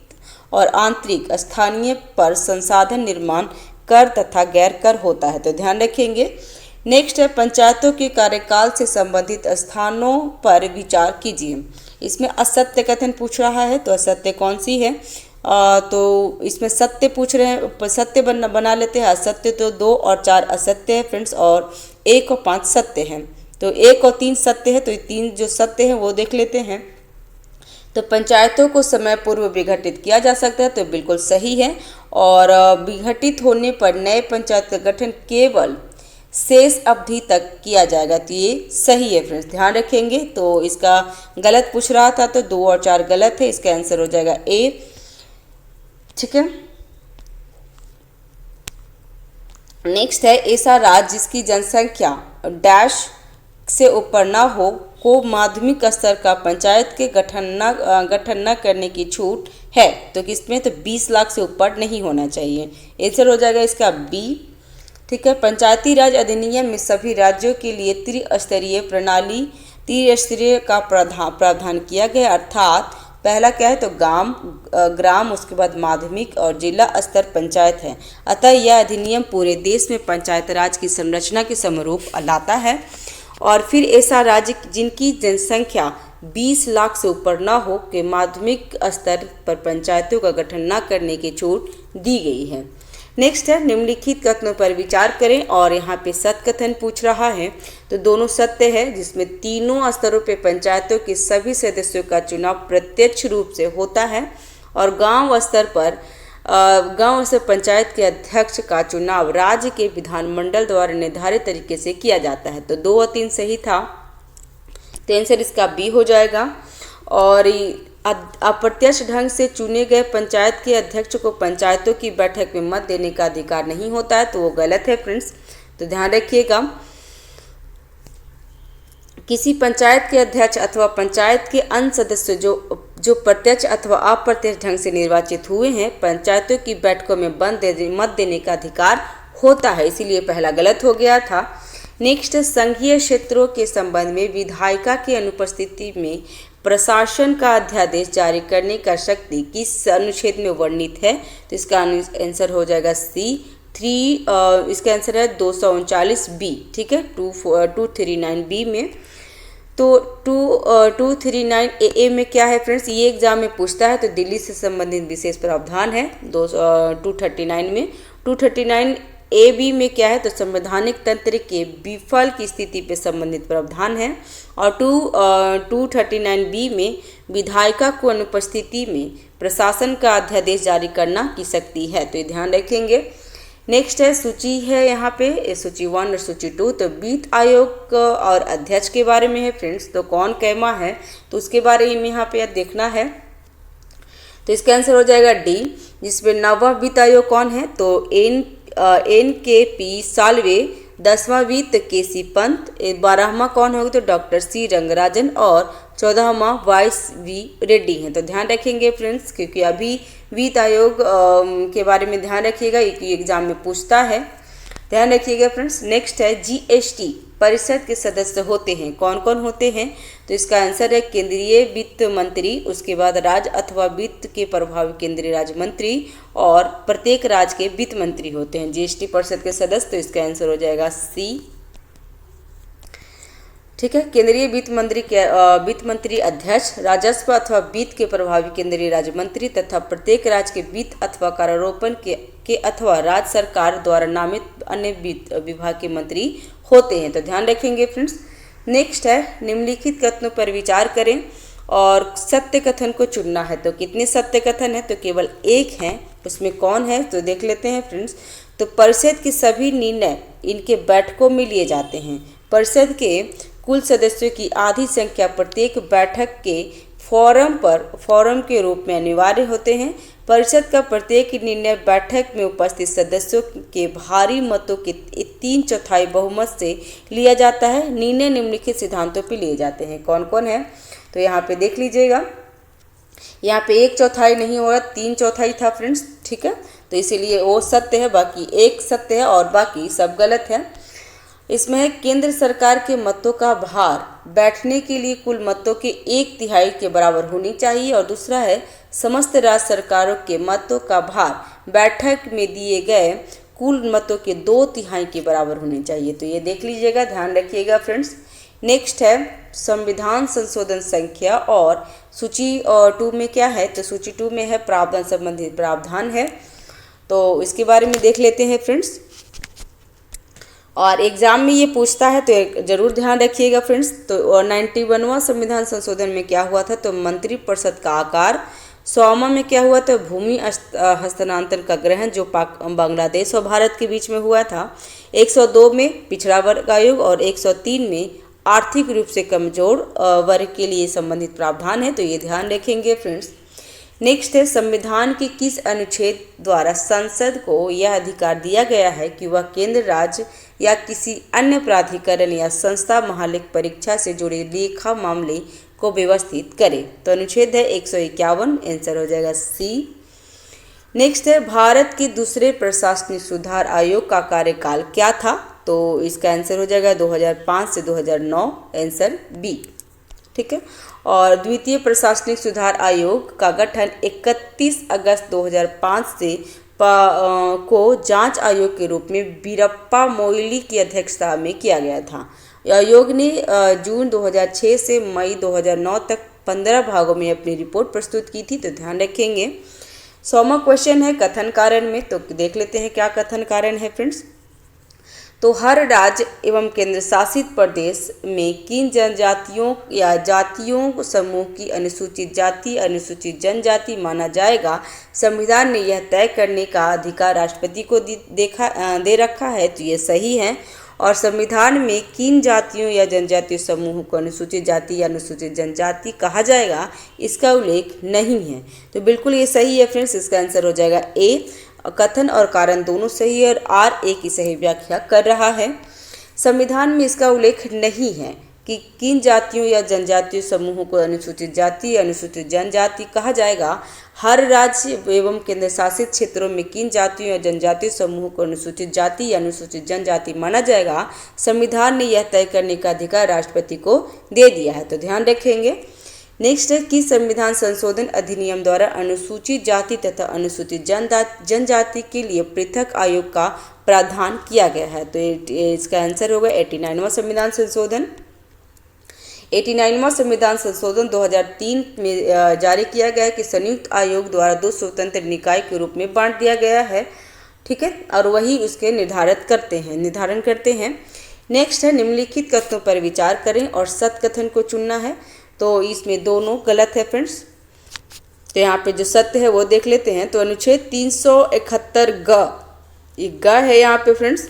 और आंतरिक स्थानीय पर संसाधन निर्माण कर तथा गैर कर होता है। तो ध्यान रखेंगे। नेक्स्ट है पंचायतों के कार्यकाल से संबंधित स्थानों पर विचार कीजिए। इसमें असत्य कथन पूछ रहा है, तो असत्य कौन सी है। तो इसमें सत्य पूछ रहे हैं, सत्य बना लेते हैं। असत्य तो 2 और 4 असत्य है फ्रेंड्स, और 1 और 5 सत्य हैं। तो 1 और 3 सत्य है, तो ये 3 जो सत्य हैं वो देख लेते हैं। तो पंचायतों को समय पूर्व विघटित किया जा सकता है, तो बिल्कुल सही है। और विघटित होने पर नए पंचायत का गठन केवल शेष अवधि तक किया जाएगा, तो ये सही है फ्रेंड्स, ध्यान रखेंगे। तो इसका गलत पूछ रहा था, तो 2 और 4 गलत है, इसका आंसर हो जाएगा ए। ठीक है। नेक्स्ट है ऐसा राज्य जिसकी जनसंख्या डैश से ऊपर ना हो को माध्यमिक स्तर का पंचायत के गठन न करने की छूट है। तो किसमें, तो 20 लाख से ऊपर नहीं होना चाहिए। आंसर हो जाएगा इसका बी। ठीक है। पंचायती राज अधिनियम में सभी राज्यों के लिए त्रिस्तरीय का प्रावधान किया गया, अर्थात पहला क्या है, तो ग्राम, उसके बाद माध्यमिक और जिला स्तर पंचायत है। अतः यह अधिनियम पूरे देश में पंचायत राज की संरचना के समरूप लाता है। और फिर ऐसा राज्य जिनकी जनसंख्या 20 लाख से ऊपर न हो के माध्यमिक स्तर पर पंचायतों का गठन न करने की छूट दी गई है। नेक्स्ट है निम्नलिखित कथनों पर विचार करें। और यहाँ पे सत्य कथन पूछ रहा है, तो दोनों सत्य है, जिसमें तीनों स्तरों पे पंचायतों के सभी सदस्यों का चुनाव प्रत्यक्ष रूप से होता है। और गांव स्तर पंचायत के अध्यक्ष का चुनाव राज्य के विधानमंडल द्वारा निर्धारित तरीके से किया जाता है। तो 2 और 3 सही था, तो आंसर इसका बी हो जाएगा। और अप्रत्यक्ष ढंग से चुने गए पंचायत के अध्यक्ष को पंचायतों की बैठक में मत देने का अधिकार नहीं होता है, तो वो गलत है फ्रेंड्स, तो ध्यान रखिएगा। किसी पंचायत के अध्यक्ष अथवा पंचायत के अन्य सदस्य जो प्रत्यक्ष अथवा अप्रत्यक्ष ढंग से निर्वाचित हुए हैं, पंचायतों की बैठकों में मत देने का अधिकार होता है, इसीलिए पहला गलत हो गया था। नेक्स्ट, संघीय क्षेत्रों के संबंध में विधायिका की अनुपस्थिति में प्रशासन का अध्यादेश जारी करने का शक्ति किस अनुच्छेद में वर्णित है, तो इसका आंसर हो जाएगा सी 3। इसका आंसर है 239 बी। ठीक है, 239 बी में। तो 239 ए में क्या है फ्रेंड्स, ये एग्जाम में पूछता है, तो दिल्ली से संबंधित विशेष प्रावधान है 239 में। 239 ए बी में क्या है, तो संवैधानिक तंत्र के विफल की स्थिति पे संबंधित प्रावधान है। और 239 बी में विधायिका को अनुपस्थिति में प्रशासन का अध्यादेश जारी करना की शक्ति है, तो ये ध्यान रखेंगे। नेक्स्ट है सूची है यहाँ पे सूची 1 और सूची 2। तो वित्त आयोग और अध्यक्ष के बारे में है फ्रेंड्स, तो कौन कैमा है, तो उसके बारे में यहाँ पे देखना है। तो इसका आंसर हो जाएगा डी, जिसमें नवा वित्त आयोग कौन है, तो एन के पी साल्वे, 10वां वित्त के.सी. पंत, 12वां कौन होगा, तो डॉक्टर सी रंगराजन, और 14वां वाइस वी रेड्डी हैं। तो ध्यान रखेंगे फ्रेंड्स, क्योंकि अभी वित्त आयोग के बारे में ध्यान रखिएगा, एक एग्जाम में पूछता है। ध्यान रखिएगा फ्रेंड्स। नेक्स्ट है जीएसटी परिषद के सदस्य होते हैं, कौन कौन होते हैं? तो इसका आंसर है केंद्रीय वित्त मंत्री, उसके बाद राज्य अथवा वित्त के प्रभावी केंद्रीय राज्य मंत्री और प्रत्येक राज्य के वित्त मंत्री होते हैं जीएसटी परिषद के सदस्य। तो इसका आंसर हो जाएगा सी। ठीक है, केंद्रीय वित्त मंत्री अध्यक्ष, राजस्व अथवा वित्त के प्रभावी केंद्रीय राज्य मंत्री तथा प्रत्येक राज्य के वित्त अथवा करारोपण के अथवा राज्य सरकार द्वारा नामित अन्य वित्त विभाग के मंत्री होते हैं। तो ध्यान रखेंगे फ्रेंड्स। नेक्स्ट है निम्नलिखित कथनों पर विचार करें और सत्य कथन को चुनना है। तो कितने सत्य कथन है? तो केवल एक है। उसमें कौन है? तो देख लेते हैं फ्रेंड्स। तो परिषद के सभी निर्णय इनके बैठकों में लिए जाते हैं। परिषद के कुल सदस्यों की आधी संख्या प्रत्येक बैठक के फोरम के रूप में अनिवार्य होते हैं। परिषद का प्रत्येक निर्णय बैठक में उपस्थित सदस्यों के भारी मतों के 3/4 बहुमत से लिया जाता है। निर्णय निम्नलिखित सिद्धांतों पर लिए जाते हैं। कौन कौन है? तो यहाँ पे देख लीजिएगा, यहाँ पे 1/4 नहीं होगा, 3/4 था फ्रेंड्स। ठीक है, तो इसीलिए वो सत्य है, बाकी एक सत्य है और बाकी सब गलत है। इसमें है केंद्र सरकार के मतों का भार बैठने के लिए कुल मतों के 1/3 के बराबर होनी चाहिए और दूसरा है समस्त राज्य सरकारों के मतों का भार बैठक में दिए गए कुल मतों के 2/3 के बराबर होने चाहिए। तो ये देख लीजिएगा, ध्यान रखिएगा फ्रेंड्स। नेक्स्ट है संविधान संशोधन संख्या और सूची 2 में क्या है? तो सूची 2 में है प्रावधान संबंधित प्रावधान है। तो इसके बारे में देख लेते हैं फ्रेंड्स। और एग्जाम में ये पूछता है तो जरूर ध्यान रखिएगा फ्रेंड्स। तो 91वां संविधान संशोधन में क्या हुआ था? तो मंत्रिपरिषद का आकार। 100वां में क्या हुआ? तो भूमि हस्तांतरण का ग्रहण जो बांग्लादेश और भारत के बीच में हुआ था। 102 में पिछड़ा वर्ग आयोग और 103 में आर्थिक रूप से कमजोर वर्ग के लिए संबंधित प्रावधान है। तो ये ध्यान रखेंगे फ्रेंड्स। नेक्स्ट है संविधान के किस अनुच्छेद द्वारा संसद को यह अधिकार दिया गया है कि वह केंद्र, राज्य या किसी अन्य प्राधिकरण या संस्था महालेख परीक्षा से जुड़े लेखा मामले को व्यवस्थित करे? तो अनुच्छेद है 151, आंसर हो जाएगा सी। नेक्स्ट है भारत के दूसरे प्रशासनिक सुधार आयोग का कार्यकाल क्या था? तो इसका आंसर हो जाएगा 2005 से 2009, आंसर बी। ठीक है, और द्वितीय प्रशासनिक सुधार आयोग का गठन 31 अगस्त 2005 से को जांच आयोग के रूप में वीरप्पा मोइली की अध्यक्षता में किया गया था। आयोग ने जून 2006 से मई 2009 तक 15 भागों में अपनी रिपोर्ट प्रस्तुत की थी। तो ध्यान रखेंगे। 100वां क्वेश्चन है कथन कारण में। तो देख लेते हैं क्या कथन कारण है फ्रेंड्स। तो हर राज्य एवं केंद्र शासित प्रदेश में किन जनजातियों या जातियों समूह की अनुसूचित जाति, अनुसूचित जनजाति माना जाएगा, संविधान ने यह तय करने का अधिकार राष्ट्रपति को दे रखा है। तो ये सही है। और संविधान में किन जातियों या जनजातीय समूह को अनुसूचित जाति या अनुसूचित जनजाति कहा जाएगा, इसका उल्लेख नहीं है। तो बिल्कुल ये सही है फ्रेंड्स। इसका आंसर हो जाएगा ए। कथन और कारण दोनों सही है और आर ए की सही व्याख्या कर रहा है। संविधान में इसका उल्लेख नहीं है कि किन जातियों या जनजातीय समूहों को अनुसूचित जाति या अनुसूचित जनजाति कहा जाएगा। हर राज्य एवं केंद्र शासित क्षेत्रों में किन जातियों या जनजातीय समूहों को अनुसूचित जाति या अनुसूचित जनजाति माना जाएगा, संविधान ने यह तय करने का अधिकार राष्ट्रपति को दे दिया है। तो ध्यान रखेंगे। नेक्स्ट है कि संविधान संशोधन अधिनियम द्वारा अनुसूचित जाति तथा अनुसूचित जनजाति के लिए पृथक आयोग का प्रावधान किया गया है। तो इसका आंसर होगा 89वां संविधान संशोधन। 89वां संविधान संशोधन 2003 में जारी किया गया है कि संयुक्त आयोग द्वारा 2 स्वतंत्र निकाय के रूप में बांट दिया गया है। ठीक है, और वही उसके निर्धारण करते हैं। नेक्स्ट है निम्नलिखित कथनों पर विचार करें और सत्य कथन को चुनना है। तो इसमें दोनों गलत है फ्रेंड्स। तो यहाँ पे जो सत्य है वो देख लेते हैं। तो अनुच्छेद 371 ये ग है यहाँ पे फ्रेंड्स।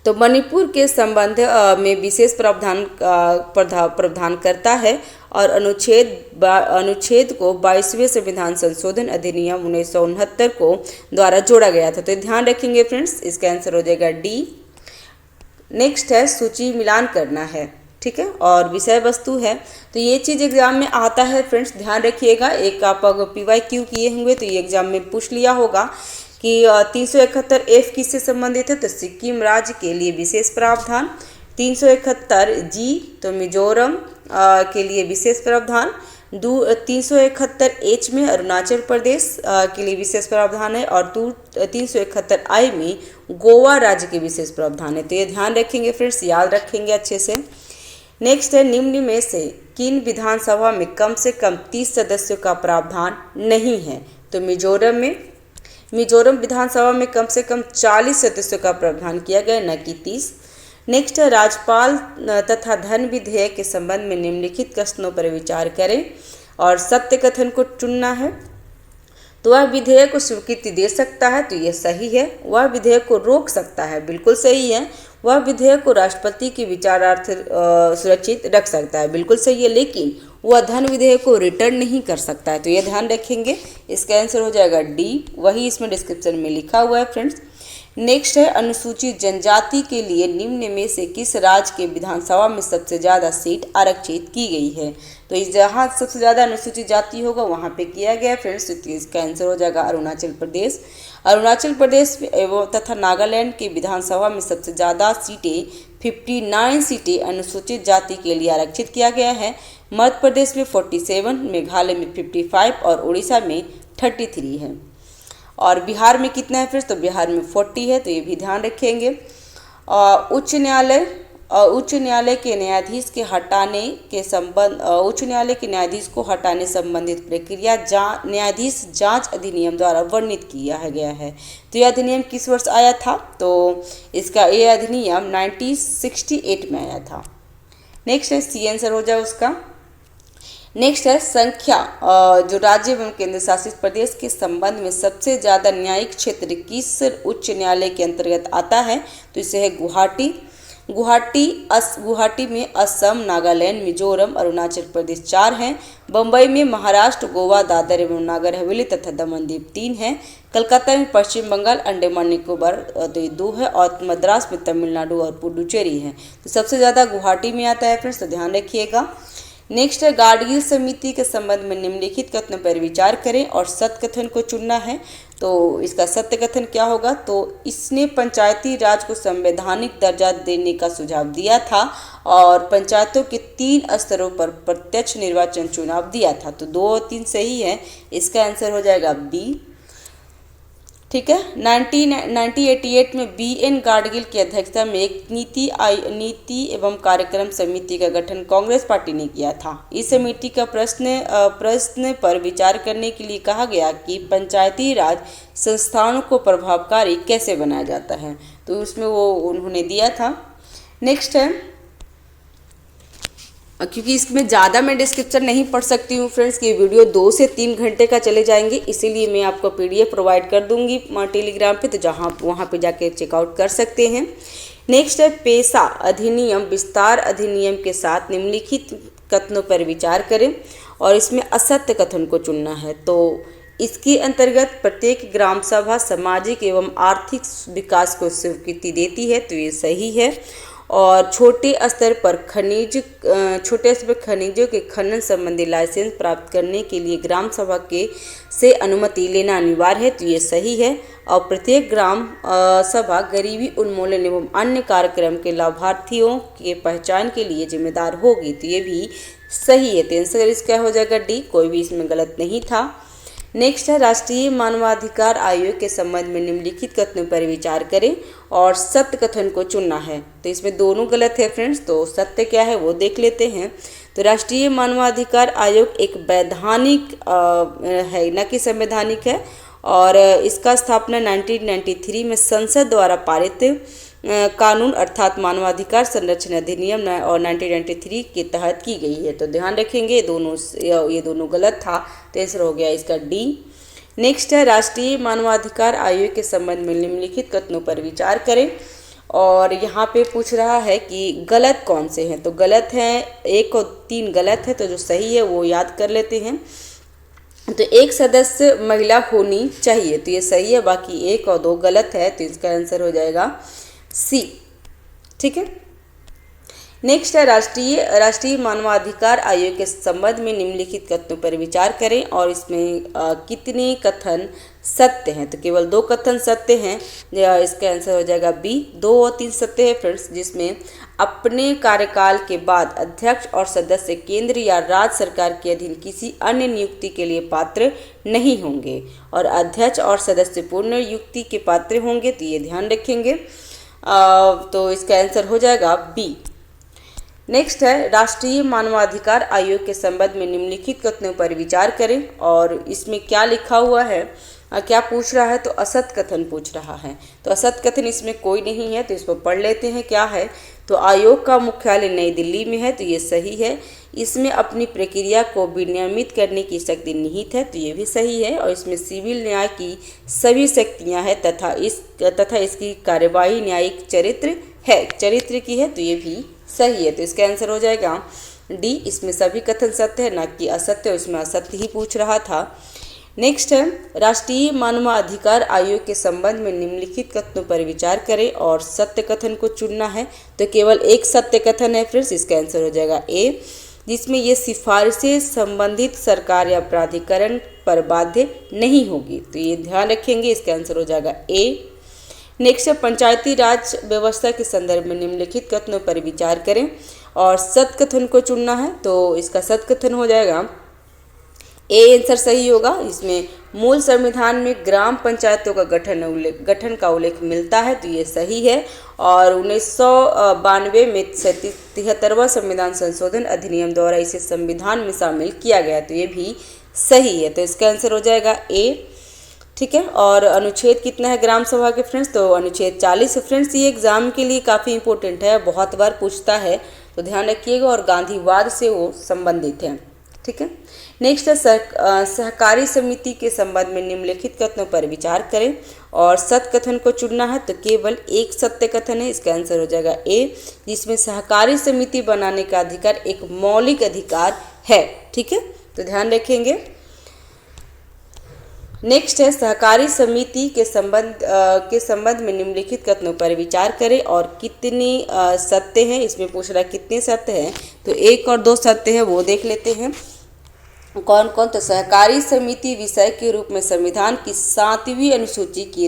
तो मणिपुर के संबंध में विशेष प्रावधान करता है और अनुच्छेद को 22वें संविधान संशोधन अधिनियम 1969 को द्वारा जोड़ा गया था। तो ध्यान रखेंगे फ्रेंड्स। इसका आंसर हो जाएगा डी। नेक्स्ट है सूची मिलान करना है। ठीक है, और विषय वस्तु है। तो ये चीज़ एग्जाम में आता है फ्रेंड्स, ध्यान रखिएगा। एक आप अगर PYQ किए होंगे तो ये एग्जाम में पूछ लिया होगा कि 371 F किससे संबंधित है, तो सिक्किम राज्य के लिए विशेष प्रावधान। 371 G तो मिजोरम के लिए विशेष प्रावधान। 371 H में अरुणाचल प्रदेश के लिए विशेष प्रावधान है, और 371 I में गोवा राज्य के विशेष प्रावधान है। तो ये ध्यान रखेंगे फ्रेंड्स, याद रखेंगे अच्छे से। नेक्स्ट है, निम्न में से किन विधानसभा में कम से कम 30 सदस्यों का प्रावधान नहीं है, तो मिजोरम विधानसभा में कम से कम 40 सदस्यों का प्रावधान किया गया, न कि 30। नेक्स्ट है, राज्यपाल तथा धन विधेयक के संबंध में निम्नलिखित कथनों पर विचार करें और सत्य कथन को चुनना है। तो वह विधेयक को स्वीकृति दे सकता है, तो यह सही है। वह विधेयक को रोक सकता है, बिल्कुल सही है। वह विधेयक को राष्ट्रपति के विचारार्थ सुरक्षित रख सकता है, बिल्कुल सही है। लेकिन वह धन विधेयक को रिटर्न नहीं कर सकता है, तो यह ध्यान रखेंगे। इसका आंसर हो जाएगा डी, वही इसमें डिस्क्रिप्शन में लिखा हुआ है फ्रेंड्स। नेक्स्ट है, अनुसूचित जनजाति के लिए निम्न में से किस राज्य के विधानसभा में सबसे ज़्यादा सीट आरक्षित की गई है, तो जहाँ सबसे ज़्यादा अनुसूचित जाति होगा वहाँ पे किया गया फ्रेंड्स। तो इसका आंसर हो जाएगा अरुणाचल प्रदेश। अरुणाचल प्रदेश एवं तथा नागालैंड के विधानसभा में सबसे ज़्यादा सीटें 59 सीटें अनुसूचित जाति के लिए आरक्षित किया गया है। मध्य प्रदेश में 47, मेघालय में 55 और उड़ीसा में 33 है। और बिहार में कितना है फ्रेंड्स, तो बिहार में 40 है, तो ये भी ध्यान रखेंगे। उच्च न्यायालय के न्यायाधीश के हटाने के संबंध उच्च न्यायालय के न्यायाधीश को हटाने संबंधित प्रक्रिया न्यायाधीश जांच अधिनियम द्वारा वर्णित किया गया है। तो यह अधिनियम किस वर्ष आया था, तो इसका ये अधिनियम 1968 में आया था। नेक्स्ट है, सी आंसर हो जाए उसका। नेक्स्ट है, संख्या जो राज्य एवं केंद्र शासित प्रदेश के संबंध में सबसे ज़्यादा न्यायिक क्षेत्र किस उच्च न्यायालय के अंतर्गत आता है, तो इसे है गुवाहाटी। गुवाहाटी में असम, नागालैंड, मिजोरम, अरुणाचल प्रदेश 4 हैं। बम्बई में महाराष्ट्र, गोवा, दादर एवं नागर हवेली तथा दमनदीव 3 हैं। कलकत्ता में पश्चिम बंगाल, अंडमान निकोबार तो ये 2 है, और मद्रास में तमिलनाडु और पुडुचेरी है। तो सबसे ज़्यादा गुवाहाटी में आता है फ्रेंड्स, तो ध्यान रखिएगा। नेक्स्ट है, गाडगिल समिति के संबंध में निम्नलिखित कथनों पर विचार करें और सत्य कथन को चुनना है। तो इसका सत्य कथन क्या होगा, तो इसने पंचायती राज को संवैधानिक दर्जा देने का सुझाव दिया था और पंचायतों के 3 स्तरों पर प्रत्यक्ष निर्वाचन चुनाव दिया था। तो 2 और 3 सही है, इसका आंसर हो जाएगा बी। ठीक है। 1988 में BN गाडगिल की अध्यक्षता में एक नीति एवं कार्यक्रम समिति का गठन कांग्रेस पार्टी ने किया था। इस समिति का प्रश्न पर विचार करने के लिए कहा गया कि पंचायती राज संस्थानों को प्रभावकारी कैसे बनाया जाता है, तो उसमें वो उन्होंने दिया था। नेक्स्ट है, क्योंकि इसमें ज़्यादा मैं डिस्क्रिप्शन नहीं पढ़ सकती हूँ फ्रेंड्स, कि वीडियो 2 से 3 घंटे का चले जाएंगे, इसीलिए मैं आपको PDF प्रोवाइड कर दूंगी टेलीग्राम पे, तो जहाँ वहाँ पे जाके चेकआउट कर सकते हैं। नेक्स्ट है, पेशा अधिनियम विस्तार अधिनियम के साथ निम्नलिखित कथनों पर विचार करें और इसमें असत्य कथन को चुनना है। तो इसके अंतर्गत प्रत्येक ग्राम सभा सामाजिक एवं आर्थिक विकास को स्वीकृति देती है, तो ये सही है। और छोटे स्तर पर खनिजों के खनन संबंधी लाइसेंस प्राप्त करने के लिए ग्राम सभा से अनुमति लेना अनिवार्य है, तो ये सही है। और प्रत्येक ग्राम सभा गरीबी उन्मूलन एवं अन्य कार्यक्रम के लाभार्थियों के पहचान के लिए जिम्मेदार होगी, तो ये भी सही है। तो आंसर इसका हो जाएगा डी, कोई भी इसमें गलत नहीं था। नेक्स्ट है, राष्ट्रीय मानवाधिकार आयोग के संबंध में निम्नलिखित कथनों पर विचार करें और सत्य कथन को चुनना है। तो इसमें दोनों गलत है फ्रेंड्स, तो सत्य क्या है वो देख लेते हैं। तो राष्ट्रीय मानवाधिकार आयोग एक वैधानिक है, न कि संवैधानिक है, और इसका स्थापना 1993 में संसद द्वारा पारित कानून अर्थात मानवाधिकार संरक्षण अधिनियम और 1993 के तहत की गई है। तो ध्यान रखेंगे ये दोनों गलत था, तो आंसर हो गया इसका डी। नेक्स्ट है, राष्ट्रीय मानवाधिकार आयोग के संबंध में निम्नलिखित कथनों पर विचार करें और यहाँ पे पूछ रहा है कि गलत कौन से हैं। तो गलत हैं 1 और 3 गलत है, तो जो सही है वो याद कर लेते हैं। तो 1 सदस्य महिला होनी चाहिए, तो ये सही है, बाकी 1 और 2 गलत है, तो इसका आंसर हो जाएगा सी। ठीक है। नेक्स्ट है, राष्ट्रीय मानवाधिकार आयोग के संबंध में निम्नलिखित कथनों पर विचार करें और इसमें कितने कथन सत्य हैं। तो केवल 2 कथन सत्य हैं, इसका आंसर हो जाएगा बी। 2 और 3 सत्य है फ्रेंड्स, जिसमें अपने कार्यकाल के बाद अध्यक्ष और सदस्य केंद्र या राज्य सरकार के अधीन किसी अन्य नियुक्ति के लिए पात्र नहीं होंगे, और अध्यक्ष और सदस्य पूर्ण नियुक्ति के पात्र होंगे। तो ये ध्यान रखेंगे। तो इसका आंसर हो जाएगा बी। नेक्स्ट है, राष्ट्रीय मानवाधिकार आयोग के संबंध में निम्नलिखित कथनों पर विचार करें। और इसमें क्या लिखा हुआ है, क्या पूछ रहा है, तो असत कथन पूछ रहा है। तो असत कथन इसमें कोई नहीं है, तो इसको पढ़ लेते हैं। क्या है, तो आयोग का मुख्यालय नई दिल्ली में है, तो ये सही है। इसमें अपनी प्रक्रिया को विनियमित करने की शक्ति निहित है, तो ये भी सही है। और इसमें सिविल न्याय की सभी शक्तियाँ हैं तथा इसकी कार्यवाही न्यायिक चरित्र की है, तो ये भी सही है। तो इसका आंसर हो जाएगा डी। इसमें सभी कथन सत्य है, ना कि असत्य, इसमें असत्य ही पूछ रहा था। नेक्स्ट है, राष्ट्रीय मानवाधिकार आयोग के संबंध में निम्नलिखित कथनों पर विचार करें और सत्य कथन को चुनना है। तो केवल एक सत्य कथन है फ्रेंड्स, इसका आंसर हो जाएगा ए, जिसमें ये सिफारिशें संबंधित सरकार या प्राधिकरण पर बाध्य नहीं होगी। तो ये ध्यान रखेंगे, इसका आंसर हो जाएगा ए। नेक्स्ट है, पंचायती राज व्यवस्था के संदर्भ में निम्नलिखित कथनों पर विचार करें और सत्य कथन को चुनना है। तो इसका सत्य कथन हो जाएगा ए, आंसर सही होगा। इसमें मूल संविधान में ग्राम पंचायतों का गठन का उल्लेख मिलता है, तो ये सही है। और 1992 में 73वां संविधान संशोधन अधिनियम द्वारा इसे संविधान में शामिल किया गया, तो ये भी सही है। तो इसका आंसर हो जाएगा ए। ठीक है, और अनुच्छेद कितना है ग्राम सभा के फ्रेंड्स, तो अनुच्छेद 40 फ्रेंड्स। ये एग्जाम के लिए काफ़ी इंपॉर्टेंट है, बहुत बार पूछता है, तो ध्यान रखिएगा। और गांधीवाद से वो संबंधित है। ठीक है, नेक्स्ट है, सहकारी समिति के संबंध में निम्नलिखित कथनों पर विचार करें और सत्य कथन को चुनना है। तो केवल एक सत्य कथन है, इसका आंसर हो जाएगा ए, जिसमें सहकारी समिति बनाने का अधिकार एक मौलिक अधिकार है। ठीक है, तो ध्यान रखेंगे। नेक्स्ट है, सहकारी समिति के संबंध में निम्नलिखित कथनों पर विचार करें और कितने सत्य हैं, इसमें पूछ रहा है कितने सत्य हैं। तो 1 और 2 सत्य है, वो देख लेते हैं कौन कौन। तो सहकारी समिति विषय के रूप में संविधान की 7वीं अनुसूची की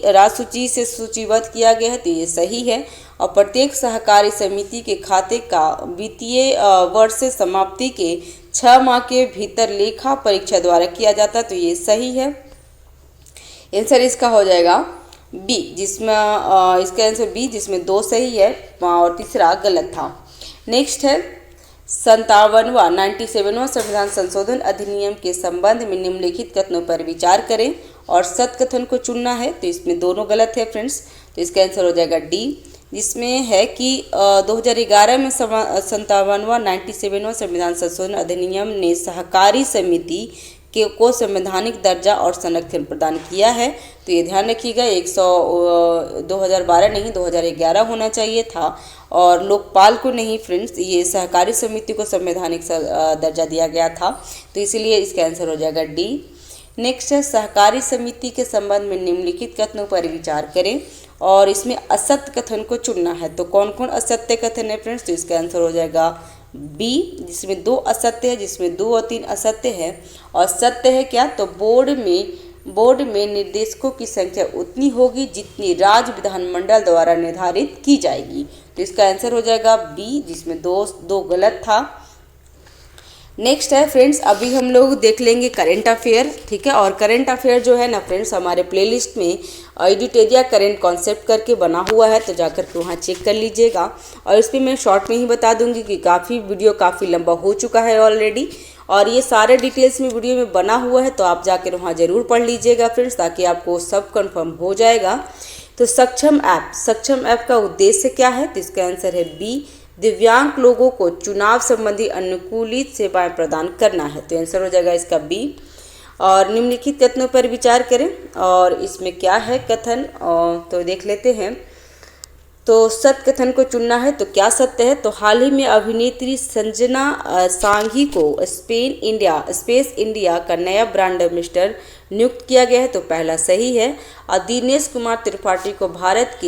राजसूची से सूचीबद्ध किया गया है, तो ये सही है। और प्रत्येक सहकारी समिति के खाते का वित्तीय वर्ष से समाप्ति के 6 माह के भीतर लेखा परीक्षा द्वारा किया जाता, तो ये सही है। आंसर इसका हो जाएगा बी, जिसमें इसका आंसर बी, जिसमें 2 सही है और तीसरा गलत था। नेक्स्ट है, 97वां संविधान संशोधन अधिनियम के संबंध में निम्नलिखित कथनों पर विचार करें और सत्य कथन को चुनना है। तो इसमें दोनों गलत है फ्रेंड्स, तो इसका आंसर हो जाएगा डी, जिसमें है कि 2011 में 97वां संविधान संशोधन अधिनियम ने सहकारी समिति को संवैधानिक दर्जा और संरक्षण प्रदान किया है। तो ये ध्यान रखिएगा, 2012 नहीं 2011 होना चाहिए था। और लोकपाल को नहीं फ्रेंड्स, ये सहकारी समिति को संवैधानिक दर्जा दिया गया था, तो इसीलिए इसका आंसर हो जाएगा डी। नेक्स्ट है, सहकारी समिति के संबंध में निम्नलिखित कथनों पर विचार करें और इसमें असत्य कथन को चुनना है। तो कौन कौन असत्य कथन है फ्रेंड्स, तो इसका आंसर हो जाएगा बी, जिसमें 2 असत्य है, जिसमें 2 और 3 असत्य है। और सत्य है क्या, तो बोर्ड में निर्देशकों की संख्या उतनी होगी जितनी राज्य विधानमंडल द्वारा निर्धारित की जाएगी। तो इसका आंसर हो जाएगा बी, जिसमें 2 गलत था। नेक्स्ट है फ्रेंड्स, अभी हम लोग देख लेंगे करंट अफेयर। ठीक है, और करंट अफेयर जो है ना फ्रेंड्स, हमारे प्लेलिस्ट में एडुटेरिया करंट कॉन्सेप्ट करके बना हुआ है, तो जाकर के वहाँ चेक कर लीजिएगा। और इस पर मैं शॉर्ट में ही बता दूंगी कि वीडियो काफ़ी लंबा हो चुका है ऑलरेडी, और ये सारे डिटेल्स में वीडियो में बना हुआ है, तो आप जाकर वहाँ ज़रूर पढ़ लीजिएगा फ्रेंड्स, ताकि आपको सब कन्फर्म हो जाएगा। तो सक्षम ऐप का उद्देश्य क्या है, तो इसका आंसर है बी, दिव्यांग लोगों को चुनाव संबंधी अनुकूलित सेवाएं प्रदान करना है। तो आंसर हो जाएगा इसका बी। और निम्नलिखित कथनों पर विचार करें और इसमें क्या है कथन, तो देख लेते हैं। तो सत्य कथन को चुनना है, तो क्या सत्य है, तो हाल ही में अभिनेत्री संजना सांघी को स्पेस इंडिया का नया ब्रांड एम्बेसडर नियुक्त किया गया है, तो पहला सही है। और दिनेश कुमार त्रिपाठी को भारत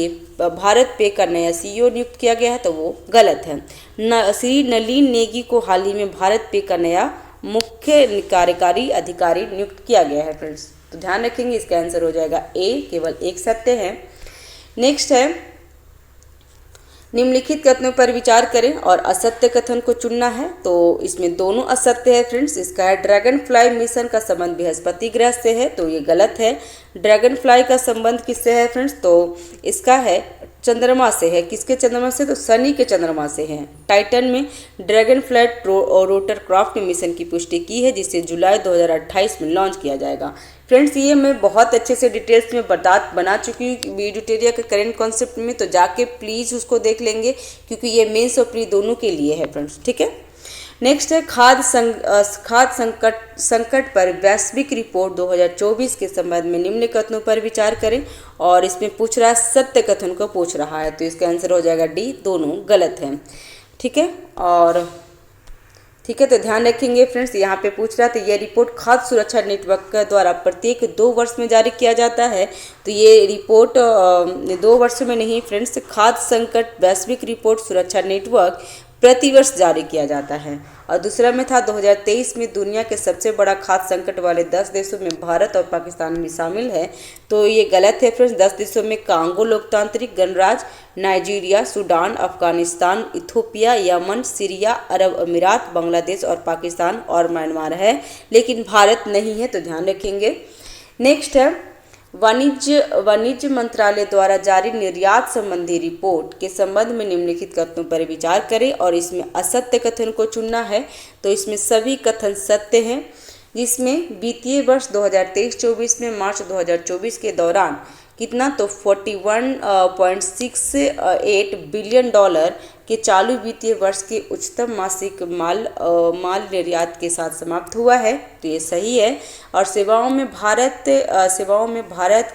पे का नया CEO नियुक्त किया गया है, तो वो गलत है। श्री नलिन नेगी को हाल ही में भारत पे का नया मुख्य कार्यकारी अधिकारी नियुक्त किया गया है फ्रेंड्स। तो ध्यान रखेंगे, इसका आंसर हो जाएगा ए, केवल एक सत्य है। नेक्स्ट है, निम्नलिखित कथनों पर विचार करें और असत्य कथन को चुनना है। तो इसमें दोनों असत्य है फ्रेंड्स। इसका है ड्रैगन फ्लाई मिशन का संबंध बृहस्पति ग्रह से है, तो ये गलत है। ड्रैगन फ्लाई का संबंध किससे है फ्रेंड्स? तो इसका है चंद्रमा से है। किसके चंद्रमा से? तो शनि के चंद्रमा से है। टाइटन में dragon flight rotor craft mission की पुष्टि की है, जिसे जुलाई 2028 में लॉन्च किया जाएगा। फ्रेंड्स, ये मैं बहुत अच्छे से डिटेल्स में बना चुकी हूँ यूडूटेरिया के करेंट कॉन्सेप्ट में, तो जाके प्लीज़ उसको देख लेंगे, क्योंकि ये मेंस और प्री दोनों के लिए है फ्रेंड्स। ठीक है। नेक्स्ट है, खाद्य संकट पर वैश्विक रिपोर्ट 2024 के संबंध में निम्न कथनों पर विचार करें। और इसमें पूछ रहा है, सत्य कथन को पूछ रहा है, तो इसका आंसर हो जाएगा डी, दोनों गलत हैं। ठीक है। और ठीक है, तो ध्यान रखेंगे फ्रेंड्स, यहाँ पे पूछ रहा था ये रिपोर्ट खाद्य सुरक्षा नेटवर्क के द्वारा प्रत्येक 2 वर्ष में जारी किया जाता है। तो ये रिपोर्ट 2 वर्ष में नहीं फ्रेंड्स, खाद्य संकट वैश्विक रिपोर्ट सुरक्षा नेटवर्क प्रतिवर्ष जारी किया जाता है। और दूसरा में था 2023 में दुनिया के सबसे बड़ा खाद्य संकट वाले 10 देशों में भारत और पाकिस्तान भी शामिल है। तो ये गलत है फ्रेंड्स। 10 देशों में कांगो लोकतांत्रिक गणराज्य, Nigeria, Sudan, Afghanistan, Ethiopia, Yemen, Syria, अरब अमीरात, बांग्लादेश और पाकिस्तान और म्यांमार है, लेकिन भारत नहीं है, तो ध्यान रखेंगे। नेक्स्ट है, वाणिज्य मंत्रालय द्वारा जारी निर्यात संबंधी रिपोर्ट के संबंध में निम्नलिखित कथनों पर विचार करें और इसमें असत्य कथन को चुनना है। तो इसमें सभी कथन सत्य हैं, जिसमें वित्तीय वर्ष 2023-24 में मार्च 2024 के दौरान कितना, तो $41.68 बिलियन के चालू वित्तीय वर्ष के उच्चतम मासिक माल निर्यात के साथ समाप्त हुआ है, तो ये सही है। और सेवाओं में भारत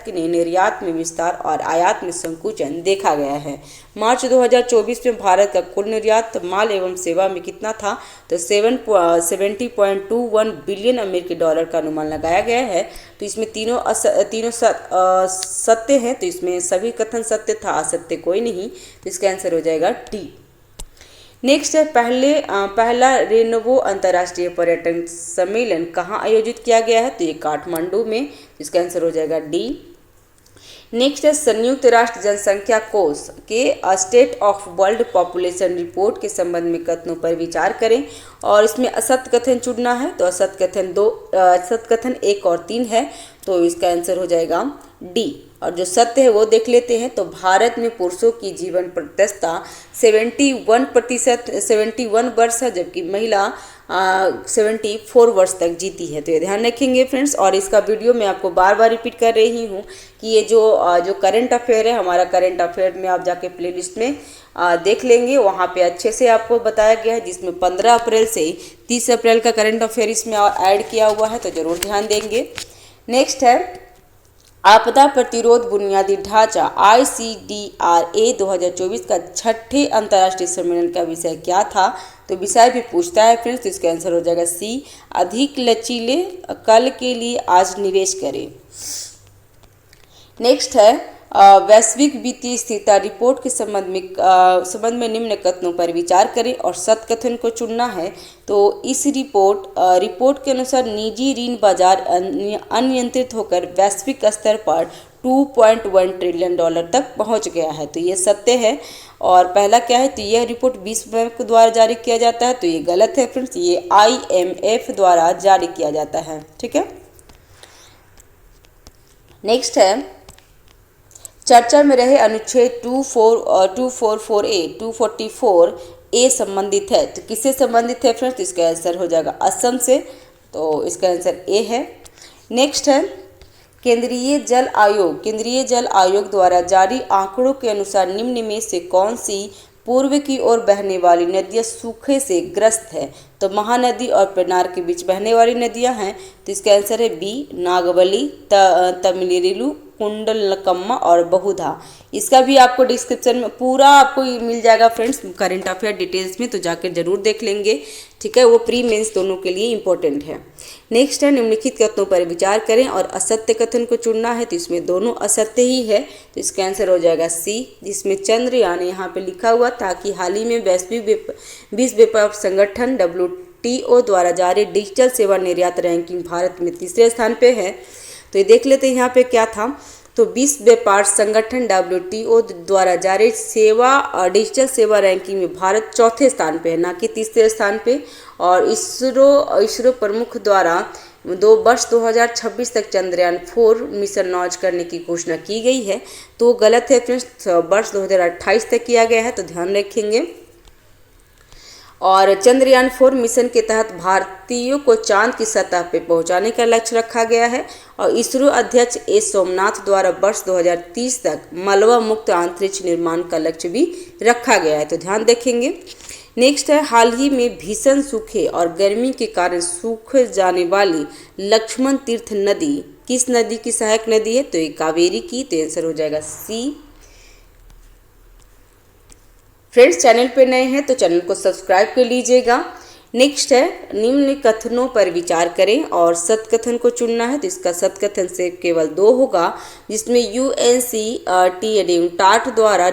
के निर्यात में विस्तार और आयात में संकुचन देखा गया है। मार्च 2024 में भारत का कुल निर्यात माल एवं सेवा में कितना था, तो 70.21 बिलियन अमेरिकी डॉलर का अनुमान लगाया गया है। तो इसमें तीनों सत्य हैं, तो इसमें सभी कथन सत्य था, असत्य कोई नहीं, तो इसका आंसर हो जाएगा डी। नेक्स्ट है, पहला रेनोवो अंतर्राष्ट्रीय पर्यटन सम्मेलन कहाँ आयोजित किया गया है, तो ये काठमांडू में, इसका आंसर हो जाएगा डी। नेक्स्ट है, संयुक्त राष्ट्र जनसंख्या कोष के state of world population report के संबंध में कथनों पर विचार करें और इसमें असत्य कथन चुनना है। तो असत्य कथन 1 और 3 है, तो इसका आंसर हो जाएगा डी। और जो सत्य है वो देख लेते हैं। तो भारत में पुरुषों की जीवन प्रत्याशा 71 वर्ष है, जबकि महिला 74 वर्ष तक जीती है। तो ये ध्यान रखेंगे फ्रेंड्स। और इसका वीडियो मैं आपको बार बार रिपीट कर रही हूँ कि ये जो करंट अफेयर है, हमारा करंट अफेयर में आप जाके प्लेलिस्ट में देख लेंगे, वहाँ पे अच्छे से आपको बताया गया है, जिसमें 15 अप्रैल से 30 अप्रैल का करंट अफेयर इसमें ऐड किया हुआ है, तो ज़रूर ध्यान देंगे। नेक्स्ट है, आपदा प्रतिरोध बुनियादी ढांचा ICDRA 2024 का 6ठे अंतर्राष्ट्रीय सम्मेलन का विषय क्या था, तो विषय भी पूछता है फ्रेंड्स। तो इसका आंसर हो जाएगा सी, अधिक लचीले कल के लिए आज निवेश करें। नेक्स्ट है, वैश्विक वित्तीय स्थिरता रिपोर्ट के संबंध में निम्न कथनों पर विचार करें और सत्य कथन को चुनना है। तो इस रिपोर्ट के अनुसार निजी ऋण बाजार अनियंत्रित होकर वैश्विक स्तर पर $2.1 ट्रिलियन तक पहुंच गया है, तो ये सत्य है। और पहला क्या है, तो यह रिपोर्ट विश्व बैंक द्वारा जारी किया जाता है, तो ये गलत है फ्रेंड्स, ये IMF द्वारा जारी किया जाता है। ठीक है। नेक्स्ट है, चर्चा में रहे अनुच्छेद 244A संबंधित है, तो किससे संबंधित है फ्रेंड्स, तो इसका आंसर हो जाएगा असम से, तो इसका आंसर ए है। नेक्स्ट है, केंद्रीय जल आयोग द्वारा जारी आंकड़ों के अनुसार निम्न में से कौन सी पूर्व की ओर बहने वाली नदियाँ सूखे से ग्रस्त है, तो महानदी और पेन्नार के बीच बहने वाली नदियाँ हैं, तो इसका आंसर है बी, नागवली, तमिलिरिलु, कुंडलकम्मा और बहुधा। इसका भी आपको डिस्क्रिप्शन में पूरा आपको मिल जाएगा फ्रेंड्स, करंट अफेयर डिटेल्स में, तो जाकर जरूर देख लेंगे। ठीक है, वो प्री मेंस दोनों के लिए इंपॉर्टेंट है। नेक्स्ट है, निम्नलिखित कथनों पर विचार करें और असत्य कथन को चुनना है, तो इसमें दोनों असत्य ही है, तो इसका आंसर हो जाएगा सी, जिसमें चंद्रयान यहाँ पे लिखा हुआ था कि हाल ही में वैश्विक विश्व व्यापार संगठन द्वारा जारी डिजिटल सेवा निर्यात रैंकिंग भारत में तीसरे स्थान पे है। तो ये देख लेते हैं यहाँ पे क्या था। तो विश्व व्यापार संगठन WTO द्वारा जारी डिजिटल सेवा रैंकिंग में भारत चौथे स्थान पे है, ना कि तीसरे स्थान पे। और इसरो प्रमुख द्वारा वर्ष 2026 तक चंद्रयान 4 मिशन लॉन्च करने की घोषणा की गई है। तो गलत है फ्रेंड्स, वर्ष 2028 तक किया गया है, तो ध्यान रखेंगे। और चंद्रयान 4 मिशन के तहत भारतीयों को चांद की सतह पर पहुंचाने का लक्ष्य रखा गया है। और इसरो अध्यक्ष एस सोमनाथ द्वारा वर्ष 2030 तक मलबा मुक्त अंतरिक्ष निर्माण का लक्ष्य भी रखा गया है, तो ध्यान रखेंगे। नेक्स्ट है, हाल ही में भीषण सूखे और गर्मी के कारण सूख जाने वाली लक्ष्मण तीर्थ नदी किस नदी की सहायक नदी है? तो ये कावेरी की। तो आंसर हो जाएगा सी। फ्रेंड्स, चैनल पे नए हैं तो चैनल को सब्सक्राइब कर लीजिएगा। नेक्स्ट है, निम्न कथनों पर विचार करें और सत्कथन को चुनना है। तो इसका सत्कथन से केवल 2 होगा, जिसमें UNCTAD द्वारा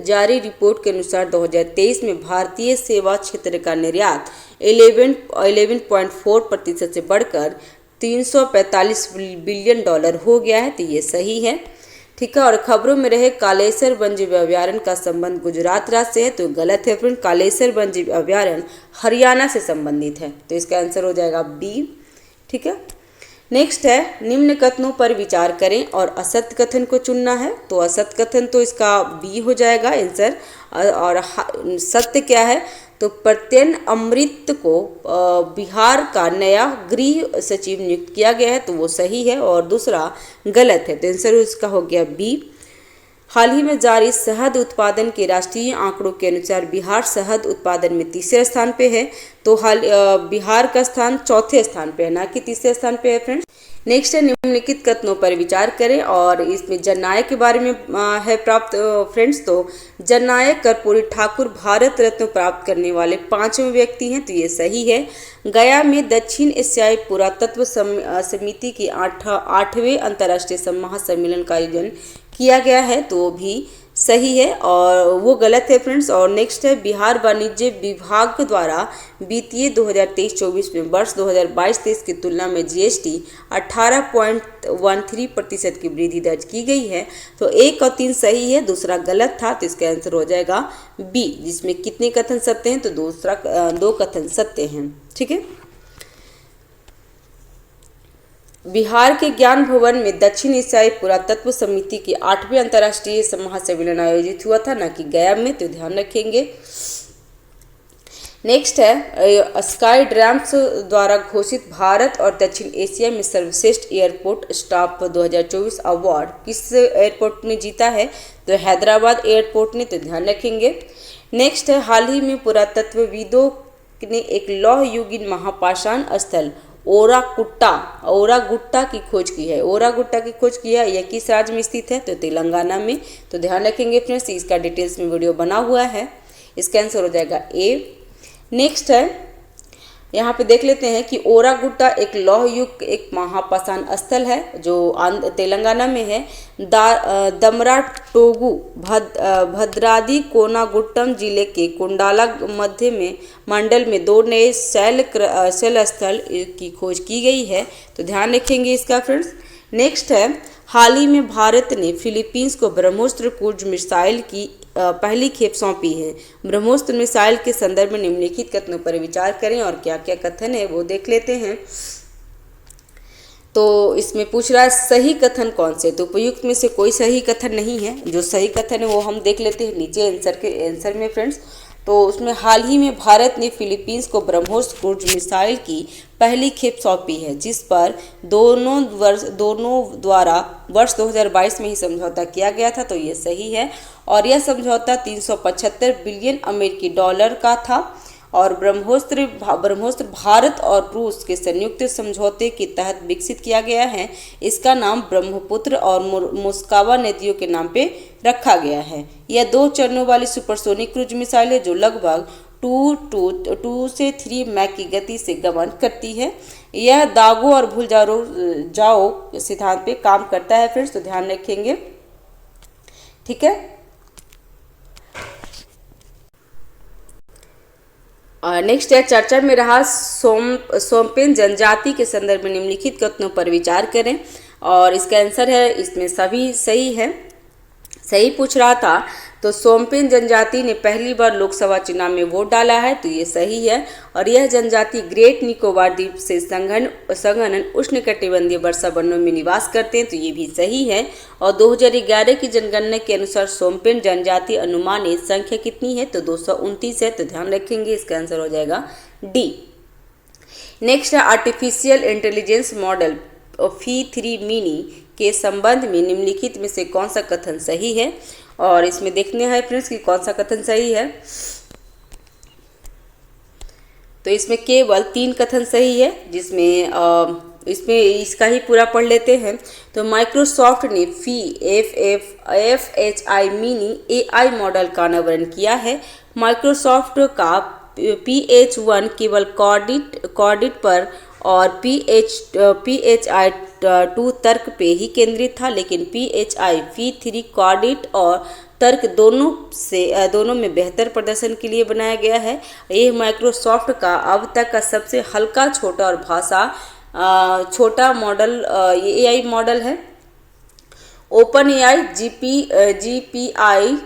जारी रिपोर्ट के अनुसार 2023 में भारतीय सेवा क्षेत्र का निर्यात 11.4% से बढ़कर $345 बिलियन हो गया है। तो ये सही है, ठीक है। और खबरों में रहे, कालेसर वन्यजीव अभयारण्य का संबंध गुजरात राज्य से है, तो गलत है फ्रेंड। कालेसर वन्यजीव अभयारण्य हरियाणा से संबंधित है, तो इसका आंसर हो जाएगा बी, ठीक है। नेक्स्ट है, निम्न कथनों पर विचार करें और असत्य कथन को चुनना है। तो असत्य कथन तो इसका बी हो जाएगा आंसर। और सत्य क्या है? तो प्रत्येन अमृत को बिहार का नया गृह सचिव नियुक्त किया गया है, तो वो सही है। और दूसरा गलत है, तो आंसर इसका हो गया बी। हाल ही में जारी शहद उत्पादन के राष्ट्रीय आंकड़ों के अनुसार बिहार शहद उत्पादन में तीसरे स्थान पे है। तो बिहार का स्थान चौथे स्थान पे है, ना कि तीसरे स्थान पे है फ्रेंड्स। नेक्स्ट है, निम्नलिखित कथनों पर विचार करें और इसमें जननायक के बारे में है प्राप्त फ्रेंड्स। तो जननायक कर्पूरी ठाकुर भारत रत्न प्राप्त करने वाले 5वें व्यक्ति हैं, तो ये सही है। गया में दक्षिण एशियाई पुरातत्व समिति की 8वें अंतर्राष्ट्रीय महासम्मेलन का आयोजन किया गया है, तो वो भी सही है। और वो गलत है फ्रेंड्स। और नेक्स्ट है, बिहार वाणिज्य विभाग द्वारा वित्तीय 2023-24 में वर्ष 2022-23 की तुलना में GST 18.13% की वृद्धि दर्ज की गई है। तो 1 और 3 सही है, दूसरा गलत था, तो इसका आंसर हो जाएगा बी, जिसमें कितने कथन सत्य हैं? तो 2 कथन सत्य हैं, ठीक है। बिहार के ज्ञान भवन में दक्षिण एशियाई पुरातत्व समिति की 8वें अंतर्राष्ट्रीय महासम्मेलन आयोजित हुआ था, ना कि गया में, तो ध्यान रखेंगे। नेक्स्ट है, स्काई ड्राम्स द्वारा घोषित भारत और दक्षिण एशिया में सर्वश्रेष्ठ एयरपोर्ट स्टाफ 2024 अवार्ड किस एयरपोर्ट ने जीता है? तो हैदराबाद एयरपोर्ट ने, तो ध्यान रखेंगे। नेक्स्ट है, हाल ही में पुरातत्वविदों ने एक लौह युगीन महापाषाण स्थल ओरागुट्टा की खोज की है। ओरागुट्टा की खोज की है, यह किस राज्य में स्थित है? तो तेलंगाना में, तो ध्यान रखेंगे फ्रेंड्स। इसका डिटेल्स में वीडियो बना हुआ है, इसका आंसर हो जाएगा ए। नेक्स्ट है, यहाँ पे देख लेते हैं कि ओरागुट्टा एक लौह युग एक महापाषाण स्थल है जो तेलंगाना में है। दमराटोगु भद्राद्री कोनागुट्टम जिले के कुंडाला मध्य में मंडल में 2 नए शैल स्थल की खोज की गई है, तो ध्यान रखेंगे इसका फ्रेंड्स। नेक्स्ट है, हाल ही में भारत ने फिलीपींस को ब्रह्मोस्त्र क्रूज मिसाइल की पहली खेप सौंपी है। ब्रह्मोस्त्र मिसाइल के संदर्भ में निम्नलिखित कथनों पर विचार करें और क्या क्या कथन है वो देख लेते हैं। तो इसमें पूछ रहा है सही कथन कौन से, तो उपयुक्त में से कोई सही कथन नहीं है। जो सही कथन है वो हम देख लेते हैं नीचे आंसर में फ्रेंड्स। तो उसमें हाल ही में भारत ने फिलीपींस को ब्रह्मोस क्रूज मिसाइल की पहली खेप सौंपी है, जिस पर दोनों द्वारा वर्ष 2022 में ही समझौता किया गया था, तो ये सही है। और यह समझौता 375 बिलियन अमेरिकी डॉलर का था और ब्रह्मोस्त्र भारत और रूस के संयुक्त समझौते के तहत विकसित किया गया है। इसका नाम ब्रह्मपुत्र और मोस्कावा नदियों के नाम पे रखा गया है। यह 2 चरणों वाली सुपरसोनिक क्रूज मिसाइल है जो लगभग 2 से 3 मैक की गति से गमन करती है। यह दागों और भूल जाओ सिद्धांत पे काम करता है फ्रेंड्स, तो ध्यान रखेंगे, ठीक है। नेक्स्ट है, चर्चा में रहा सोमपेन जनजाति के संदर्भ में निम्नलिखित कथनों पर विचार करें। और इसका आंसर है, इसमें सभी सही है, सही पूछ रहा था। तो सोमपेन जनजाति ने पहली बार लोकसभा चुनाव में वोट डाला है, तो ये सही है। और यह जनजाति ग्रेट निकोबार द्वीप से संघनन उष्णकटिबंधीय वर्षा वनों में निवास करते हैं, तो ये भी सही है। और 2011 की जनगणना के अनुसार सोमपेन जनजाति अनुमानित संख्या कितनी है, तो 229 है, तो ध्यान रखेंगे, इसका आंसर हो जाएगा डी। नेक्स्ट है, artificial intelligence model P3 mini के संबंध में निम्नलिखित में से कौन सा कथन सही है। और इसमें देखने हैं फ्रेंड्स कि कौन सा कथन सही है। तो इसमें केवल 3 कथन सही है, जिसमें इसमें इसका ही पूरा पढ़ लेते हैं। तो माइक्रोसॉफ्ट ने FHI मिनी AI मॉडल का अनावरण किया है। माइक्रोसॉफ्ट का PH1 केवल कॉर्डिट पर और PHI 2 तर्क पे ही केंद्रित था, लेकिन PHI P3 कॉर्डिट और तर्क दोनों में बेहतर प्रदर्शन के लिए बनाया गया है। यह माइक्रोसॉफ्ट का अब तक का सबसे हल्का, छोटा और छोटा मॉडल AI मॉडल है। OpenAI GPI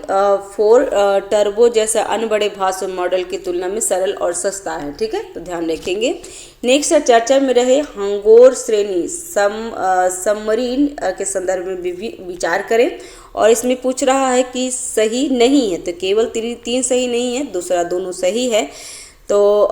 4 टर्बो जैसा अन्य बड़े भाषा मॉडल की तुलना में सरल और सस्ता है। ठीक है, तो ध्यान रखेंगे। नेक्स्ट है, चर्चा में रहे हंगोर श्रेणी सबमरीन के संदर्भ में विचार करें। और इसमें पूछ रहा है कि सही नहीं है, तो केवल 3 सही नहीं है, दूसरा दोनों सही है। तो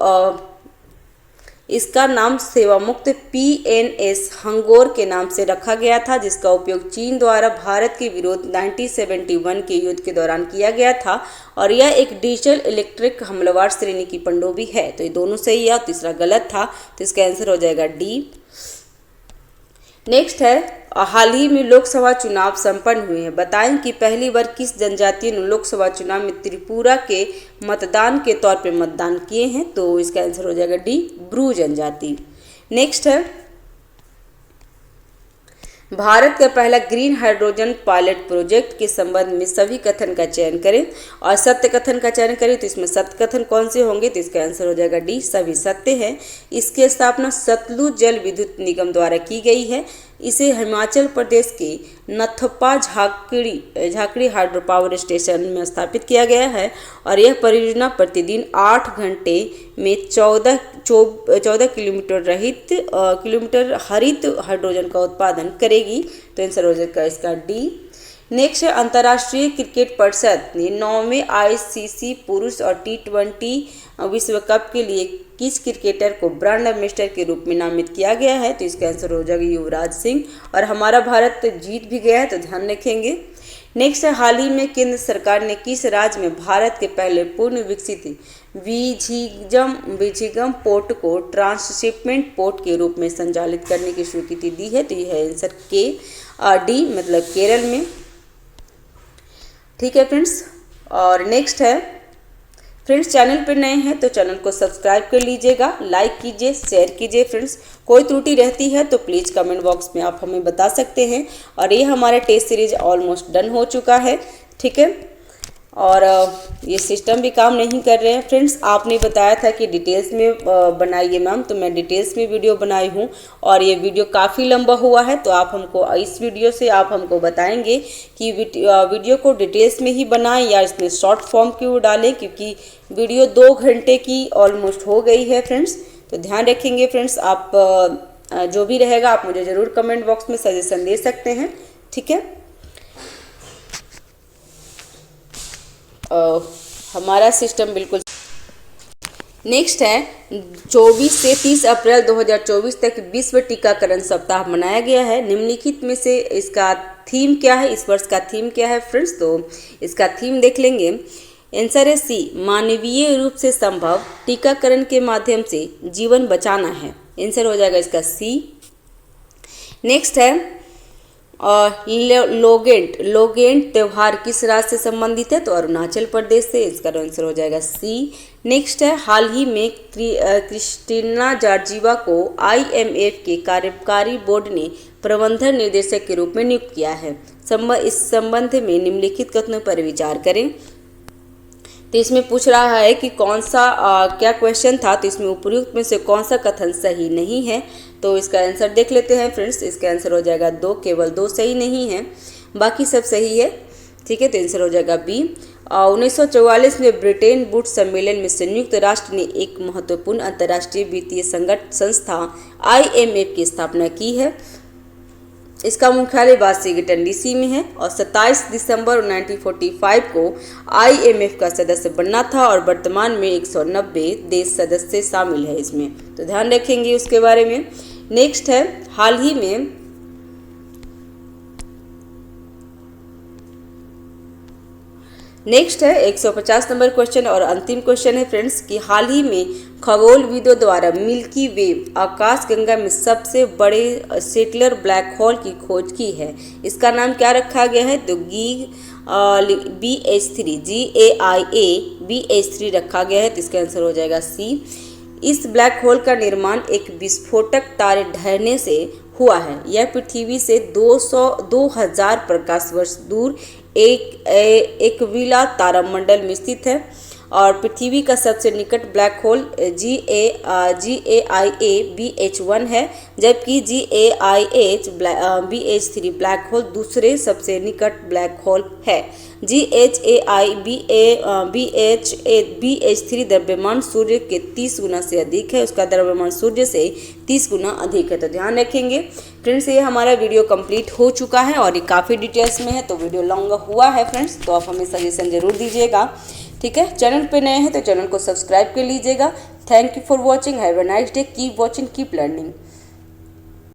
इसका नाम सेवामुक्त PNS हंगोर के नाम से रखा गया था, जिसका उपयोग चीन द्वारा भारत के विरोध 1971 के युद्ध के दौरान किया गया था। और यह एक डीजल इलेक्ट्रिक हमलावर श्रेणी की पनडुब्बी है। तो ये दोनों सही है, तीसरा गलत था, तो इसका आंसर हो जाएगा डी। नेक्स्ट है, हाल ही में लोकसभा चुनाव संपन्न हुए हैं, बताएं कि पहली बार किस जनजाति ने लोकसभा चुनाव में त्रिपुरा के मतदान के तौर पर मतदान किए हैं। तो इसका आंसर हो जाएगा डी, ब्रू जनजाति। नेक्स्ट है, भारत का पहला ग्रीन हाइड्रोजन पायलट प्रोजेक्ट के संबंध में सभी कथन का चयन करें और सत्य कथन का चयन करें। तो इसमें सत्य कथन कौन से होंगे, तो इसका आंसर हो जाएगा डी, सभी सत्य है। इसकी स्थापना सतलुज जल विद्युत निगम द्वारा की गई है। इसे हिमाचल प्रदेश के नथपा झाकड़ी हाइड्रो पावर स्टेशन में स्थापित किया गया है। और यह परियोजना प्रतिदिन 8 घंटे में 14 किलोमीटर हरित हाइड्रोजन का उत्पादन करेगी। तो आंसर हो जाएगा इसका डी। नेक्स्ट है, अंतर्राष्ट्रीय क्रिकेट परिषद ने 9वें ICC पुरुष और T20 विश्व कप के लिए किस क्रिकेटर को ब्रांड एम्बेसडर के रूप में नामित किया गया है। तो इसका आंसर हो जाएगा युवराज सिंह। और हमारा भारत तो जीत भी गया है, तो ध्यान रखेंगे। नेक्स्ट है, हाल ही में केंद्र सरकार ने किस राज्य में भारत के पहले पूर्ण विकसित विझिगम पोर्ट को ट्रांसशिपमेंट पोर्ट के रूप में संचालित करने की स्वीकृति दी है। तो यह है आंसर डी, मतलब केरल में। ठीक है फ्रेंड्स। और नेक्स्ट है, फ्रेंड्स चैनल पर नए हैं तो चैनल को सब्सक्राइब कर लीजिएगा, लाइक कीजिए, शेयर कीजिए। फ्रेंड्स कोई त्रुटि रहती है तो प्लीज़ कमेंट बॉक्स में आप हमें बता सकते हैं। और ये हमारा टेस्ट सीरीज ऑलमोस्ट डन हो चुका है। ठीक है, और ये सिस्टम भी काम नहीं कर रहे हैं। फ्रेंड्स आपने बताया था कि डिटेल्स में बनाइए मैम, तो मैं डिटेल्स में वीडियो बनाई हूँ। और ये वीडियो काफ़ी लंबा हुआ है, तो आप हमको इस वीडियो से आप हमको बताएंगे कि वीडियो को डिटेल्स में ही बनाएं या इसमें शॉर्ट फॉर्म क्यों डालें, क्योंकि वीडियो 2 घंटे की ऑलमोस्ट हो गई है फ्रेंड्स। तो ध्यान रखेंगे फ्रेंड्स, आप जो भी रहेगा आप मुझे ज़रूर कमेंट बॉक्स में सजेशन दे सकते हैं। ठीक है, हमारा सिस्टम बिल्कुल। नेक्स्ट है, 24 से 30 अप्रैल 2024 तक विश्व टीकाकरण सप्ताह मनाया गया है। निम्नलिखित में से इसका थीम क्या है, इस वर्ष का थीम क्या है फ्रेंड्स, तो इसका थीम देख लेंगे। आंसर है सी, मानवीय रूप से संभव टीकाकरण के माध्यम से जीवन बचाना है। आंसर हो जाएगा इसका सी। नेक्स्ट है, लोगेंट त्यौहार किस राज्य से संबंधित है, तो अरुणाचल प्रदेश से। इसका आंसर हो जाएगा सी। नेक्स्ट है, हाल ही में क्रिस्टीना जॉर्जिवा को IMF के कार्यकारी बोर्ड ने प्रबंधन निर्देशक के रूप में नियुक्त किया है। इस संबंध में निम्नलिखित कथनों पर विचार करें। तो इसमें पूछ रहा है कि कौन सा क्या क्वेश्चन था, तो इसमें उपयुक्त में से कौन सा कथन सही नहीं है। तो इसका आंसर देख लेते हैं फ्रेंड्स। इसका आंसर हो जाएगा 2, केवल 2 सही नहीं है, बाकी सब सही है। ठीक है, तो आंसर हो जाएगा बी। 1944 में ब्रिटेन वुड्स सम्मेलन में संयुक्त राष्ट्र ने एक महत्वपूर्ण अंतर्राष्ट्रीय वित्तीय संस्था IMF की स्थापना की है। इसका मुख्यालय वाशिंगटन DC में है और 27 दिसंबर 1945 को IMF का सदस्य बनना था और वर्तमान में 190 देश सदस्य शामिल है इसमें, तो ध्यान रखेंगे उसके बारे में। नेक्स्ट है, हाल ही में नेक्स्ट है 150 नंबर क्वेश्चन और अंतिम क्वेश्चन है फ्रेंड्स कि हाल ही में खगोलविदों द्वारा मिल्की वे आकाशगंगा में सबसे बड़े सेटलर ब्लैक होल की खोज की है। इसका नाम क्या रखा गया है, तो BH3 GAIA BH3 रखा गया है। तो इसका आंसर हो जाएगा सी। इस ब्लैक होल का निर्माण एक विस्फोटक तारे ढहने से हुआ है। यह पृथ्वी से 2000 प्रकाश वर्ष दूर एक विला तारामंडल में स्थित है और पृथ्वी का सबसे निकट ब्लैक होल GAIA BH1 है, जबकि GAIH BH3 ब्लैक होल दूसरे सबसे निकट ब्लैक होल है। GHAI BH3 द्रव्यमान सूर्य के 30 गुना से अधिक है, उसका द्रव्यमान सूर्य से 30 गुना अधिक है। तो ध्यान रखेंगे फ्रेंड्स। ये हमारा वीडियो कंप्लीट हो चुका है और ये काफ़ी डिटेल्स में है, तो वीडियो लॉन्ग हुआ है फ्रेंड्स, तो आप हमें सजेशन जरूर दीजिएगा। ठीक है, चैनल पे नए हैं तो चैनल को सब्सक्राइब कर लीजिएगा। Thank you for watching, have a nice day, keep watching, keep learning.